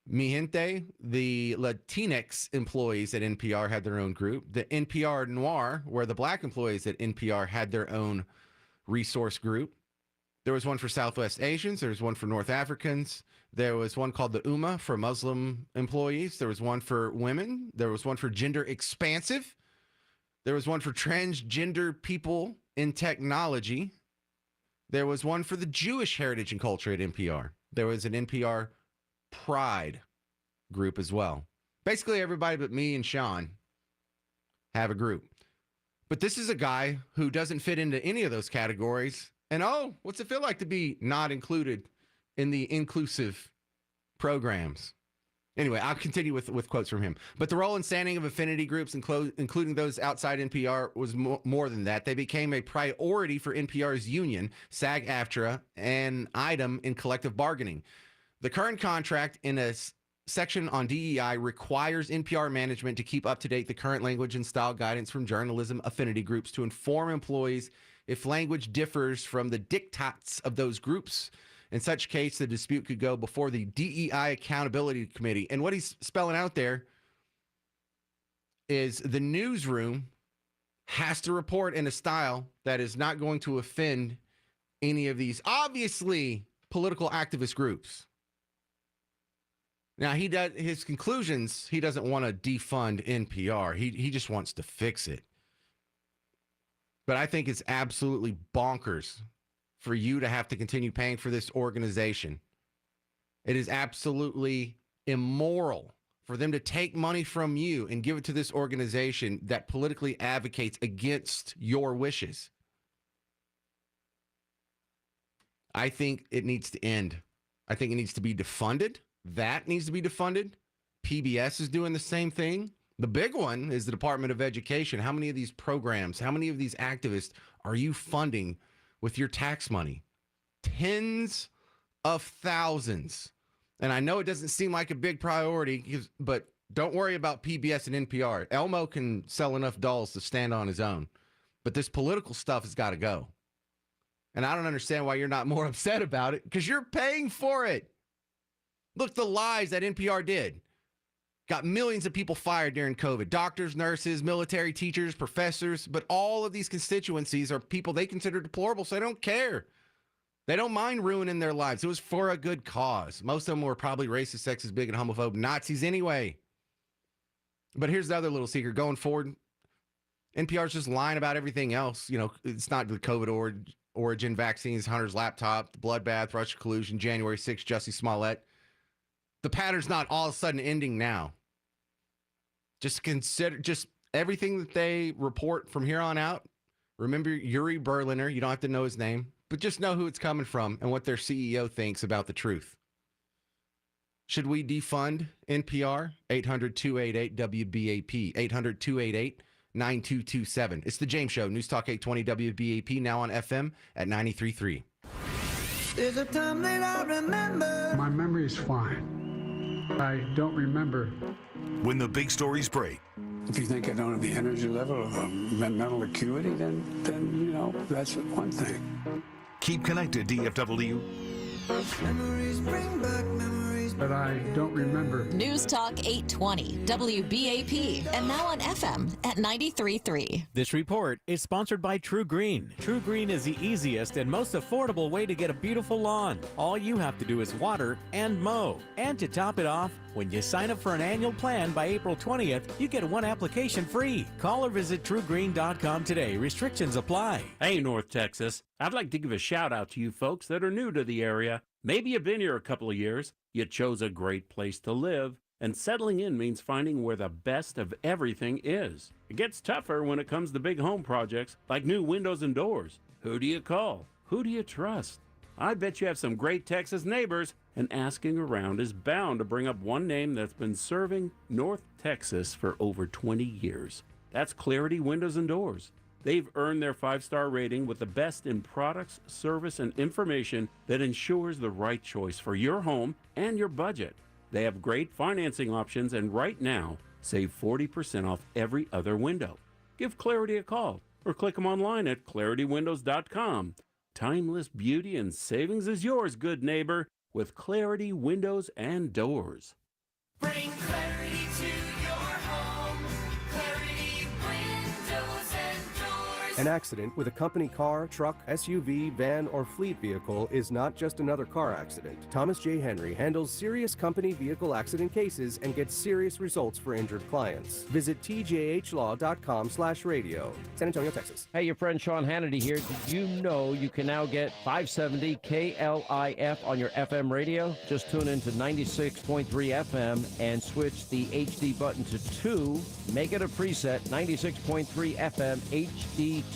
Mi Gente, the Latinx employees at NPR had their own group, the NPR Noir, where the black employees at NPR had their own resource group. There was one for Southwest Asians. There was one for North Africans. There was one called the UMA for Muslim employees. There was one for women. There was one for gender expansive. There was one for transgender people in technology. There was one for the Jewish heritage and culture at NPR. There was an NPR Pride group as well. Basically, everybody but me and Sean have a group. But this is a guy who doesn't fit into any of those categories. And what's it feel like to be not included in the inclusive programs? Anyway, I'll continue with quotes from him. But the role and standing of affinity groups, including those outside NPR, was more than that. They became a priority for NPR's union, SAG-AFTRA, an item in collective bargaining. The current contract in a section on DEI requires NPR management to keep up to date the current language and style guidance from journalism affinity groups to inform employees if language differs from the diktats of those groups. In such case, the dispute could go before the DEI Accountability Committee. And what he's spelling out there is the newsroom has to report in a style that is not going to offend any of these obviously political activist groups. Now, his conclusions, he doesn't want to defund NPR. He just wants to fix it. But I think it's absolutely bonkers for you to have to continue paying for this organization. It is absolutely immoral for them to take money from you and give it to this organization that politically advocates against your wishes. I think it needs to end. I think it needs to be defunded. That needs to be defunded. PBS is doing the same thing. The big one is the Department of Education. How many of these programs, how many of these activists are you funding with your tax money? Tens of thousands. And I know it doesn't seem like a big priority, but don't worry about PBS and NPR. Elmo can sell enough dolls to stand on his own. But this political stuff has got to go. And I don't understand why you're not more upset about it, because you're paying for it. Look, the lies that NPR did. Got millions of people fired during COVID. Doctors, nurses, military, teachers, professors. But all of these constituencies are people they consider deplorable, so they don't care. They don't mind ruining their lives. It was for a good cause. Most of them were probably racist, sexist, bigot, homophobe, Nazis anyway. But here's the other little secret. Going forward, NPR's just lying about everything else. You know, it's not the COVID origin, vaccines, Hunter's laptop, the bloodbath, Russia collusion, January 6th, Jussie Smollett. The pattern's not all of a sudden ending now. Just consider everything that they report from here on out. Remember Yuri Berliner. You don't have to know his name, but just know who it's coming from and what their CEO thinks about the truth. Should we defund NPR? 800-288-WBAP. 800-288-9227. It's the James Show. News Talk 820 WBAP, now on FM at 93.3. There's a time that I remember. My memory is fine. I don't remember. When the big stories break. If you think I don't have the energy level or the mental acuity, then you know, that's one thing. Keep connected, DFW. Memories bring back memories. But I don't remember. News Talk 820 WBAP, and now on FM at 93.3. This report is sponsored by True Green. True Green is the easiest and most affordable way to get a beautiful lawn. All you have to do is water and mow. And to top it off, when you sign up for an annual plan by April 20th, you get one application free. Call or visit truegreen.com today. Restrictions apply. Hey, North Texas. I'd like to give a shout out to you folks that are new to the area. Maybe you've been here a couple of years. You chose a great place to live, and settling in means finding where the best of everything is. It gets tougher when it comes to big home projects like new windows and doors. Who do you call? Who do you trust? I bet you have some great Texas neighbors, and asking around is bound to bring up one name that's been serving North Texas for over 20 years. That's Clarity Windows and Doors. They've earned their 5-star rating with the best in products, service, and information that ensures the right choice for your home and your budget. They have great financing options, and right now, save 40% off every other window. Give Clarity a call or click them online at ClarityWindows.com. Timeless beauty and savings is yours, good neighbor, with Clarity Windows and Doors. Bring clarity to your home. Clarity Windows and Doors. An accident with a company car, truck, SUV, van, or fleet vehicle is not just another car accident. Thomas J. Henry handles serious company vehicle accident cases and gets serious results for injured clients. Visit tjhlaw.com/radio. San Antonio, Texas. Hey, your friend Sean Hannity here. Did you know you can now get 570 KLIF on your FM radio? Just tune into 96.3 FM and switch the HD button to 2. Make it a preset, 96.3 FM HD2.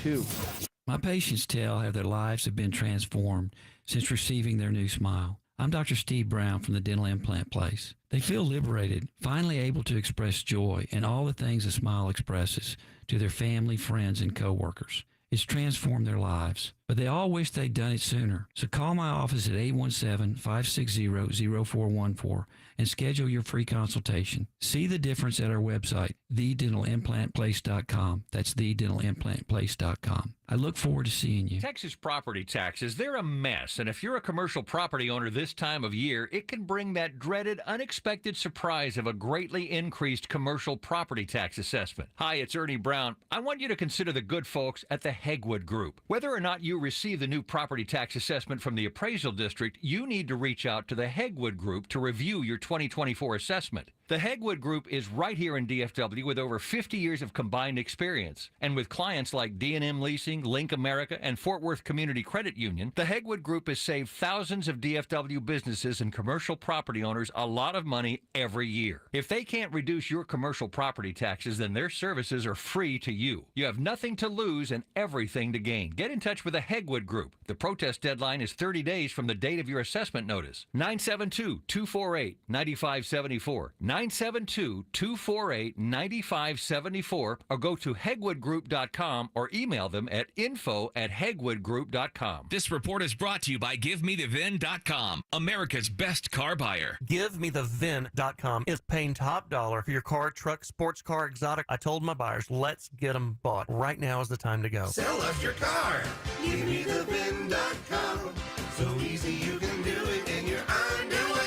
My patients tell how their lives have been transformed since receiving their new smile. I'm Dr. Steve Brown from the Dental Implant Place. They feel liberated, finally able to express joy and all the things a smile expresses to their family, friends, and coworkers. It's transformed their lives, but they all wish they'd done it sooner. So call my office at 817-560-0414 and schedule your free consultation. See the difference at our website, thedentalimplantplace.com. That's thedentalimplantplace.com. I look forward to seeing you. Texas property taxes, they're a mess. And if you're a commercial property owner this time of year, it can bring that dreaded, unexpected surprise of a greatly increased commercial property tax assessment. Hi, it's Ernie Brown. I want you to consider the good folks at the Hegwood Group. Whether or not you receive the new property tax assessment from the appraisal district, you need to reach out to the Hegwood Group to review your 2024 assessment. The Hegwood Group is right here in DFW with over 50 years of combined experience. And with clients like D&M Leasing, Link America, and Fort Worth Community Credit Union, the Hegwood Group has saved thousands of DFW businesses and commercial property owners a lot of money every year. If they can't reduce your commercial property taxes, then their services are free to you. You have nothing to lose and everything to gain. Get in touch with the Hegwood Group. The protest deadline is 30 days from the date of your assessment notice. 972-248-9574. 972-248-9574, or go to hegwoodgroup.com or email them at info@hegwoodgroup.com. This report is brought to you by GiveMeTheVin.com, America's best car buyer. GiveMeTheVin.com is paying top dollar for your car, truck, sports car, exotic. I told my buyers, let's get them bought. Right now is the time to go. Sell us your car. GiveMeTheVin.com. So easy you can do it in your underwear.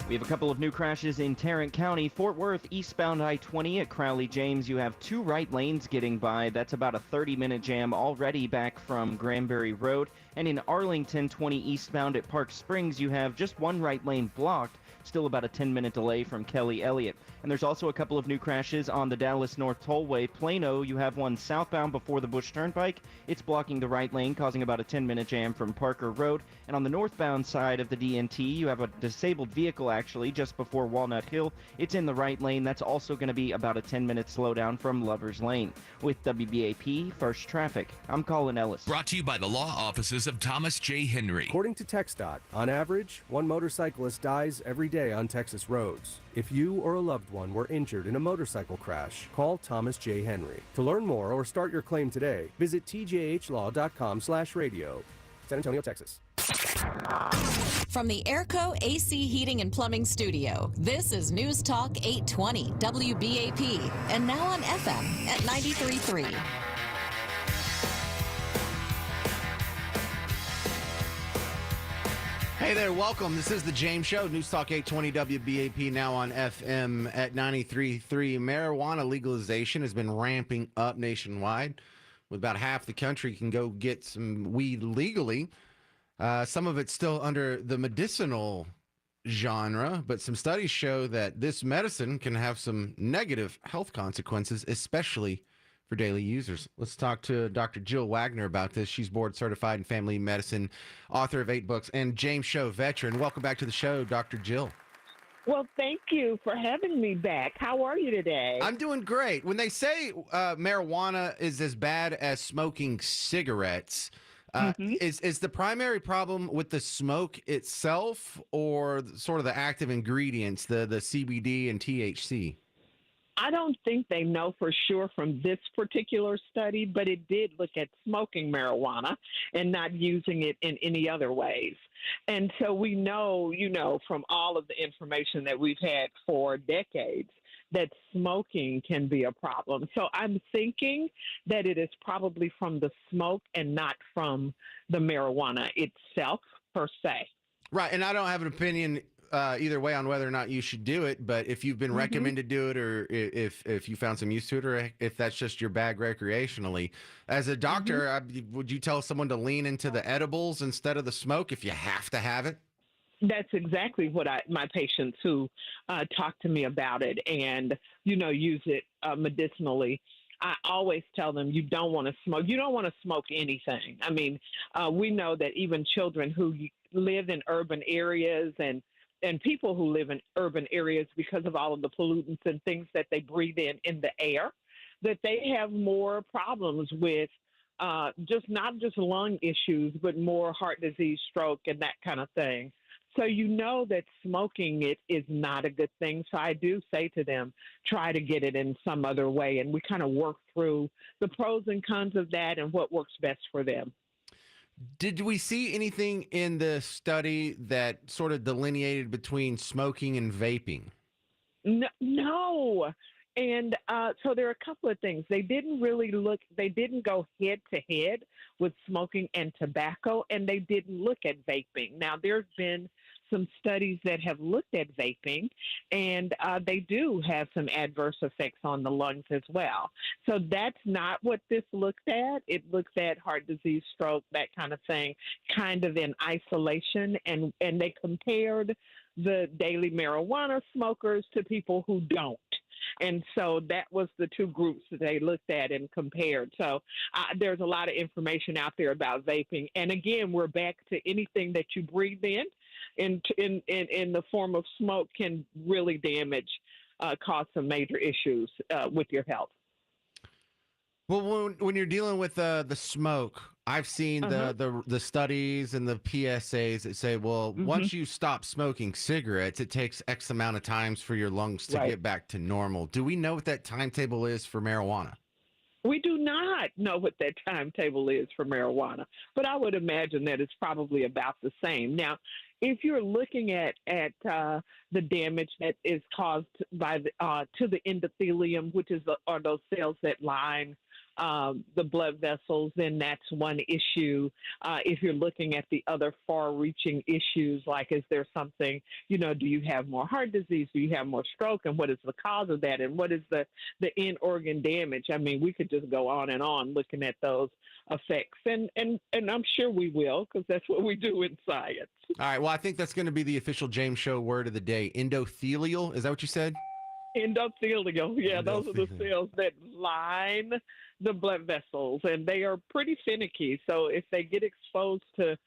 We have a couple of new crashes in Tarrant County. Fort Worth, eastbound I-20 at Crowley-James. You have two right lanes getting by. That's about a 30-minute jam already back from Granbury Road. And in Arlington, 20 eastbound at Park Springs, you have just one right lane blocked. Still about a 10-minute delay from Kelly Elliott. And there's also a couple of new crashes on the Dallas North Tollway. Plano, you have one southbound before the Bush Turnpike. It's blocking the right lane, causing about a 10-minute jam from Parker Road. And on the northbound side of the DNT, you have a disabled vehicle actually just before Walnut Hill. It's in the right lane. That's also going to be about a 10-minute slowdown from Lover's Lane. With WBAP First Traffic, I'm Colin Ellis. Brought to you by the law offices of Thomas J. Henry. According to TxDOT, on average, one motorcyclist dies every day on Texas roads. If you or a loved one were injured in a motorcycle crash, call Thomas J. Henry. To learn more or start your claim today, visit tjhlaw.com/radio. San Antonio, Texas. From the Airco AC Heating and Plumbing Studio, this is News Talk 820 WBAP, and now on FM at 93.3. Hey there, welcome. This is the James Show, News Talk 820 WBAP, now on FM at 93.3. Marijuana legalization has been ramping up nationwide. With about half the country can go get some weed legally. Some of it's still under the medicinal genre, but some studies show that this medicine can have some negative health consequences, especially for daily users. Let's talk to Dr. Jill Wagner about this. She's board certified in family medicine, author of 8 books, and James Show veteran. Welcome back to the show, Dr. Jill. Well, thank you for having me back. How are you today? I'm doing great. When they say marijuana is as bad as smoking cigarettes, is the primary problem with the smoke itself or sort of the active ingredients, the CBD and THC? I don't think they know for sure from this particular study, but it did look at smoking marijuana and not using it in any other ways. And so we know, from all of the information that we've had for decades, that smoking can be a problem. So I'm thinking that it is probably from the smoke and not from the marijuana itself per se. Right, and I don't have an opinion either way on whether or not you should do it, but if you've been recommended to do it, or if you found some use to it, or if that's just your bag recreationally, as a doctor, would you tell someone to lean into the edibles instead of the smoke if you have to have it? That's exactly what my patients who talk to me about it and, use it medicinally. I always tell them you don't want to smoke. You don't want to smoke anything. I mean, we know that even children who live in urban areas and people who live in urban areas, because of all of the pollutants and things that they breathe in the air, that they have more problems with not just lung issues, but more heart disease, stroke, and that kind of thing. So that smoking it is not a good thing. So I do say to them, try to get it in some other way. And we kind of work through the pros and cons of that and what works best for them. Did we see anything in the study that sort of delineated between smoking and vaping? No. And so there are a couple of things. They didn't go head to head with smoking and tobacco, and they didn't look at vaping. Now, there's been some studies that have looked at vaping, and they do have some adverse effects on the lungs as well. So that's not what this looked at. It looks at heart disease, stroke, that kind of thing, kind of in isolation, and they compared the daily marijuana smokers to people who don't. And so that was the two groups that they looked at and compared. So there's a lot of information out there about vaping. And again, we're back to anything that you breathe in the form of smoke can really damage, cause some major issues with your health. Well, when you're dealing with the smoke, I've seen the studies and the PSAs that say, well, once you stop smoking cigarettes, it takes X amount of times for your lungs to get back to normal. Do we know what that timetable is for marijuana? We do not know what that timetable is for marijuana, but I would imagine that it's probably about the same. Now, if you're looking at the damage that is caused by to the endothelium, which are those cells that line the blood vessels, then that's one issue. If you're looking at the other far-reaching issues, like is there something, do you have more heart disease? Do you have more stroke? And what is the cause of that? And what is the end organ damage? I mean, we could just go on and on looking at those effects. And I'm sure we will, because that's what we do in science. All right. Well, I think that's going to be the official James Show word of the day. Endothelial. Is that what you said? Endothelial. Yeah, those are the cells that line the blood vessels, and they are pretty finicky. So if they get exposed to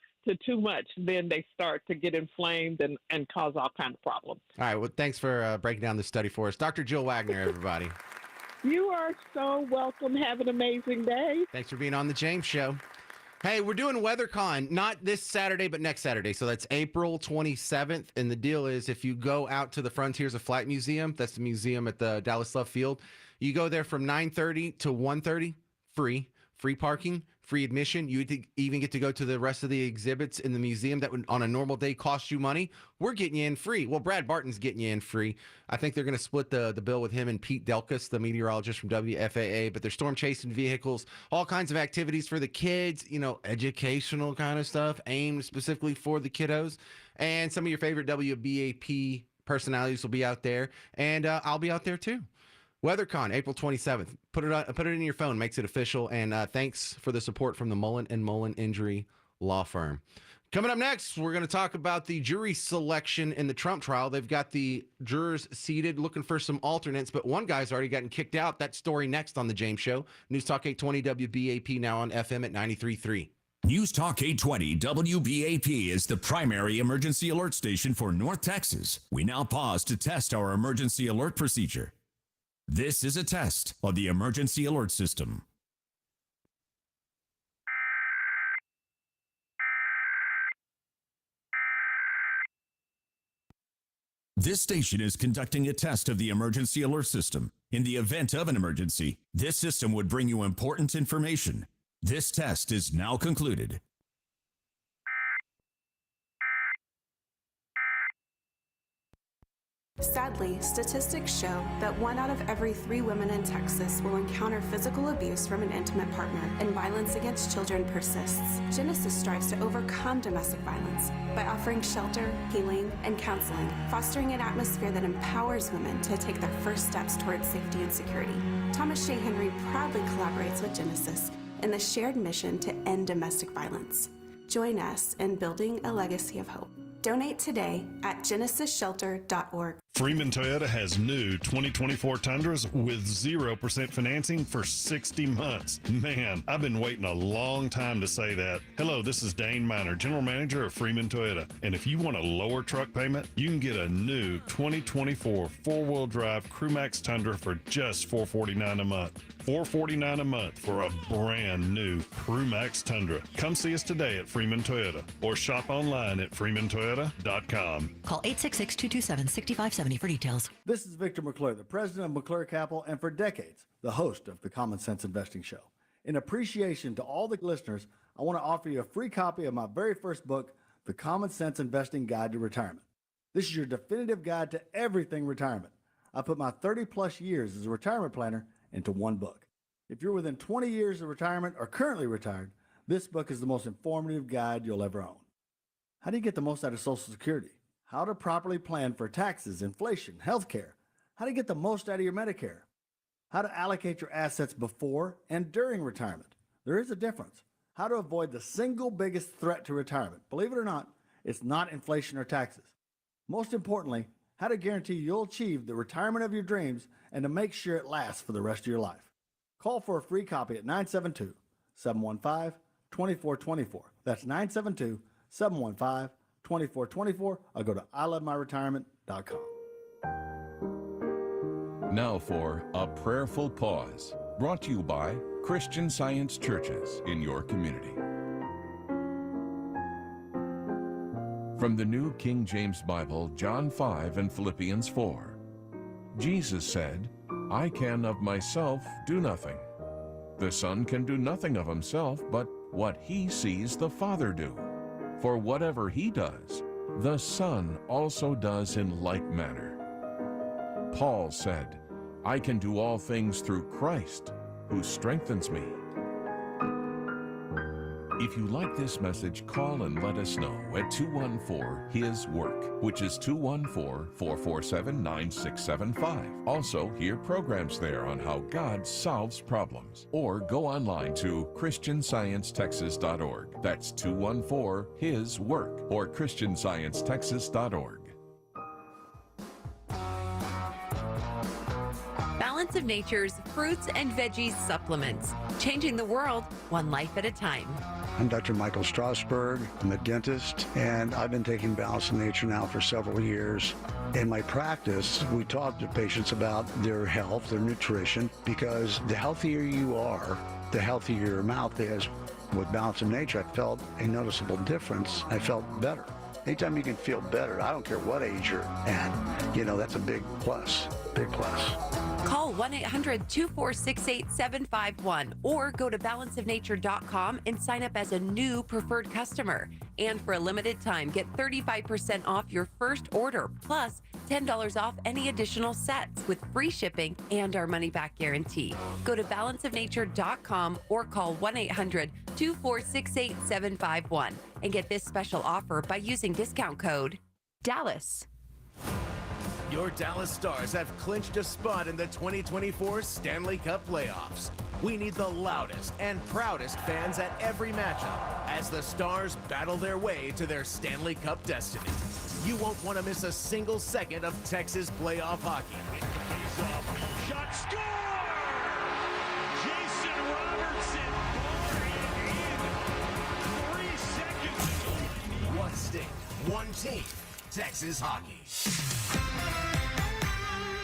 too much, then they start to get inflamed and cause all kinds of problems. All right. Well, thanks for breaking down the study for us. Dr. Jill Wagner, everybody. You are so welcome. Have an amazing day. Thanks for being on the James Show. Hey, we're doing WeatherCon, not this Saturday, but next Saturday. So that's April 27th. And the deal is if you go out to the Frontiers of Flight Museum, that's the museum at the Dallas Love Field, you go there from 9:30 to 1:30, free parking, free admission. You even get to go to the rest of the exhibits in the museum that would on a normal day cost you money. We're getting you in free. Well, Brad Barton's getting you in free. I think they're going to split the bill with him and Pete Delkus, the meteorologist from WFAA, but they're storm chasing vehicles, all kinds of activities for the kids, educational kind of stuff aimed specifically for the kiddos. And some of your favorite WBAP personalities will be out there, and I'll be out there too. WeatherCon, April 27th. Put it in your phone, makes it official. And thanks for the support from the Mullen & Mullen Injury Law Firm. Coming up next, we're going to talk about the jury selection in the Trump trial. They've got the jurors seated, looking for some alternates, but one guy's already gotten kicked out. That story next on The James Show. News Talk 820 WBAP, now on FM at 93.3. News Talk 820 WBAP is the primary emergency alert station for North Texas. We now pause to test our emergency alert procedure. This is a test of the emergency alert system. This station is conducting a test of the emergency alert system. In the event of an emergency, this system would bring you important information. This test is now concluded. Sadly, statistics show that 1 out of every 3 women in Texas will encounter physical abuse from an intimate partner, and violence against children persists. Genesis strives to overcome domestic violence by offering shelter, healing, and counseling, fostering an atmosphere that empowers women to take their first steps towards safety and security. Thomas J. Henry proudly collaborates with Genesis in the shared mission to end domestic violence. Join us in building a legacy of hope. Donate today at genesisshelter.org. Freeman Toyota has new 2024 Tundras with 0% financing for 60 months. Man, I've been waiting a long time to say that. Hello, this is Dane Miner, General Manager of Freeman Toyota. And if you want a lower truck payment, you can get a new 2024 four-wheel drive Crewmax Tundra for just $449 a month. $449 a month for a brand new Crewmax Tundra. Come see us today at Freeman Toyota or shop online at freemantoyota.com. Call 866-227-6570 for details. This is Victor McClure, the president of McClure Capital, and for decades, the host of the Common Sense Investing Show. In appreciation to all the listeners, I want to offer you a free copy of my very first book, The Common Sense Investing Guide to Retirement. This is your definitive guide to everything retirement. I put my 30-plus years as a retirement planner into one book. If you're within 20 years of retirement or currently retired, this book is the most informative guide you'll ever own. How do you get the most out of Social Security? How to properly plan for taxes, inflation, health care. How to get the most out of your Medicare. How to allocate your assets before and during retirement. There is a difference. How to avoid the single biggest threat to retirement. Believe it or not, it's not inflation or taxes. Most importantly, how to guarantee you'll achieve the retirement of your dreams and to make sure it lasts for the rest of your life. Call for a free copy at 972-715-2424. That's 972-715-2424. Or go to ilovemyretirement.com. Now for A Prayerful Pause, brought to you by Christian Science Churches in your community. From the New King James Bible, John 5 and Philippians 4. Jesus said, I can of myself do nothing. The Son can do nothing of himself but what he sees the Father do. For whatever he does, the Son also does in like manner. Paul said, I can do all things through Christ, who strengthens me. If you like this message, call and let us know at 214-HIS-WORK, which is 214-447-9675. Also, hear programs there on how God solves problems. Or go online to ChristianscienceTexas.org. That's 214-HIS-WORK or ChristianscienceTexas.org. Balance of Nature's fruits and veggies supplements, changing the world one life at a time. I'm Dr. Michael Strasberg. I'm a dentist, and I've been taking Balance of Nature now for several years. In my practice, we talk to patients about their health, their nutrition, because the healthier you are, the healthier your mouth is. With Balance of Nature, I felt a noticeable difference. I felt better. Anytime you can feel better, I don't care what age you're at, that's a big plus, big plus. Call 1-800-246-8751 or go to balanceofnature.com and sign up as a new preferred customer. And for a limited time, get 35% off your first order, plus $10 off any additional sets with free shipping and our money-back guarantee. Go to balanceofnature.com or call 1-800-246-8751 and get this special offer by using discount code DALLAS. Your Dallas Stars have clinched a spot in the 2024 Stanley Cup playoffs. We need the loudest and proudest fans at every matchup as the Stars battle their way to their Stanley Cup destiny. You won't want to miss a single second of Texas playoff hockey. Shot score! Jason Robertson pouring in 3 seconds. One state, one team, Texas hockey.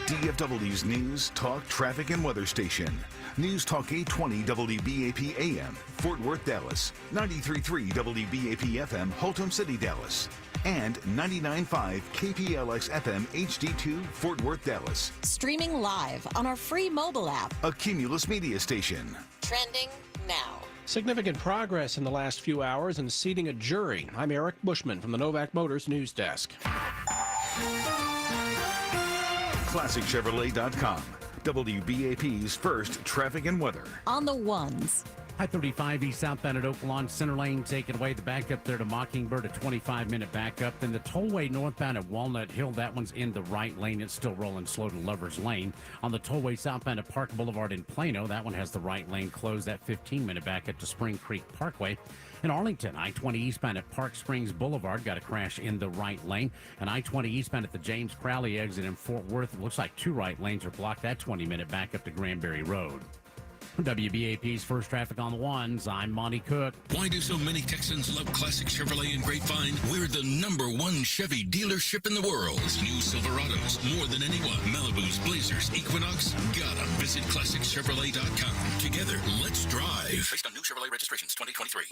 DFW's News, Talk, Traffic, and Weather Station. News Talk 820 WBAP AM, Fort Worth, Dallas. 93.3 WBAP FM, Holtom City, Dallas. And 99.5 KPLX FM HD2, Fort Worth, Dallas. Streaming live on our free mobile app. A Cumulus media station. Trending now. Significant progress in the last few hours in seating a jury. I'm Eric Bushman from the Novak Motors News Desk. ClassicChevrolet.com, WBAP's first traffic and weather. On the ones. I-35 east southbound at Oaklawn Center Lane taking away the backup there to Mockingbird, a 25-minute backup. Then the tollway northbound at Walnut Hill, that one's in the right lane. It's still rolling slow to Lover's Lane. On the tollway southbound at Park Boulevard in Plano, that one has the right lane closed. That 15-minute backup to Spring Creek Parkway. In Arlington, I-20 eastbound at Park Springs Boulevard got a crash in the right lane. And I-20 eastbound at the James Crowley exit in Fort Worth, it looks like 2 right lanes are blocked. That 20-minute backup to Granbury Road. WBAP's First Traffic on the Ones. I'm Monty Cook. Why do so many Texans love classic Chevrolet and Grapevine? We're the #1 Chevy dealership in the world. New Silverados, more than anyone. Malibus, Blazers, Equinox, got them. Visit ClassicChevrolet.com. Together, let's drive. Based on new Chevrolet registrations 2023.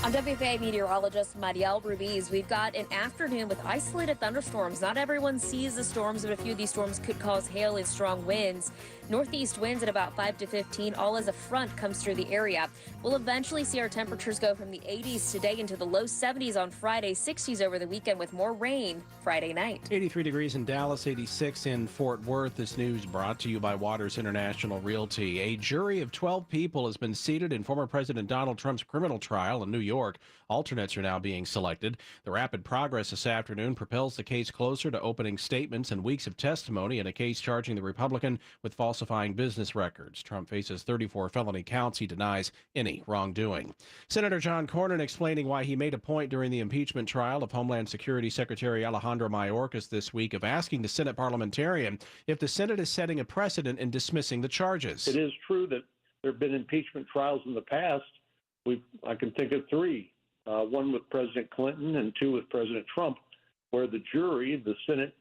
I'm WBA meteorologist Marielle Ruiz. We've got an afternoon with isolated thunderstorms. Not everyone sees the storms, but a few of these storms could cause hail and strong winds. Northeast winds at about 5 to 15, all as a front comes through the area. We'll eventually see our temperatures go from the 80s today into the low 70s on Friday, 60s over the weekend with more rain Friday night. 83 degrees in Dallas, 86 in Fort Worth. This news brought to you by Waters International Realty. A jury of 12 people has been seated in former President Donald Trump's criminal trial in New York. Alternates are now being selected. The rapid progress this afternoon propels the case closer to opening statements and weeks of testimony in a case charging the Republican with falsifying business records. Trump faces 34 felony counts. He denies any wrongdoing. Senator John Cornyn explaining why he made a point during the impeachment trial of Homeland Security Secretary Alejandro Mayorkas this week of asking the Senate parliamentarian if the Senate is setting a precedent in dismissing the charges. It is true that there have been impeachment trials in the past. I can think of 3. One with President Clinton and 2 with President Trump, where the jury, the Senate,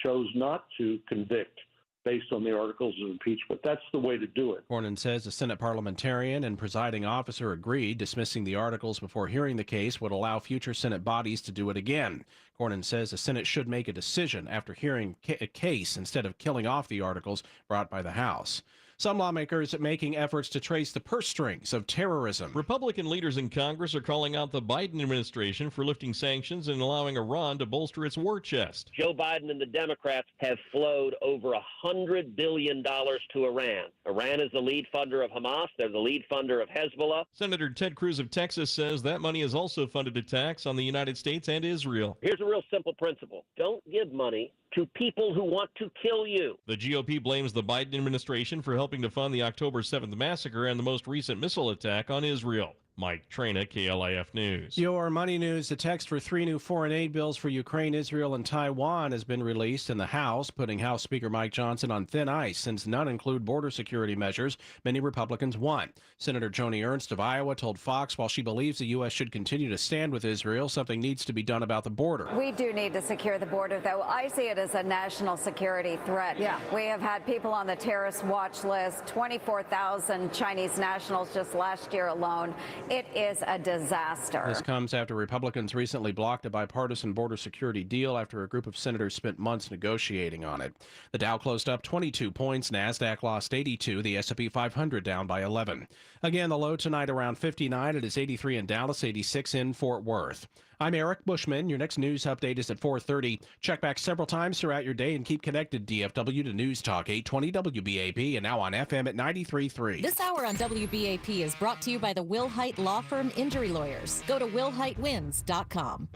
chose not to convict based on the articles of impeachment. That's the way to do it. Cornyn says the Senate parliamentarian and presiding officer agreed. Dismissing the articles before hearing the case would allow future Senate bodies to do it again. Cornyn says the Senate should make a decision after hearing a case instead of killing off the articles brought by the House. Some lawmakers making efforts to trace the purse strings of terrorism. Republican leaders in Congress are calling out the Biden administration for lifting sanctions and allowing Iran to bolster its war chest. Joe Biden and the Democrats have flowed over $100 billion to Iran. Iran is the lead funder of Hamas. They're the lead funder of Hezbollah. Senator Ted Cruz of Texas says that money has also funded attacks on the United States and Israel. Here's a real simple principle. Don't give money to people who want to kill you. The GOP blames the Biden administration for helping to fund the October 7th massacre and the most recent missile attack on Israel. Mike Trina, KLIF News. Your money news. The text for 3 new foreign aid bills for Ukraine, Israel, and Taiwan has been released in the House, putting House Speaker Mike Johnson on thin ice since none include border security measures many Republicans want. Senator Joni Ernst of Iowa told Fox while she believes the U.S. should continue to stand with Israel, something needs to be done about the border. We do need to secure the border, though. I see it as a national security threat. Yeah. We have had people on the terrorist watch list, 24,000 Chinese nationals just last year alone. It is a disaster. This comes after Republicans recently blocked a bipartisan border security deal after a group of senators spent months negotiating on it. The Dow closed up 22 points. NASDAQ lost 82. The S&P 500 down by 11. Again, the low tonight around 59. It is 83 in Dallas, 86 in Fort Worth. I'm Eric Bushman. Your next news update is at 4:30. Check back several times throughout your day and keep connected, DFW, to News Talk 820 WBAP and now on FM at 93.3. This hour on WBAP is brought to you by the Will Height Law Firm Injury Lawyers. Go to willheightwins.com.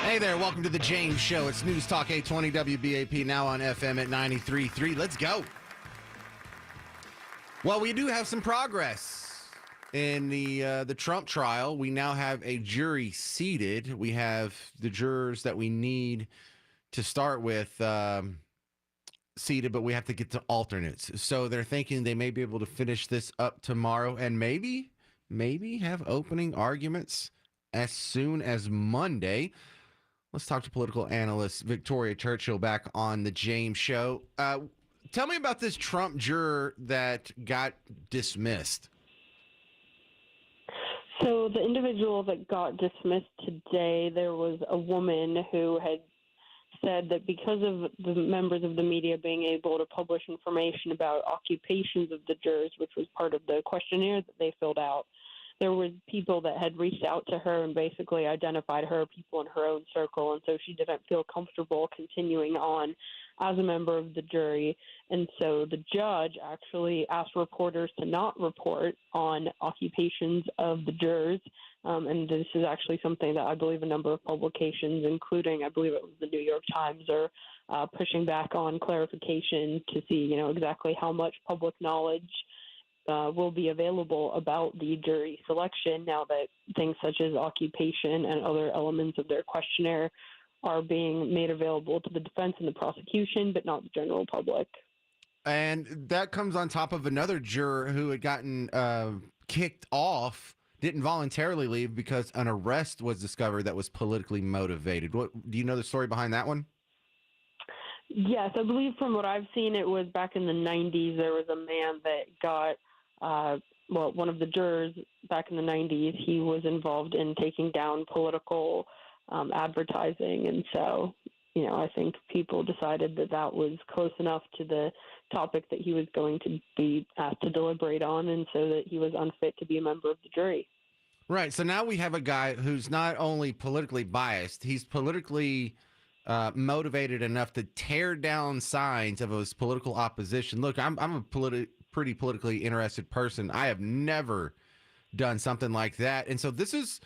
Hey there, welcome to the James Show. It's News Talk 820 WBAP, now on FM at 93.3. Let's go. Well, we do have some progress in the Trump trial. We now have a jury seated. We have the jurors that we need to start with seated, but we have to get to alternates. So they're thinking they may be able to finish this up tomorrow and maybe have opening arguments as soon as Monday. Let's talk to political analyst Victoria Churchill back on the James Show. Tell me about this Trump juror that got dismissed. So the individual that got dismissed today, there was a woman who had said that because of the members of the media being able to publish information about occupations of the jurors, which was part of the questionnaire that they filled out, there were people that had reached out to her and basically identified her people in her own circle, and so she didn't feel comfortable continuing on as a member of the jury. And so the judge actually asked reporters to not report on occupations of the jurors. And this is actually something that I believe a number of publications, including I believe it was the New York Times, are pushing back on clarification to see, exactly how much public knowledge will be available about the jury selection now that things such as occupation and other elements of their questionnaire are being made available to the defense and the prosecution, but not the general public. And that comes on top of another juror who had gotten kicked off, didn't voluntarily leave because an arrest was discovered that was politically motivated. What do you know the story behind that one? Yes, I believe from what I've seen, it was back in the 90s. There was a man that got, one of the jurors back in the 90s, he was involved in taking down political advertising. And so, I think people decided that that was close enough to the topic that he was going to be asked to deliberate on, and so that he was unfit to be a member of the jury. Right. So now we have a guy who's not only politically biased, he's politically motivated enough to tear down signs of his political opposition. Look, I'm a pretty politically interested person. I have never done something like that. And so this is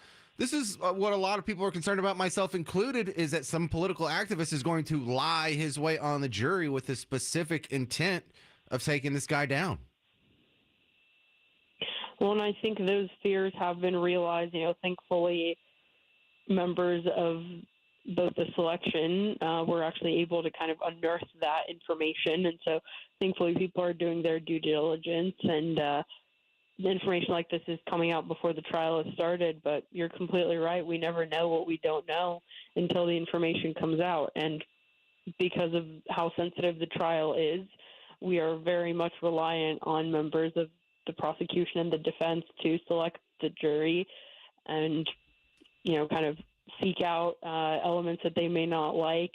what a lot of people are concerned about, myself included, is that some political activist is going to lie his way on the jury with the specific intent of taking this guy down. Well, and I think those fears have been realized. Thankfully, members of both the selection were actually able to kind of unearth that information. And so thankfully people are doing their due diligence, and the information like this is coming out before the trial has started. But you're completely right. We never know what we don't know until the information comes out. And because of how sensitive the trial is, we are very much reliant on members of the prosecution and the defense to select the jury and, kind of seek out elements that they may not like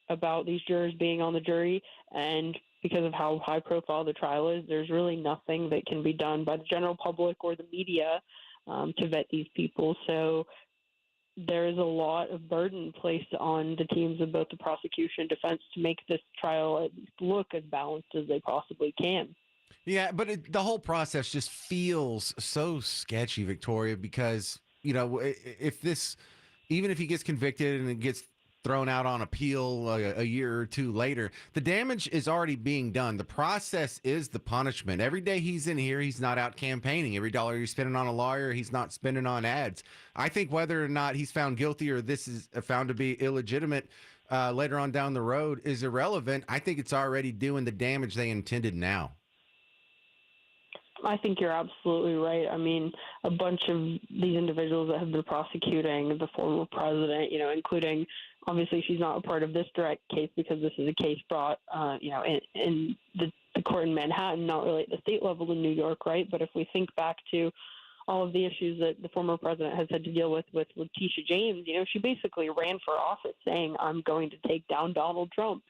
about these jurors being on the jury. And because of how high profile the trial is, there's really nothing that can be done by the general public or the media to vet these people. So there is a lot of burden placed on the teams of both the prosecution and defense to make this trial at least look as balanced as they possibly can. Yeah, but the whole process just feels so sketchy, Victoria, because, even if he gets convicted and it gets thrown out on appeal a year or two later, the damage is already being done. The process is the punishment. Every day he's in here, he's not out campaigning. Every dollar he's spending on a lawyer, he's not spending on ads. I think whether or not he's found guilty or this is found to be illegitimate later on down the road is irrelevant. I think it's already doing the damage they intended now. I think you're absolutely right. I mean, a bunch of these individuals that have been prosecuting the former president, including, obviously she's not a part of this direct case because this is a case brought, in the court in Manhattan, not really at the state level in New York, right? But if we think back to all of the issues that the former president has had to deal with Letitia James, she basically ran for office saying, I'm going to take down Donald Trump.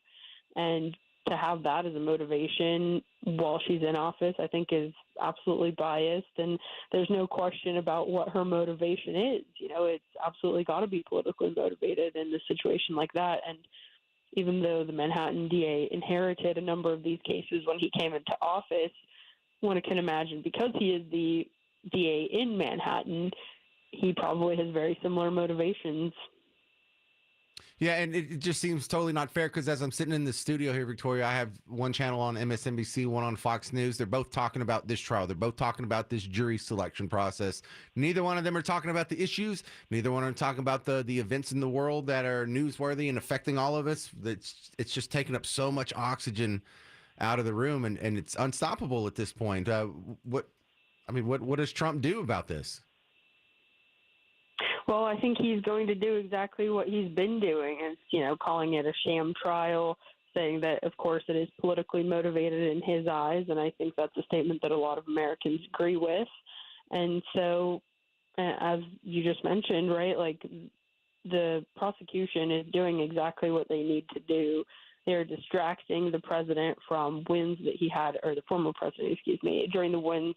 And to have that as a motivation while she's in office, I think is absolutely biased. And there's no question about what her motivation is. It's absolutely got to be politically motivated in a situation like that. And even though the Manhattan DA inherited a number of these cases when he came into office, one can imagine because he is the DA in Manhattan, he probably has very similar motivations. Yeah, and it just seems totally not fair because as I'm sitting in the studio here, Victoria, I have one channel on MSNBC, one on Fox News. They're both talking about this trial. They're both talking about this jury selection process. Neither one of them are talking about the issues. Neither one are talking about the events in the world that are newsworthy and affecting all of us. It's just taking up so much oxygen out of the room, and it's unstoppable at this point. What does Trump do about this? Well, I think he's going to do exactly what he's been doing, is, calling it a sham trial, saying that, of course, it is politically motivated in his eyes, and I think that's a statement that a lot of Americans agree with. And so, as you just mentioned, right, like the prosecution is doing exactly what they need to do. They're distracting the president from wins that he had, or the former president, during the wins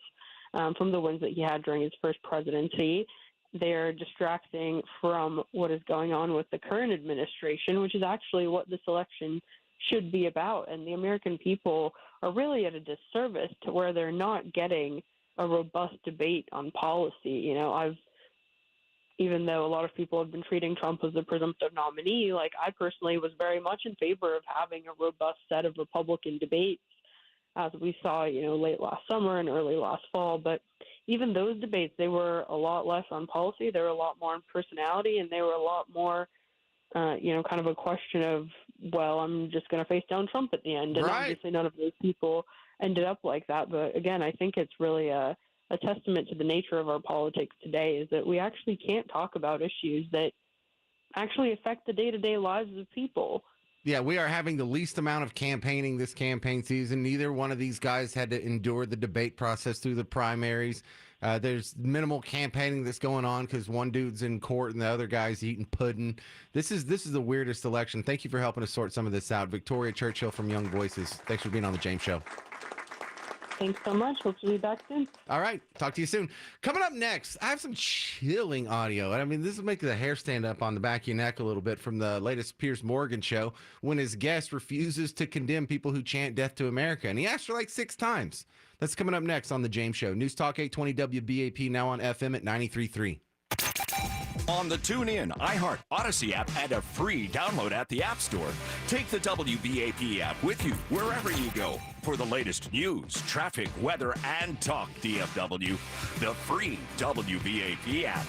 from the wins that he had during his first presidency. They're distracting from what is going on with the current administration, which is actually what this election should be about. And the American people are really at a disservice to where they're not getting a robust debate on policy. You know, even though a lot of people have been treating Trump as the presumptive nominee, like I personally was very much in favor of having a robust set of Republican debates, as we saw, you know, late last summer and early last fall. But even those debates, they were a lot less on policy. They were a lot more on personality, and they were a lot more, you know, kind of a question of, well, I'm just going to face down Trump at the end. And obviously none of those people ended up like that. But again, I think it's really a testament to the nature of our politics today is that we actually can't talk about issues that actually affect the day-to-day lives of people. Yeah, we are having the least amount of campaigning this campaign season. Neither one of these guys had to endure the debate process through the primaries. There's minimal campaigning that's going on because one dude's in court and the other guy's eating pudding. This is the weirdest election. Thank you for helping us sort some of this out. Victoria Churchill from Young Voices. Thanks for being on the James Show. Thanks so much. Hope to be back soon. All right. Talk to you soon. Coming up next, I have some chilling audio. I mean, this will make the hair stand up on the back of your neck a little bit from the latest Piers Morgan show when his guest refuses to condemn people who chant death to America. And he asked her like 6 times. That's coming up next on the James Show. News Talk 820 WBAP, now on FM at 93.3. On the TuneIn, iHeart, Odyssey app, and a free download at the App Store. Take the WBAP app with you wherever you go for the latest news, traffic, weather, and talk DFW. The free WBAP app.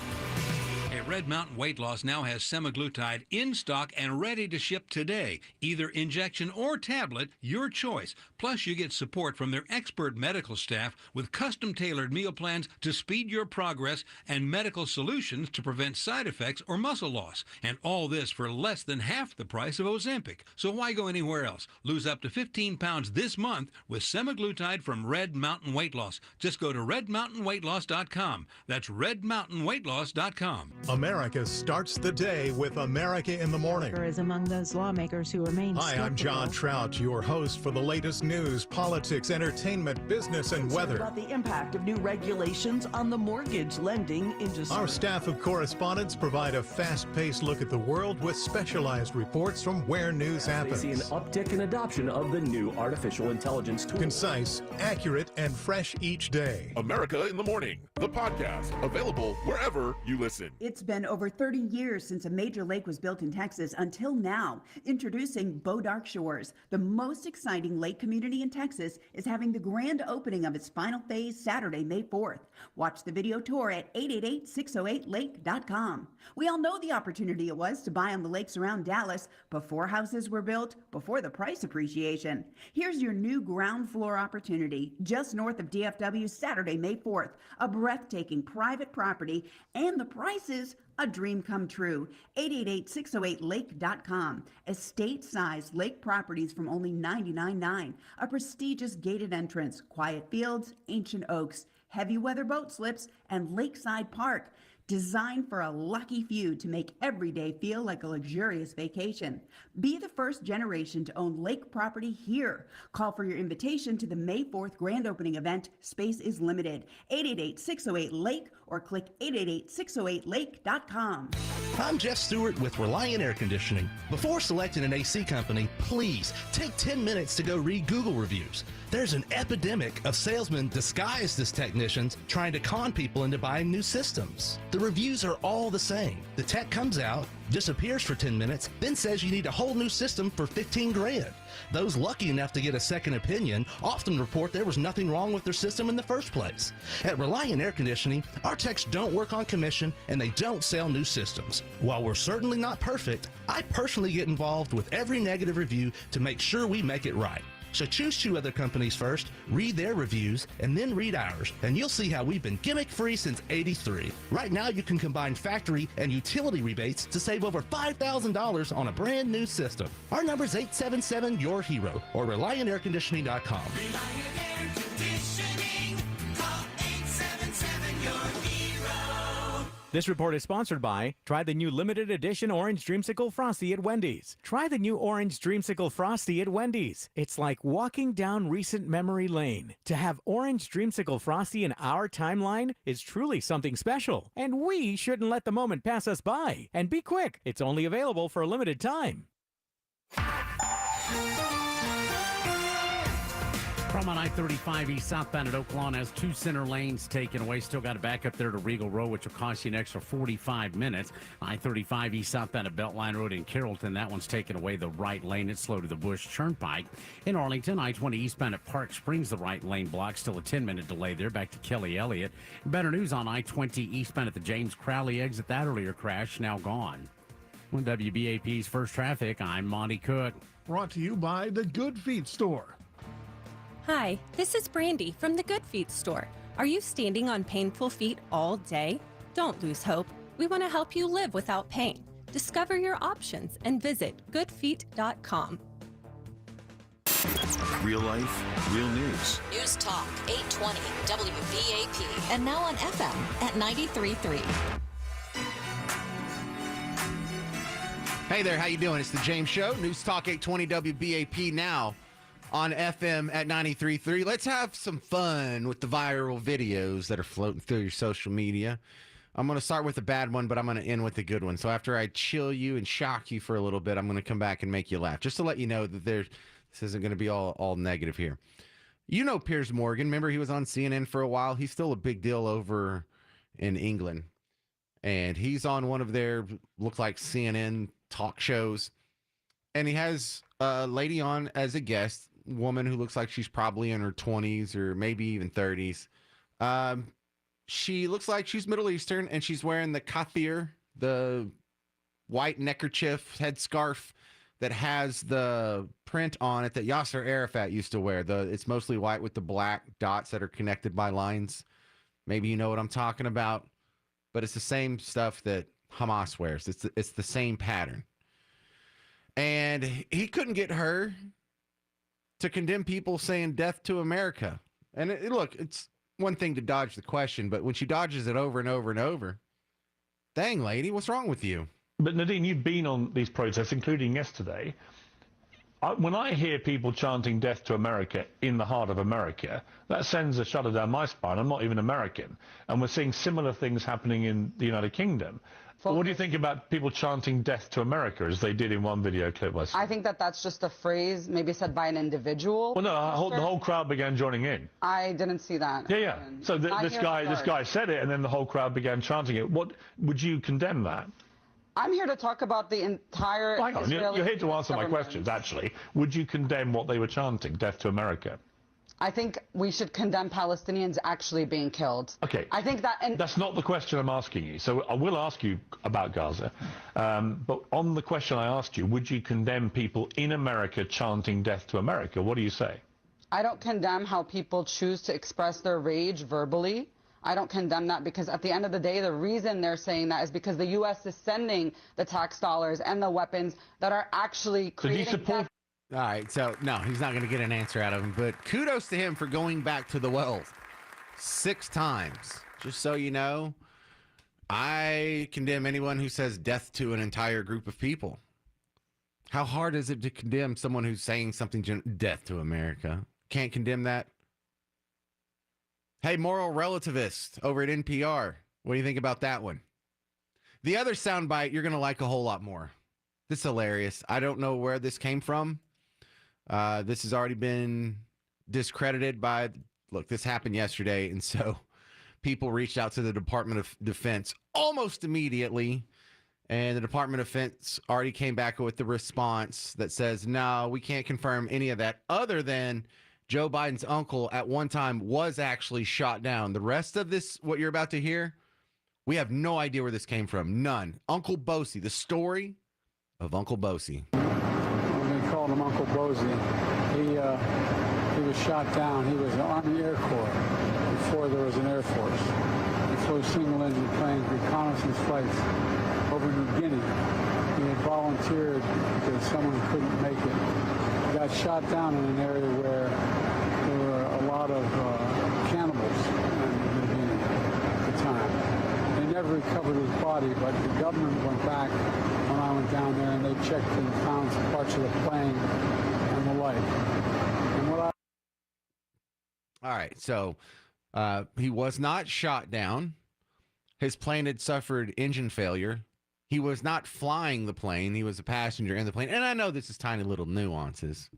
Red Mountain Weight Loss now has semaglutide in stock and ready to ship today. Either injection or tablet, your choice. Plus, you get support from their expert medical staff with custom-tailored meal plans to speed your progress and medical solutions to prevent side effects or muscle loss. And all this for less than half the price of Ozempic. So why go anywhere else? Lose up to 15 pounds this month with semaglutide from Red Mountain Weight Loss. Just go to redmountainweightloss.com. That's redmountainweightloss.com. America starts the day with America in the Morning. Is among those lawmakers who remain Hi, I'm John Trout, your host for the latest news, politics, entertainment, business, and weather. About the impact of new regulations on the mortgage lending industry. Our staff of correspondents provide a fast-paced look at the world with specialized reports from where news happens. They see an uptick in adoption of the new artificial intelligence tool. Concise, accurate, and fresh each day. America in the Morning, the podcast, available wherever you listen. It's been over 30 years since a major lake was built in Texas until now. Introducing Bodark Shores, the most exciting lake community in Texas, is having the grand opening of its final phase Saturday, May 4th. Watch the video tour at 888-608-LAKE.com. We all know the opportunity it was to buy on the lakes around Dallas before houses were built, before the price appreciation. Here's your new ground floor opportunity just north of DFW Saturday, May 4th. A breathtaking private property, and the prices a dream come true. 888-608-LAKE.com. Estate-sized lake properties from only $99.9. A prestigious gated entrance, quiet fields, ancient oaks, heavy weather boat slips, and lakeside park. Designed for a lucky few to make every day feel like a luxurious vacation. Be the first generation to own lake property here. Call for your invitation to the May 4th grand opening event. Space is limited. 888-608-LAKE or click 888-608-LAKE.com. I'm Jeff Stewart with Reliant Air Conditioning. Before selecting an AC company, please take 10 minutes to go read Google reviews. There's an epidemic of salesmen disguised as technicians trying to con people into buying new systems. The reviews are all the same. The tech comes out, disappears for 10 minutes, then says you need a whole new system for 15 grand. Those lucky enough to get a second opinion often report there was nothing wrong with their system in the first place. At Reliant Air Conditioning, our techs don't work on commission and they don't sell new systems. While we're certainly not perfect, I personally get involved with every negative review to make sure we make it right. So choose 2 other companies first, read their reviews, and then read ours, and you'll see how we've been gimmick-free since '83. Right now, you can combine factory and utility rebates to save over $5,000 on a brand new system. Our number's 877-YOUR-HERO or ReliantAirConditioning.com. Reliant Air Conditioning. Call 877-YOUR-HERO. This report is sponsored by try the new limited edition Orange Dreamsicle Frosty at Wendy's. Try the new Orange Dreamsicle Frosty at Wendy's. It's like walking down recent memory lane. To have Orange Dreamsicle Frosty in our timeline is truly something special, and we shouldn't let the moment pass us by. And be quick, it's only available for a limited time. From on I-35 east southbound at Oak Lawn has 2 center lanes taken away. Still got it back up there to Regal Road, which will cost you an extra 45 minutes. I-35 east southbound at Beltline Road in Carrollton, that one's taken away the right lane. It's slow to the Bush Turnpike. In Arlington, I-20 eastbound at Park Springs, the right lane block. Still a 10-minute delay there back to Kelly Elliott. Better news on I-20 eastbound at the James Crowley exit. That earlier crash now gone. On WBAP's First Traffic, I'm Monty Cook. Brought to you by the Good Feet Store. Hi, this is Brandy from the Good Feet store. Are you standing on painful feet all day? Don't lose hope. We want to help you live without pain. Discover your options and visit goodfeet.com. Real life, real news. News Talk 820 WBAP. And now on FM at 93.3. Hey there, how you doing? It's the James Show. News Talk 820 WBAP now on FM at 93.3. Let's have some fun with the viral videos that are floating through your social media. I'm going to start with a bad one, but I'm going to end with a good one. So after I chill you and shock you for a little bit, I'm going to come back and make you laugh, just to let you know that this isn't going to be all negative here. You know Piers Morgan. Remember, he was on CNN for a while. He's still a big deal over in England. And he's on one of their, look like CNN talk shows. And he has a lady on as a guest, woman who looks like she's probably in her 20s or maybe even 30s. She looks like she's Middle Eastern, and she's wearing the kathir, the white neckerchief headscarf that has the print on it that Yasser Arafat used to wear. It's mostly white with the black dots that are connected by lines. Maybe you know what I'm talking about, but it's the same stuff that Hamas wears. It's the same pattern. And he couldn't get her to condemn people saying death to America. And look, it's one thing to dodge the question, but when she dodges it over and over and over, dang, lady, what's wrong with you? But Nadine, you've been on these protests, including yesterday. When I hear people chanting death to America in the heart of America, that sends a shudder down my spine. I'm not even American. And we're seeing similar things happening in the United Kingdom. What do you think about people chanting death to America, as they did in one video clip? I think that's just a phrase maybe said by an individual. Well, no, the whole crowd began joining in. I didn't see that. Yeah. So this guy said it, and then the whole crowd began chanting it. What would you condemn that? I'm here to talk about the entire Hang on, Israeli you're here to answer my government. questions, actually. Would you condemn what they were chanting, death to America? I think we should condemn Palestinians actually being killed. Okay. I think that... That's not the question I'm asking you. So I will ask you about Gaza. But on the question I asked you, would you condemn people in America chanting death to America? What do you say? I don't condemn how people choose to express their rage verbally. I don't condemn that, because at the end of the day, the reason they're saying that is because the U.S. is sending the tax dollars and the weapons that are actually creating... All right, so no, he's not going to get an answer out of him, but kudos to him for going back to the well 6 times. Just so you know, I condemn anyone who says death to an entire group of people. How hard is it to condemn someone who's saying something, death to America? Can't condemn that? Hey, moral relativist over at NPR, what do you think about that one? The other soundbite you're going to like a whole lot more. This is hilarious. I don't know where this came from. This has already been discredited by, look, this happened yesterday, and so people reached out to the Department of Defense almost immediately, and the Department of Defense already came back with the response that says, no, we can't confirm any of that, other than Joe Biden's uncle at one time was actually shot down. The rest of this, what you're about to hear, we have no idea where this came from. None. Uncle Bosie, the story of Uncle Bosie. They called him Uncle Bosie. He was shot down. He was in the Army Air Corps before there was an Air Force. He flew single-engine planes, reconnaissance flights over New Guinea. He had volunteered because someone couldn't make it. He got shot down in an area where there were a lot of cannibals in New Guinea at the time. They never recovered his body, but the government went back when I went down there, and they checked and found some parts of the plane and the like. And what All right, so he was not shot down. His plane had suffered engine failure. He was not flying the plane. He was a passenger in the plane. And I know this is tiny little nuances.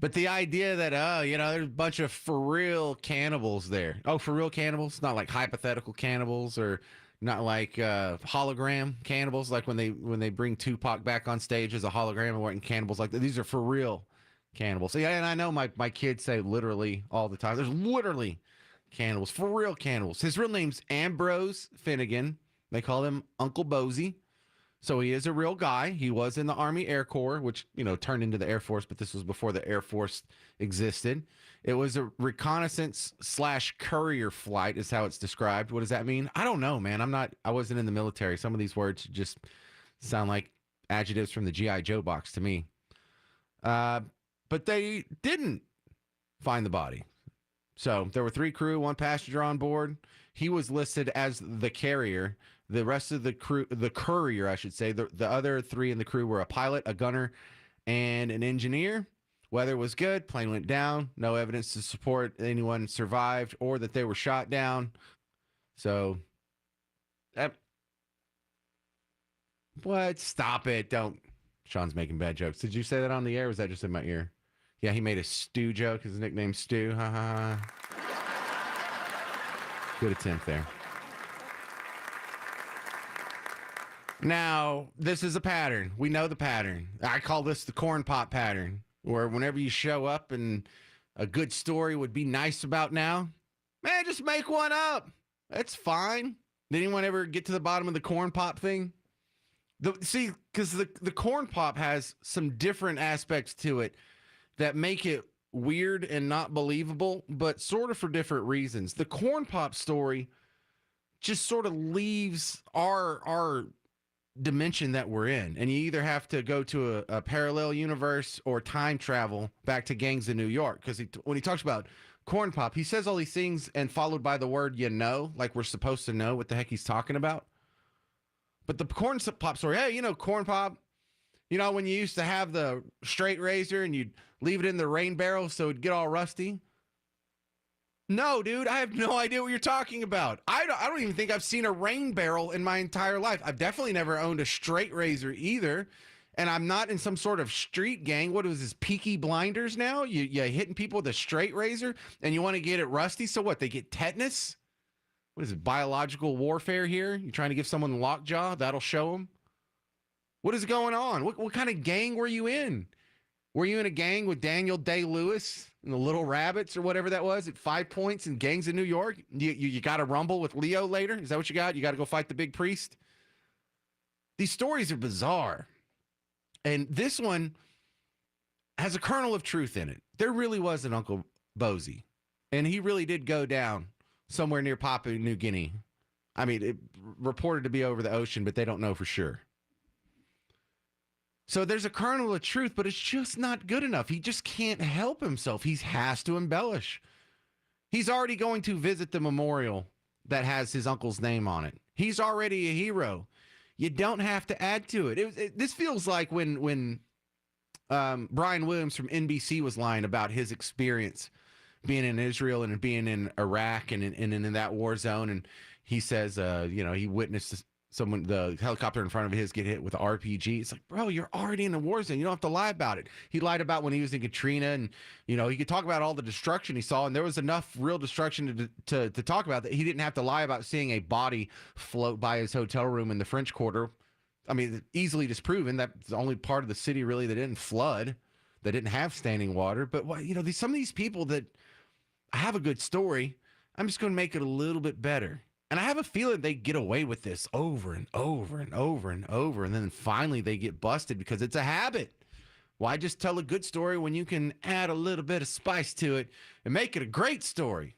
But the idea that, there's a bunch of for real cannibals there. Oh, for real cannibals? Not like hypothetical cannibals, or not like hologram cannibals, like when they bring Tupac back on stage as a hologram and weren't cannibals like that. These are for real cannibals. Yeah, and I know my kids say literally all the time. There's literally cannibals, for real cannibals. His real name's Ambrose Finnegan. They call him Uncle Bozy. So he is a real guy. He was in the Army Air Corps, which, turned into the Air Force, but this was before the Air Force existed. It was a reconnaissance / courier flight is how it's described. What does that mean? I don't know, man. I wasn't in the military. Some of these words just sound like adjectives from the G.I. Joe box to me. But they didn't find the body. So there were 3 crew, 1 passenger on board. He was listed as the carrier. The rest of the crew, the courier, I should say, the other 3 in the crew were a pilot, a gunner, and an engineer. Weather was good. Plane went down. No evidence to support anyone survived or that they were shot down. So, what? Stop it. Don't. Sean's making bad jokes. Did you say that on the air, or was that just in my ear? Yeah, he made a Stu joke. His nickname's Stu. Ha ha ha. Good attempt there. Now, this is a pattern. We know the pattern. I call this the corn pop pattern, where whenever you show up and a good story would be nice about now, man, just make one up. That's fine. Did anyone ever get to the bottom of the corn pop thing? See, because the corn pop has some different aspects to it that make it weird and not believable, but sort of for different reasons. The corn pop story just sort of leaves our dimension that we're in, and you either have to go to a parallel universe or time travel back to Gangs of New York, because when he talks about corn pop, he says all these things and followed by the word like we're supposed to know what the heck he's talking about. But the corn pop story, hey, corn pop, when you used to have the straight razor and you'd leave it in the rain barrel so it'd get all rusty. No, dude, I have no idea what you're talking about. I don't even think I've seen a rain barrel in my entire life. I've definitely never owned a straight razor either. And I'm not in some sort of street gang. What is this, Peaky Blinders now? You hitting people with a straight razor and you want to get it rusty? So what, they get tetanus? What is it, biological warfare here? You trying to give someone lockjaw? That'll show them? What is going on? What kind of gang were you in? Were you in a gang with Daniel Day-Lewis and the Little Rabbits or whatever that was at 5 Points in Gangs in New York? You got to rumble with Leo later? Is that what you got? You got to go fight the big priest? These stories are bizarre. And this one has a kernel of truth in it. There really was an Uncle Bozy. And he really did go down somewhere near Papua New Guinea. I mean, it reported to be over the ocean, but they don't know for sure. So there's a kernel of truth, but it's just not good enough. He just can't help himself. He has to embellish. He's already going to visit the memorial that has his uncle's name on it. He's already a hero. You don't have to add to it. This feels like when Brian Williams from NBC was lying about his experience being in Israel and being in Iraq and in that war zone. And he says, he witnessed the helicopter in front of his get hit with an RPG. It's like, bro, you're already in a war zone. You don't have to lie about it. He lied about when he was in Katrina, and he could talk about all the destruction he saw, and there was enough real destruction to talk about that he didn't have to lie about seeing a body float by his hotel room in the French Quarter. I mean, easily disproven. That's the only part of the city really that didn't flood, that didn't have standing water. But some of these people that have a good story, I'm just going to make it a little bit better. And I have a feeling they get away with this over and over and over and over. And then finally they get busted because it's a habit. Why just tell a good story when you can add a little bit of spice to it and make it a great story?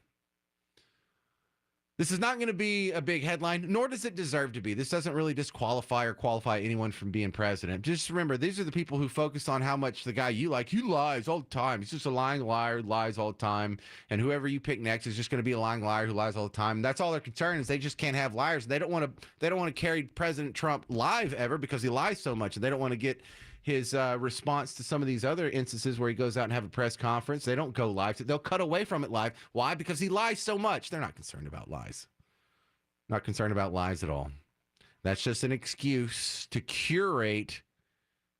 This is not going to be a big headline, nor does it deserve to be. This doesn't really disqualify or qualify anyone from being president. Just remember, these are the people who focus on how much the guy you like, he lies all the time. He's just a lying liar, lies all the time. And whoever you pick next is just going to be a lying liar who lies all the time. And that's all their concern is they just can't have liars. They don't want to carry President Trump live ever because he lies so much. And they don't want to get his response to some of these other instances where he goes out and have a press conference. They don't go live. They'll cut away from it live. Why? Because he lies so much. They're not concerned about lies. Not concerned about lies at all. That's just an excuse to curate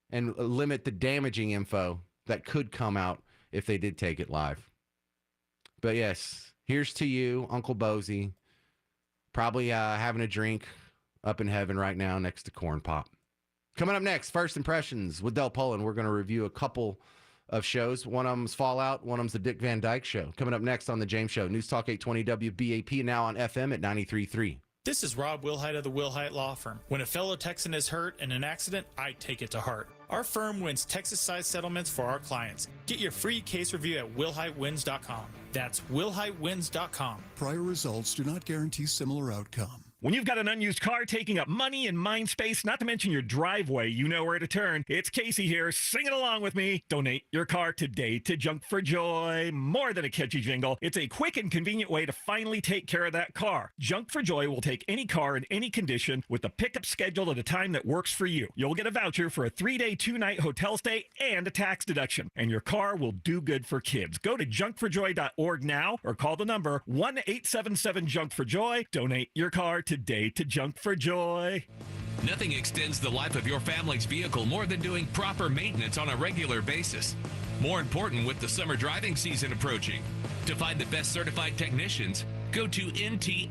and limit the damaging info that could come out if they did take it live. But yes, here's to you, Uncle Bozy. Probably having a drink up in heaven right now next to Corn Pop. Coming up next, First Impressions with Del Poland. We're going to review a couple of shows. One of them's Fallout. One of them's the Dick Van Dyke Show. Coming up next on The James Show. News Talk 820 WBAP, now on FM at 93.3. This is Rob Wilhite of the Wilhite Law Firm. When a fellow Texan is hurt in an accident, I take it to heart. Our firm wins Texas-sized settlements for our clients. Get your free case review at wilhitewins.com. That's wilhitewins.com. Prior results do not guarantee similar outcome. When you've got an unused car taking up money and mind space, not to mention your driveway, you know where to turn. It's Casey here. Sing it along with me. Donate your car today to Junk for Joy. More than a catchy jingle. It's a quick and convenient way to finally take care of that car. Junk for Joy will take any car in any condition with a pickup scheduled at a time that works for you. You'll get a voucher for a 3-day, 2-night hotel stay and a tax deduction. And your car will do good for kids. Go to junkforjoy.org now or call the number 1-877-JUNK-FOR-JOY. Donate your car today to Junk for Joy. Nothing extends the life of your family's vehicle more than doing proper maintenance on a regular basis. More important with the summer driving season approaching. To find the best certified technicians, go to ntxad.com.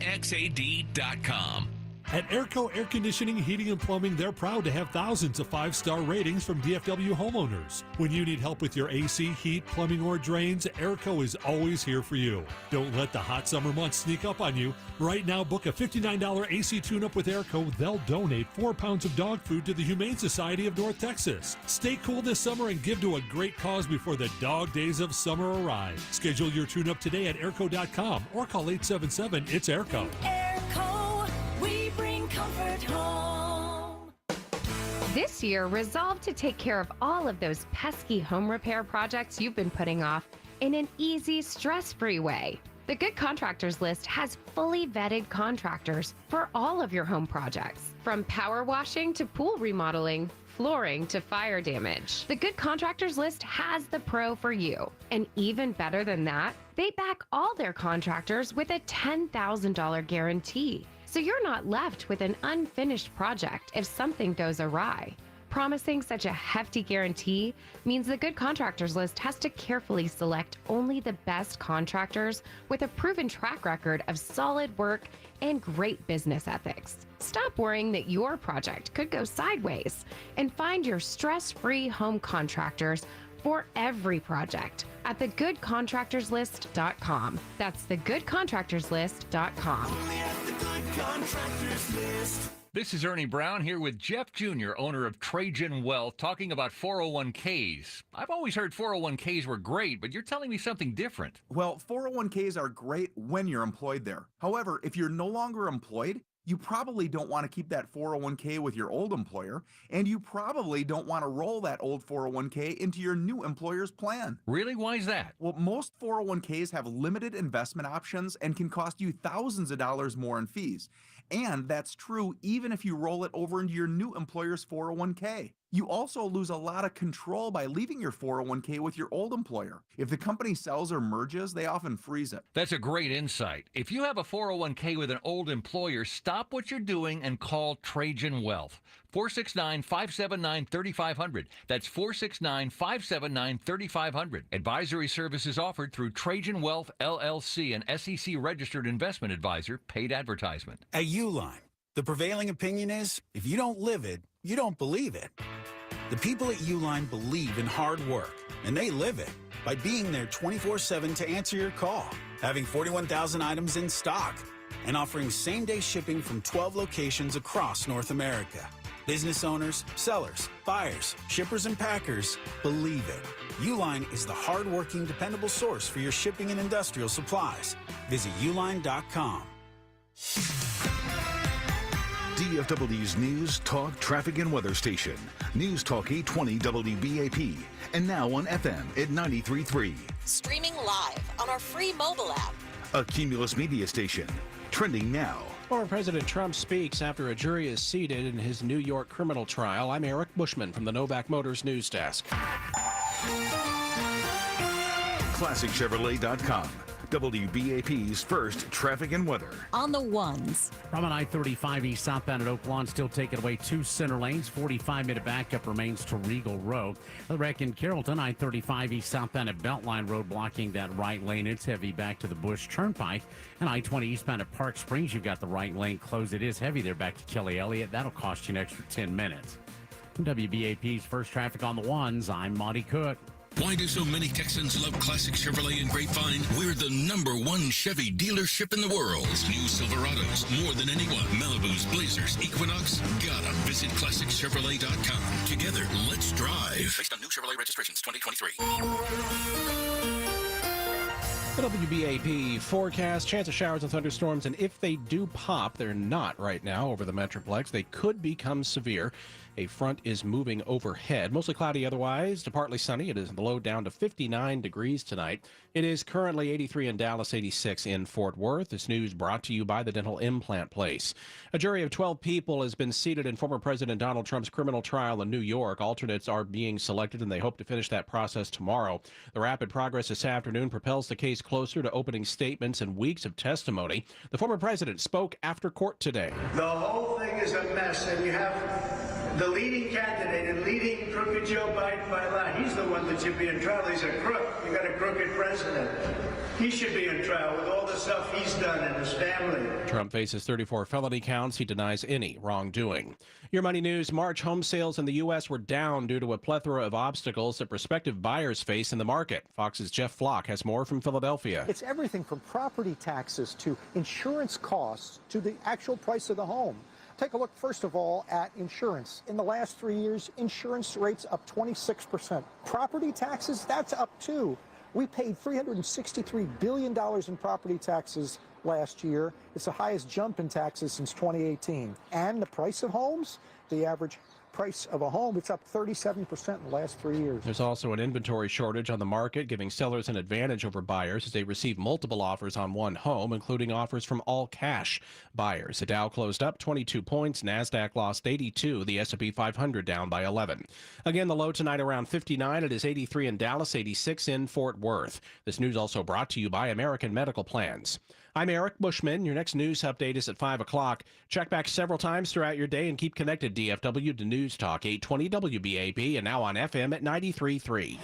At Airco Air Conditioning, Heating, and Plumbing, they're proud to have thousands of 5-star ratings from DFW homeowners. When you need help with your AC, heat, plumbing, or drains, Airco is always here for you. Don't let the hot summer months sneak up on you. Right now, book a $59 AC tune-up with Airco. They'll donate 4 pounds of dog food to the Humane Society of North Texas. Stay cool this summer and give to a great cause before the dog days of summer arrive. Schedule your tune-up today at airco.com or call 877-ITS-AIRCO. Airco, we bring comfort home. This year, resolve to take care of all of those pesky home repair projects you've been putting off in an easy, stress-free way. The Good Contractors List has fully vetted contractors for all of your home projects, from power washing to pool remodeling, flooring to fire damage. The Good Contractors List has the pro for you. And even better than that, they back all their contractors with a $10,000 guarantee. So you're not left with an unfinished project if something goes awry. Promising such a hefty guarantee means the Good Contractors List has to carefully select only the best contractors with a proven track record of solid work and great business ethics. Stop worrying that your project could go sideways and find your stress-free home contractors for every project at thegoodcontractorslist.com. That's thegoodcontractorslist.com. This is Ernie Brown here with Jeff Jr., owner of Trajan Wealth, talking about 401ks. I've always heard 401ks were great, but you're telling me something different. Well, 401ks are great when you're employed there. However, if you're no longer employed, you probably don't want to keep that 401k with your old employer, and you probably don't want to roll that old 401k into your new employer's plan. Really? Why is that? Well, most 401ks have limited investment options and can cost you thousands of dollars more in fees. And that's true even if you roll it over into your new employer's 401k. You also lose a lot of control by leaving your 401k with your old employer. If the company sells or merges, they often freeze it. That's a great insight. If you have a 401k with an old employer, stop what you're doing and call Trajan Wealth. 469-579-3500. That's 469-579-3500. Advisory services offered through Trajan Wealth, LLC, an SEC-registered investment advisor, paid advertisement. At Uline, the prevailing opinion is, if you don't live it, you don't believe it. The people at Uline believe in hard work, and they live it by being there 24/7 to answer your call, having 41,000 items in stock, and offering same-day shipping from 12 locations across North America. Business owners, sellers, buyers, shippers, and packers believe it. Uline is the hard-working, dependable source for your shipping and industrial supplies. Visit uline.com. DFW's News, Talk, Traffic, and Weather Station. News Talk 820 WBAP. And now on FM at 93.3. Streaming live on our free mobile app. A Cumulus media station. Trending now. Former President Trump speaks after a jury is seated in his New York criminal trial. I'm Eric Bushman from the Novak Motors News Desk. ClassicChevrolet.com. WBAP's first traffic and weather. On the ones. From an I-35 east southbound at Oak Lawn, still taking away 2 center lanes. 45-minute backup remains to Regal Road. The wreck in Carrollton, I-35 east southbound at Beltline Road, blocking that right lane. It's heavy back to the Bush Turnpike. And I-20 eastbound at Park Springs, you've got the right lane closed. It is heavy there back to Kelly Elliott. That'll cost you an extra 10 minutes. From WBAP's first traffic on the ones, I'm Monty Cook. Why do so many Texans love Classic Chevrolet and Grapevine? We're the #1 Chevy dealership in the world. New Silverados, more than anyone. Malibus, Blazers, Equinox. Gotta visit ClassicChevrolet.com. Together, let's drive. Based on new Chevrolet registrations 2023. The WBAP forecast, chance of showers and thunderstorms, and if they do pop, they're not right now over the Metroplex. They could become severe. A front is moving overhead. Mostly cloudy otherwise, to partly sunny. It is the low down to 59 degrees tonight. It is currently 83 in Dallas, 86 in Fort Worth. This news brought to you by the Dental Implant Place. A jury of 12 people has been seated in former President Donald Trump's criminal trial in New York. Alternates are being selected, and they hope to finish that process tomorrow. The rapid progress this afternoon propels the case closer to opening statements and weeks of testimony. The former president spoke after court today. The whole thing is a mess, and you have the leading candidate and leading crooked Joe Biden by a lot. He's the one that should be in trial. He's a crook. You got a crooked president. He should be in trial with all the stuff he's done and his family. Trump faces 34 felony counts. He denies any wrongdoing. Your Money News. March home sales in the U.S. were down due to a plethora of obstacles that prospective buyers face in the market. Fox's Jeff Flock has more from Philadelphia. It's everything from property taxes to insurance costs to the actual price of the home. Take a look, first of all, at insurance. In the last 3 years, insurance rates up 26%. Property taxes, that's up too. We paid $363 billion in property taxes last year. It's the highest jump in taxes since 2018. And the price of homes, the average price of a home, it's up 37% in the last 3 years. There's also an inventory shortage on the market, giving sellers an advantage over buyers as they receive multiple offers on one home, including offers from all cash buyers. The Dow closed up 22 points, NASDAQ lost 82, the S&P 500 down by 11. Again, the low tonight around 59. It is 83 in Dallas, 86 in Fort Worth. This news also brought to you by American Medical Plans. I'm Eric Bushman. Your next news update is at 5 o'clock. Check back several times throughout your day and keep connected DFW to News Talk 820 WBAP and now on FM at 93.3.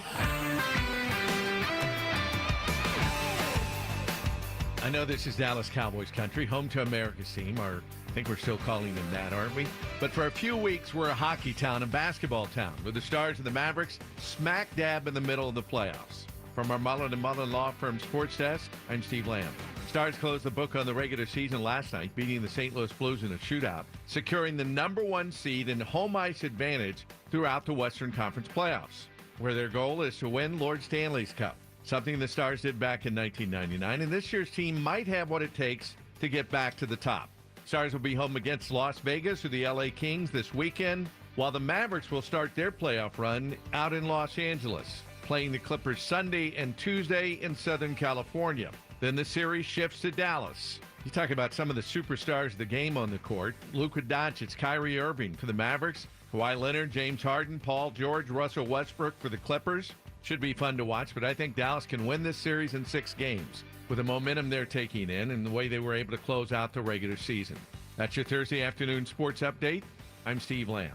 I know this is Dallas Cowboys country, home to America's team, or I think we're still calling them that, aren't we? But for a few weeks, we're a hockey town and basketball town, with the Stars and the Mavericks smack dab in the middle of the playoffs. From our Mullen & Mullen Law Firm Sports Desk, I'm Steve Lamb. Stars closed the book on the regular season last night, beating the St. Louis Blues in a shootout, securing the #1 seed and home ice advantage throughout the Western Conference playoffs, where their goal is to win Lord Stanley's Cup, something the Stars did back in 1999, and this year's team might have what it takes to get back to the top. Stars will be home against Las Vegas or the LA Kings this weekend, while the Mavericks will start their playoff run out in Los Angeles, playing the Clippers Sunday and Tuesday in Southern California. Then the series shifts to Dallas. You talk about some of the superstars of the game on the court. Luka Doncic, Kyrie Irving for the Mavericks, Kawhi Leonard, James Harden, Paul George, Russell Westbrook for the Clippers. Should be fun to watch, but I think Dallas can win this series in 6 games with the momentum they're taking in and the way they were able to close out the regular season. That's your Thursday afternoon sports update. I'm Steve Lamb.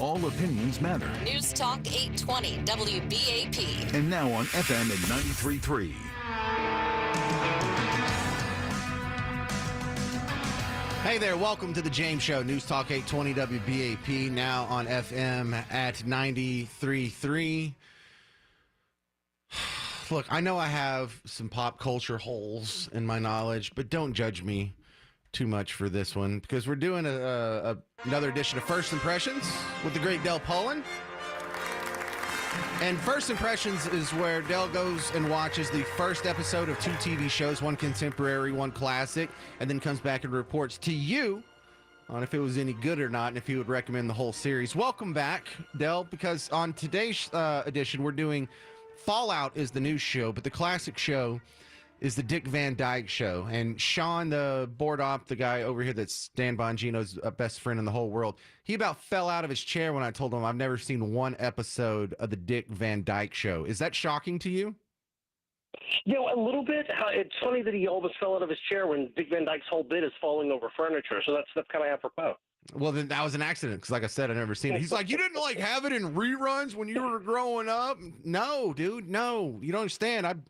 All opinions matter. News Talk 820 WBAP. And now on FM at 93.3. Hey there, welcome to the James Show, News Talk 820 WBAP, now on FM at 93.3. Look, I know I have some pop culture holes in my knowledge, but don't judge me too much for this one, because we're doing another edition of First Impressions with the great Del Pollin. And First Impressions is where Dell goes and watches the first episode of 2 TV shows, one contemporary, one classic, and then comes back and reports to you on if it was any good or not and if he would recommend the whole series. Welcome back, Dell, because on today's edition, we're doing Fallout is the new show, but the classic show is the Dick Van Dyke Show. And Sean, the board op, the guy over here that's Dan Bongino's best friend in the whole world, he about fell out of his chair when I told him I've never seen one episode of the Dick Van Dyke Show. Is that shocking to you? A little bit. It's funny that he almost fell out of his chair when Dick Van Dyke's whole bit is falling over furniture. So that's kind of apropos. Well, then that was an accident because, like I said, I've never seen it. He's like, you didn't have it in reruns when you were growing up? No, dude, no. You don't understand.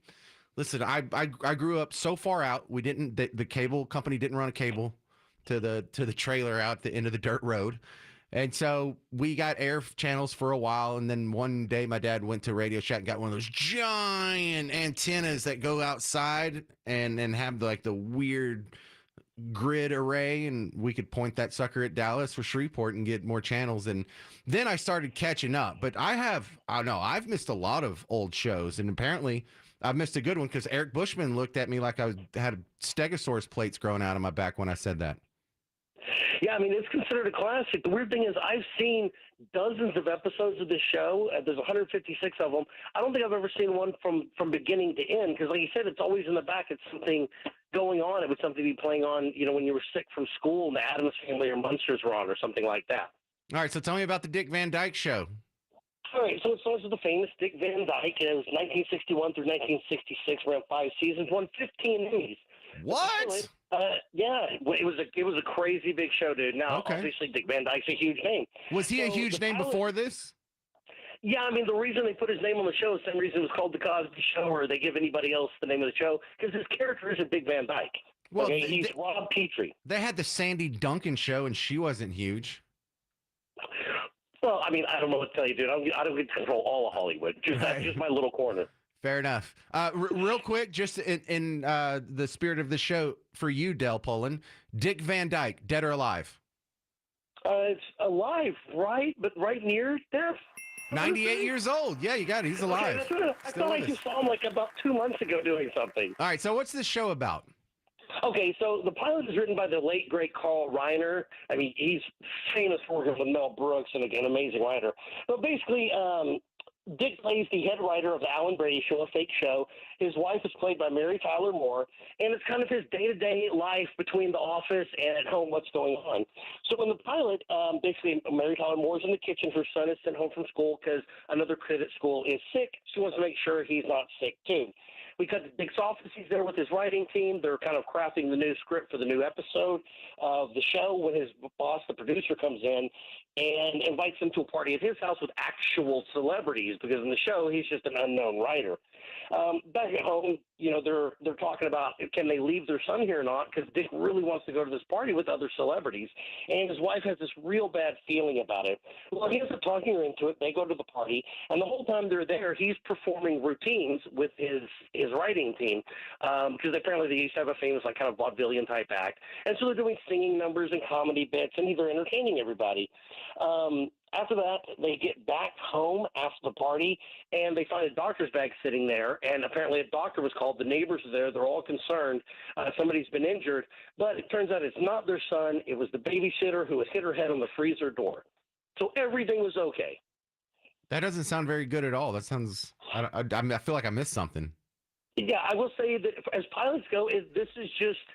Listen, I grew up so far out. We didn't. The cable company didn't run a cable to the trailer out at the end of the dirt road, and so we got air channels for a while. And then one day, my dad went to Radio Shack and got one of those giant antennas that go outside and have the weird grid array, and we could point that sucker at Dallas or Shreveport and get more channels. And then I started catching up. But I've missed a lot of old shows, and apparently I've missed a good one because Eric Bushman looked at me like I had Stegosaurus plates growing out of my back when I said that. Yeah, I mean, it's considered a classic. The weird thing is I've seen dozens of episodes of this show. There's 156 of them. I don't think I've ever seen one from beginning to end because, like you said, it's always in the back. It's something going on. It was something to be playing on, when you were sick from school and the Addams Family or Munsters were on or something like that. All right, so tell me about the Dick Van Dyke Show. All right, so it starts with the famous Dick Van Dyke. It was 1961 through 1966, ran 5 seasons, won 15 Emmys. What? Yeah, it was a crazy big show, dude. Now, obviously, Dick Van Dyke's a huge name. Was he a huge name before this? Yeah, I mean, the reason they put his name on the show is the same reason it was called The Cosby Show, or they give anybody else the name of the show, because his character isn't Dick Van Dyke. Well, he's Rob Petrie. They had the Sandy Duncan show, and she wasn't huge. Well, I mean, I don't know what to tell you, dude. I don't get to control all of Hollywood. That's just my little corner. Fair enough. Real quick, just in the spirit of the show, for you, Del Poland, Dick Van Dyke, dead or alive? It's alive, right? But right near death. 98 years old. Yeah, you got it. He's alive. Okay, I thought I just saw him about 2 months ago doing something. All right, so what's this show about? Okay, so the pilot is written by the late, great Carl Reiner. I mean, he's famous for working with Mel Brooks and an amazing writer. But basically, Dick plays the head writer of the Alan Brady Show, a fake show. His wife is played by Mary Tyler Moore, and it's kind of his day-to-day life between the office and at home, what's going on. So in the pilot, basically, Mary Tyler Moore's in the kitchen. Her son is sent home from school because another kid at school is sick. She wants to make sure he's not sick, too. We cut to Dick's office. He's there with his writing team. They're kind of crafting the new script for the new episode of the show when his boss, the producer, comes in and invites him to a party at his house with actual celebrities because in the show, he's just an unknown writer. Back at home, they're talking about can they leave their son here or not because Dick really wants to go to this party with other celebrities, and his wife has this real bad feeling about it. Well, he ends up talking her into it. They go to the party, and the whole time they're there, he's performing routines with his writing team because apparently they used to have a famous kind of vaudevillian type act, and so they're doing singing numbers and comedy bits, and they're entertaining everybody. After that, they get back home after the party, and they find a doctor's bag sitting there, and apparently a doctor was called. The neighbors are there. They're all concerned. Somebody's been injured, but it turns out it's not their son. It was the babysitter who had hit her head on the freezer door. So everything was okay. That doesn't sound very good at all. That sounds – I feel like I missed something. Yeah, I will say that as pilots go, this is just –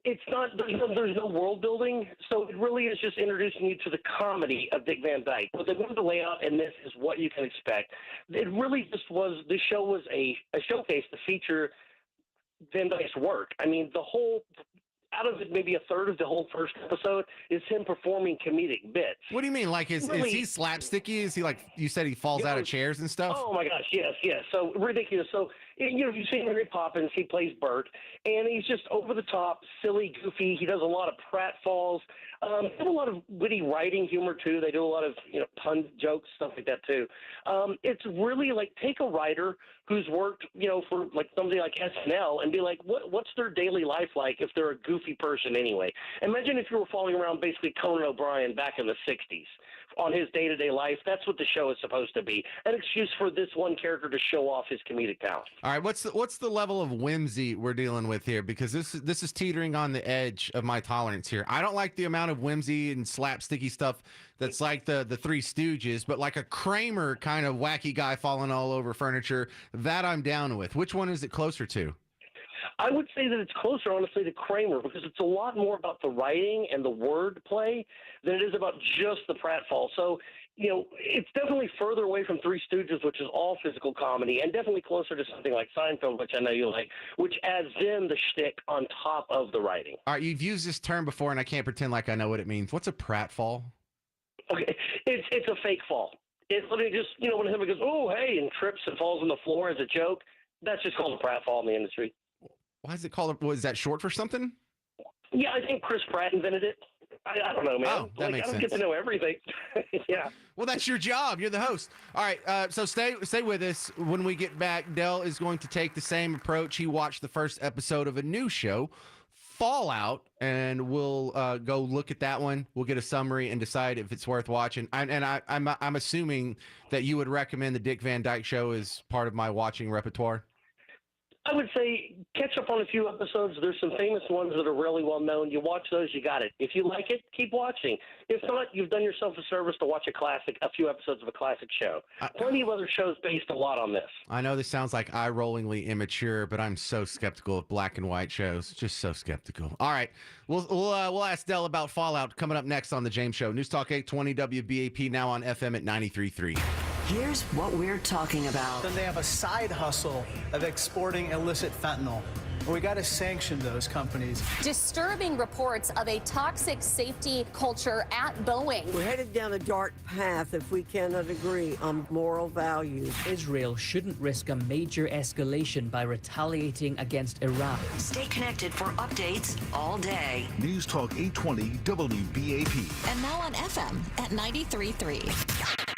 it's not there's no world building, so it really is just introducing you to the comedy of Dick Van Dyke. What they wanted to lay out in this is what you can expect. It really just was, this show was a showcase to feature Van Dyke's work. I mean, out of it, maybe a third of the whole first episode is him performing comedic bits. What do you mean? Like, is he slapsticky? Is he like, you said he falls out of chairs and stuff? Oh my gosh, yes. So ridiculous. So, you've seen Mary Poppins, he plays Bert, and he's just over the top, silly, goofy. He does a lot of pratfalls. They have a lot of witty writing humor too. They do a lot of pun jokes, stuff like that too. It's really like take a writer who's worked for somebody like SNL and be like, what's their daily life like if they're a goofy person anyway? Imagine if you were following around basically Conan O'Brien back in the 60s on his day-to-day life. That's what the show is supposed to be, an excuse for this one character to show off his comedic talent. All right, what's the level of whimsy we're dealing with here? Because this is teetering on the edge of my tolerance here. I don't like the amount of whimsy and slapsticky stuff that's like the Three Stooges, but like a Kramer kind of wacky guy falling all over furniture, that I'm down with. Which one is it closer to? I would say that it's closer, honestly, to Kramer because it's a lot more about the writing and the word play than it is about just the pratfall. So, it's definitely further away from Three Stooges, which is all physical comedy, and definitely closer to something like Seinfeld, which I know you like, which adds in the shtick on top of the writing. All right, you've used this term before, and I can't pretend like I know what it means. What's a pratfall? Okay, it's a fake fall. It's literally just, when somebody goes, oh, hey, and trips and falls on the floor as a joke, that's just called a pratfall in the industry. Why is it called? Was that short for something? Yeah, I think Chris Pratt invented it. I don't know, man. Oh, that makes I don't sense. get to know everything. Yeah. Well, that's your job. You're the host. All right. So stay with us. When we get back, Dell is going to take the same approach. He watched the first episode of a new show, Fallout, and we'll go look at that one. We'll get a summary and decide if it's worth watching. I'm assuming that you would recommend the Dick Van Dyke Show as part of my watching repertoire. I would say catch up on a few episodes. There's some famous ones that are really well known. You watch those, you got it. If you like it, keep watching. If not, you've done yourself a service to watch a few episodes of a classic show. Plenty of other shows based a lot on this. I know this sounds like eye-rollingly immature, but I'm so skeptical of black and white shows. Just so skeptical. All right, we'll ask Dell about Fallout coming up next on the James Show. News Talk 820 WBAP, now on FM at 93.3. Here's what we're talking about. Then they have a side hustle of exporting illicit fentanyl. We got to sanction those companies. Disturbing reports of a toxic safety culture at Boeing. We're headed down a dark path if we cannot agree on moral values. Israel shouldn't risk a major escalation by retaliating against Iraq. Stay connected for updates all day. News Talk 820 WBAP. And now on FM at 93.3.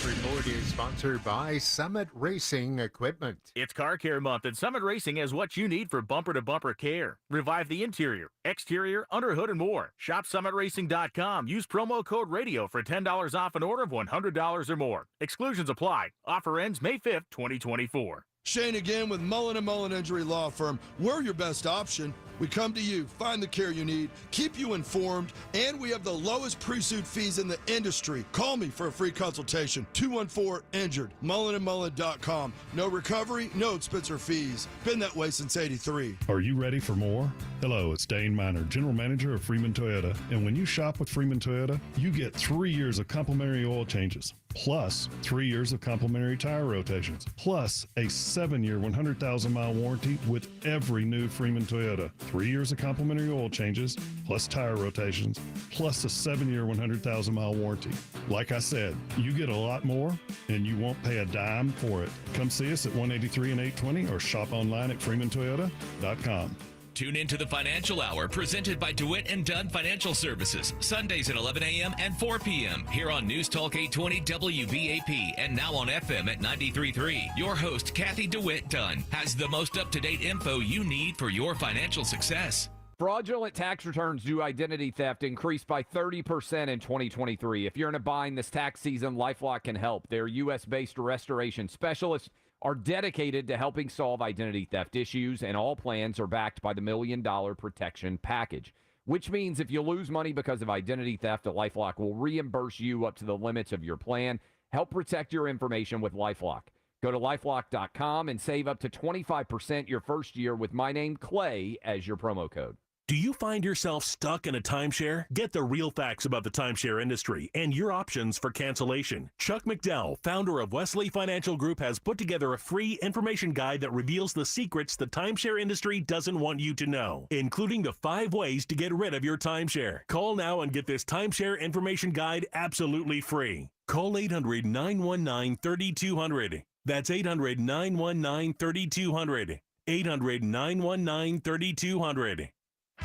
Report is sponsored by Summit Racing Equipment. It's Car Care Month, and Summit Racing has what you need for bumper-to-bumper care. Revive the interior, exterior, underhood, and more. Shop summitracing.com. Use promo code RADIO for $10 off an order of $100 or more. Exclusions apply. Offer ends May 5th, 2024. Shane again with Mullen & Mullen Injury Law Firm. We're your best option. We come to you, find the care you need, keep you informed, and we have the lowest pre-suit fees in the industry. Call me for a free consultation, 214-INJURED, mullenandmullen.com. No recovery, no expense or fees. Been that way since 83. Are you ready for more? Hello, it's Dane Miner, General Manager of Freeman Toyota. And when you shop with Freeman Toyota, you get 3 years of complimentary oil changes, plus 3 years of complimentary tire rotations, plus a 7-year, 100,000-mile warranty with every new Freeman Toyota. 3 years of complimentary oil changes, plus tire rotations, plus a 7-year, 100,000-mile warranty. Like I said, you get a lot more, and you won't pay a dime for it. Come see us at 183 and 820 or shop online at freemantoyota.com. Tune into the Financial Hour presented by DeWitt and Dunn Financial Services, Sundays at 11 a.m. and 4 p.m. here on News Talk 820 WBAP and now on FM at 93.3. Your host, Kathy DeWitt Dunn, has the most up-to-date info you need for your financial success. Fraudulent tax returns due to identity theft increased by 30% in 2023. If you're in a bind this tax season, LifeLock can help. Their U.S.-based restoration specialists are dedicated to helping solve identity theft issues, and all plans are backed by the $1 Million Protection Package, which means if you lose money because of identity theft, LifeLock will reimburse you up to the limits of your plan. Help protect your information with LifeLock. Go to LifeLock.com and save up to 25% your first year with my name, Clay, as your promo code. Do you find yourself stuck in a timeshare? Get the real facts about the timeshare industry and your options for cancellation. Chuck McDowell, founder of Wesley Financial Group, has put together a free information guide that reveals the secrets the timeshare industry doesn't want you to know, including the 5 ways to get rid of your timeshare. Call now and get this timeshare information guide absolutely free. Call 800-919-3200. That's 800-919-3200. 800-919-3200.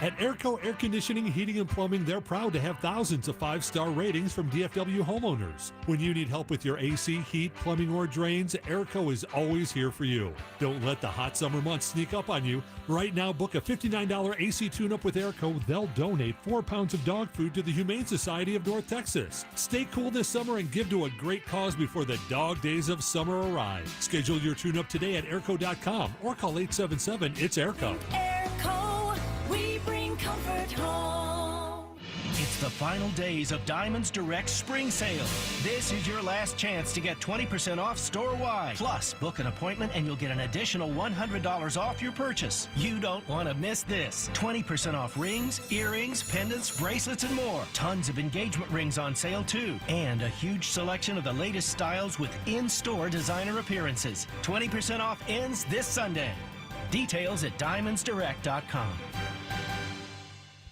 At Airco Air Conditioning, Heating, and Plumbing, they're proud to have thousands of 5-star ratings from DFW homeowners. When you need help with your AC, heat, plumbing, or drains, Airco is always here for you. Don't let the hot summer months sneak up on you. Right now, book a $59 AC tune-up with Airco. They'll donate 4 pounds of dog food to the Humane Society of North Texas. Stay cool this summer and give to a great cause before the dog days of summer arrive. Schedule your tune-up today at airco.com or call 877-ITS-AIRCO. Airco, we bring comfort home. It's the final days of Diamonds Direct Spring Sale. This is your last chance to get 20% off store-wide. Plus, book an appointment and you'll get an additional $100 off your purchase. You don't want to miss this. 20% off rings, earrings, pendants, bracelets, and more. Tons of engagement rings on sale, too. And a huge selection of the latest styles with in-store designer appearances. 20% off ends this Sunday. Details at diamondsdirect.com.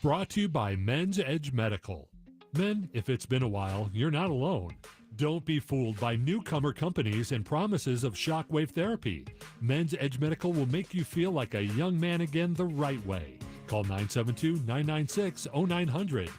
Brought to you by Men's Edge Medical. Men, if it's been a while, you're not alone. Don't be fooled by newcomer companies and promises of shockwave therapy. Men's Edge Medical will make you feel like a young man again the right way. Call 972-996-0900.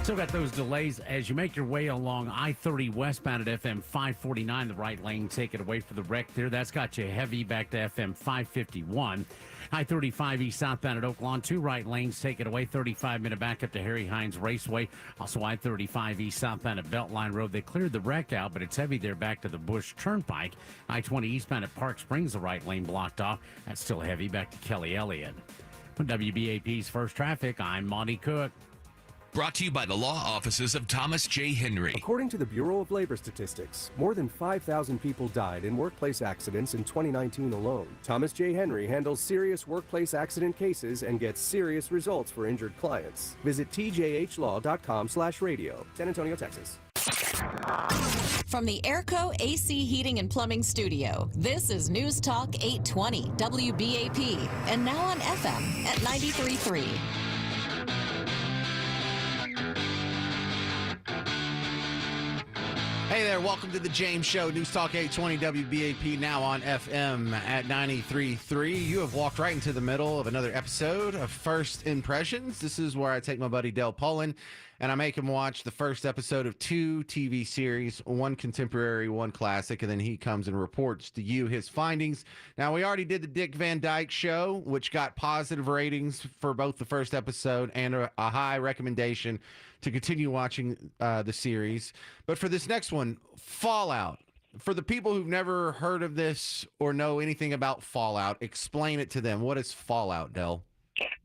Still got those delays as you make your way along I-30 westbound at FM 549, the right lane. Take it away for the wreck there. That's got you heavy back to FM 551. I-35 east southbound at Oak Lawn, 2 right lanes. Take it away. 35-minute backup to Harry Hines Raceway. Also I-35 east southbound at Beltline Road. They cleared the wreck out, but it's heavy there back to the Bush Turnpike. I-20 eastbound at Park Springs, the right lane blocked off. That's still heavy back to Kelly Elliott. With WBAP's First Traffic, I'm Monty Cook. Brought to you by the law offices of Thomas J. Henry. According to the Bureau of Labor Statistics, more than 5,000 people died in workplace accidents in 2019 alone. Thomas J. Henry handles serious workplace accident cases and gets serious results for injured clients. Visit tjhlaw.com/radio. San Antonio, Texas. From the Airco AC Heating and Plumbing Studio, this is News Talk 820 WBAP, and now on FM at 93.3. Hey there, welcome to the James Show, News Talk 820 WBAP, now on FM at 93.3. You have walked right into the middle of another episode of First Impressions. This is where I take my buddy Del Pullen and I make him watch the first episode of 2 TV series, one contemporary, one classic, and then he comes and reports to you his findings. Now, we already did the Dick Van Dyke Show, which got positive ratings for both the first episode and a high recommendation to continue watching the series. But for this next one, Fallout. For the people who've never heard of this or know anything about Fallout, explain it to them. What is Fallout, Del?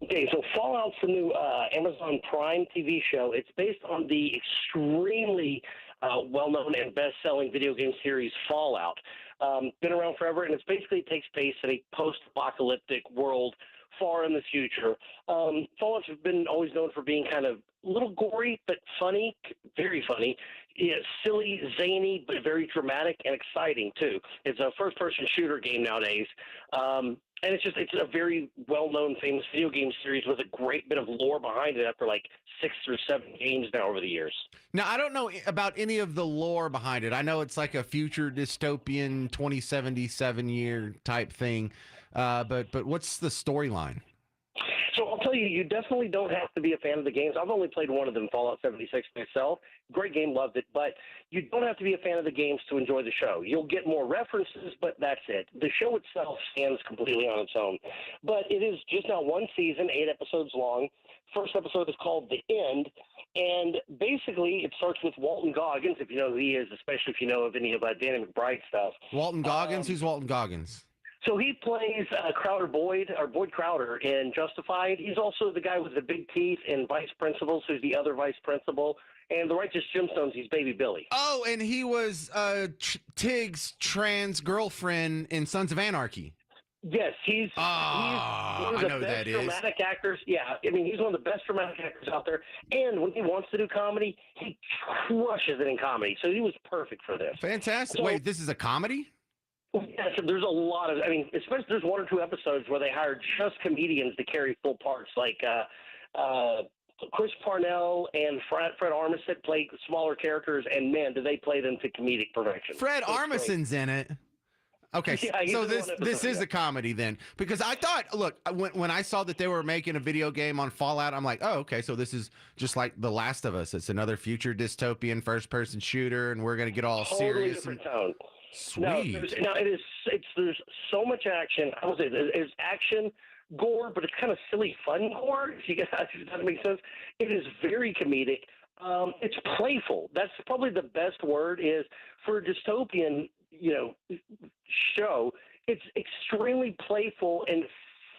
Okay, so Fallout's the new Amazon Prime TV show. It's based on the extremely well-known and best-selling video game series Fallout. Been around forever, and it takes place in a post-apocalyptic world far in the future. Fallout's been always known for being kind of a little gory, but funny, very funny. Yeah, silly, zany, but very dramatic and exciting, too. It's a first-person shooter game nowadays. And it's a very well-known, famous video game series with a great bit of lore behind it after like 6 or 7 games now over the years. Now, I don't know about any of the lore behind it. I know it's like a future dystopian 2077 year type thing. But what's the storyline? So I'll tell you, you definitely don't have to be a fan of the games. I've only played one of them, Fallout 76 myself. Great game, loved it. But you don't have to be a fan of the games to enjoy the show. You'll get more references, but that's it. The show itself stands completely on its own. But it is just now 1 season, 8 episodes long. First episode is called The End. And basically, it starts with Walton Goggins, if you know who he is, especially if you know of any of Danny McBride stuff. Walton Goggins? Who's Walton Goggins? So he plays Boyd Crowder in Justified. He's also the guy with the big teeth in Vice Principals, who's the other vice principal. And the Righteous Gemstones, he's Baby Billy. Oh, and he was Tig's trans girlfriend in Sons of Anarchy. Yes, he's one of the best dramatic actors. Yeah, I mean, he's one of the best dramatic actors out there. And when he wants to do comedy, he crushes it in comedy. So he was perfect for this. Fantastic. So, wait, this is a comedy? Yes, there's a lot of, especially there's 1 or 2 episodes where they hired just comedians to carry full parts, like Chris Parnell and Fred Armisen play smaller characters, and man, do they play them to comedic perfection. Fred Armisen's in it. Okay, Yeah, he's so in this one this episode, is yeah. a comedy then, because I thought, look, when I saw that they were making a video game on Fallout, I'm like, oh, okay, so this is just like The Last of Us. It's another future dystopian first-person shooter, and we're gonna get all Totally serious. different tone. Sweet. There's so much action. I would say there's action, gore, but it's kind of silly, fun gore. If you guys, if that makes sense. It is very comedic. It's playful. That's probably the best word is for a dystopian, show. It's extremely playful and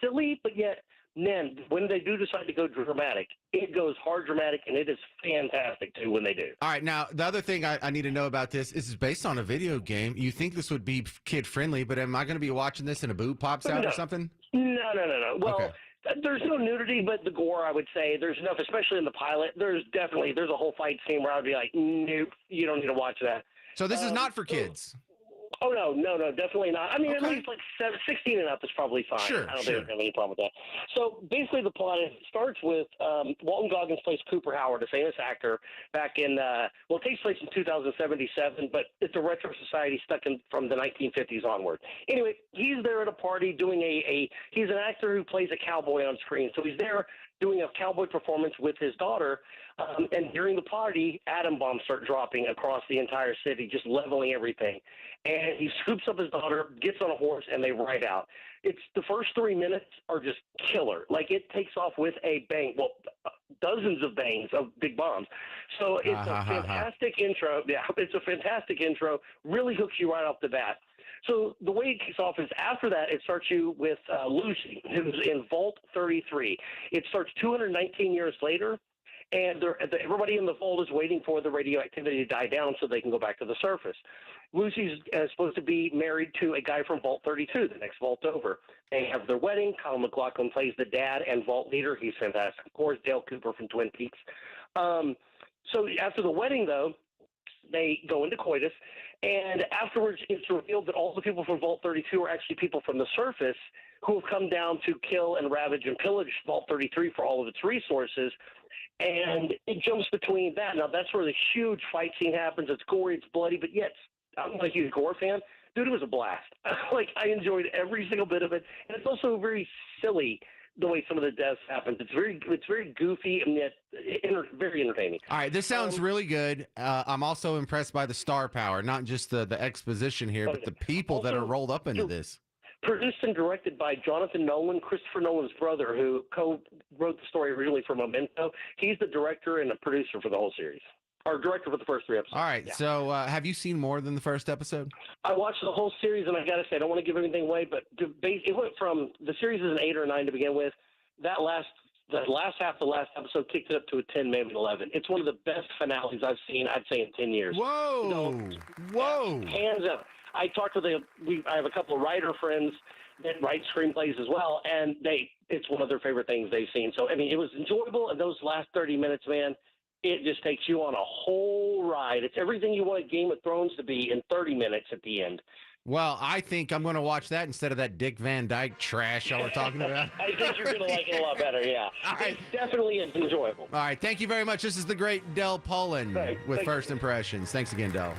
silly, but yet, man, when they do decide to go dramatic, it goes hard dramatic, and it is fantastic too when they do. All right, now the other thing I need to know about this is based on a video game. You think this would be kid friendly, but am I going to be watching this and a boob pops out or something? No. Well, Okay. there's no nudity, but the gore, I would say, there's enough, especially in the pilot. There's a whole fight scene where I'd be like, nope, you don't need to watch that. So this is not for kids. Oh, no, definitely not. I mean, Okay. at least like 16 and up is probably fine. Sure, I don't sure. think I have any problem with that. So basically the plot starts with Walton Goggins plays Cooper Howard, a famous actor, back in, it takes place in 2077, but it's a retro society stuck from the 1950s onward. Anyway, he's there at a party doing he's an actor who plays a cowboy on screen. So he's there doing a cowboy performance with his daughter, and during the party, atom bombs start dropping across the entire city, just leveling everything. And he scoops up his daughter, gets on a horse, and they ride out. It's the first 3 minutes are just killer. Like, it takes off with a bang. Well, dozens of bangs of big bombs. So it's a fantastic intro. Yeah, it's a fantastic intro. Really hooks you right off the bat. So the way it kicks off is after that, it starts you with Lucy, who's in Vault 33. It starts 219 years later, and everybody in the vault is waiting for the radioactivity to die down so they can go back to the surface. Lucy's supposed to be married to a guy from Vault 32, the next vault over. They have their wedding. Colin McLaughlin plays the dad and vault leader. He's fantastic. Of course, Dale Cooper from Twin Peaks. So after the wedding, though, they go into coitus, and afterwards it's revealed that all the people from Vault 32 are actually people from the surface who have come down to kill and ravage and pillage Vault 33 for all of its resources. And it jumps between that. Now, that's where the huge fight scene happens. It's gory, it's bloody, but yet I'm not a huge gore fan. Dude, it was a blast. I enjoyed every single bit of it. And it's also very silly the way some of the deaths happen. It's very goofy and yet very entertaining. All right, this sounds really good. I'm also impressed by the star power, not just the exposition here, but the people that are rolled up into this. Produced and directed by Jonathan Nolan, Christopher Nolan's brother, who co-wrote the story originally for Memento. He's the director and the producer for the whole series. Or director for the first 3 episodes. All right, so have you seen more than the first episode? I watched the whole series, and I got to say, I don't want to give anything away, but it went from, the series is an 8 or 9 to begin with. The last half of the last episode kicked it up to a 10, maybe an 11. It's one of the best finales I've seen, I'd say, in 10 years. Whoa! Whoa! Hands up. I talked to I have a couple of writer friends that write screenplays as well, and it's one of their favorite things they've seen. So, I mean, it was enjoyable, and those last 30 minutes, man, it just takes you on a whole ride. It's everything you want Game of Thrones to be in 30 minutes at the end. Well, I think I'm going to watch that instead of that Dick Van Dyke trash y'all were talking about. I think you're going to like it a lot better, yeah. It's definitely enjoyable. All right, thank you very much. This is the great Del Pullen with First Impressions. Thanks again, Del.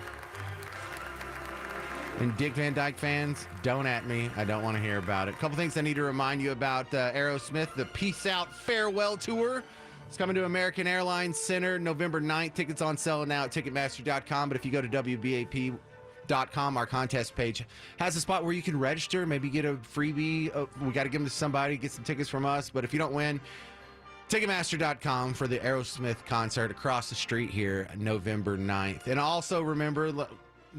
And Dick Van Dyke fans, don't at me. I don't want to hear about it. A couple things I need to remind you about Aerosmith, the Peace Out Farewell Tour. It's coming to American Airlines Center November 9th. Tickets on sale now at Ticketmaster.com. But if you go to WBAP.com, our contest page has a spot where you can register, maybe get a freebie. We got to give them to somebody, get some tickets from us. But if you don't win, Ticketmaster.com for the Aerosmith concert across the street here November 9th. And also remember,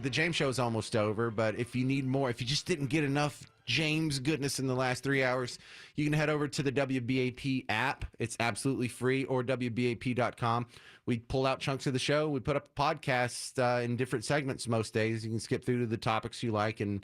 the James Show is almost over, but if you need more, if you just didn't get enough James goodness in the last 3 hours, you can head over to the WBAP app. It's absolutely free, or WBAP.com. We pull out chunks of the show. We put up a podcast in different segments most days. You can skip through to the topics you like and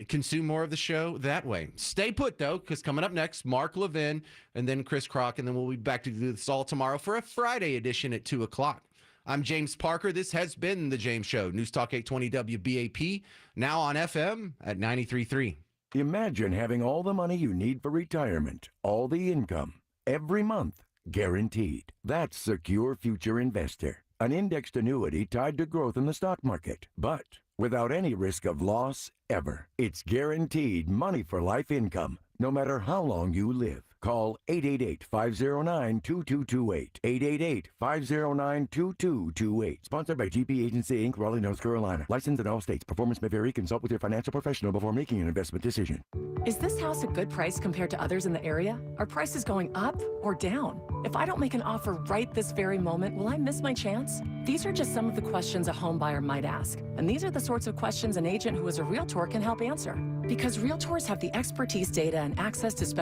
consume more of the show that way. Stay put, though, because coming up next, Mark Levin and then Chris Crock, and then we'll be back to do this all tomorrow for a Friday edition at 2 o'clock. I'm James Parker. This has been The James Show. News Talk 820 WBAP, now on FM at 93.3. Imagine having all the money you need for retirement, all the income, every month, guaranteed. That's Secure Future Investor, an indexed annuity tied to growth in the stock market. But without any risk of loss ever. It's guaranteed money for life income, no matter how long you live. Call 888-509-2228. 888-509-2228. Sponsored by GP Agency, Inc., Raleigh, North Carolina. Licensed in all states. Performance may vary. Consult with your financial professional before making an investment decision. Is this house a good price compared to others in the area? Are prices going up or down? If I don't make an offer right this very moment, will I miss my chance? These are just some of the questions a home buyer might ask. And these are the sorts of questions an agent who is a realtor can help answer. Because realtors have the expertise, data, and access to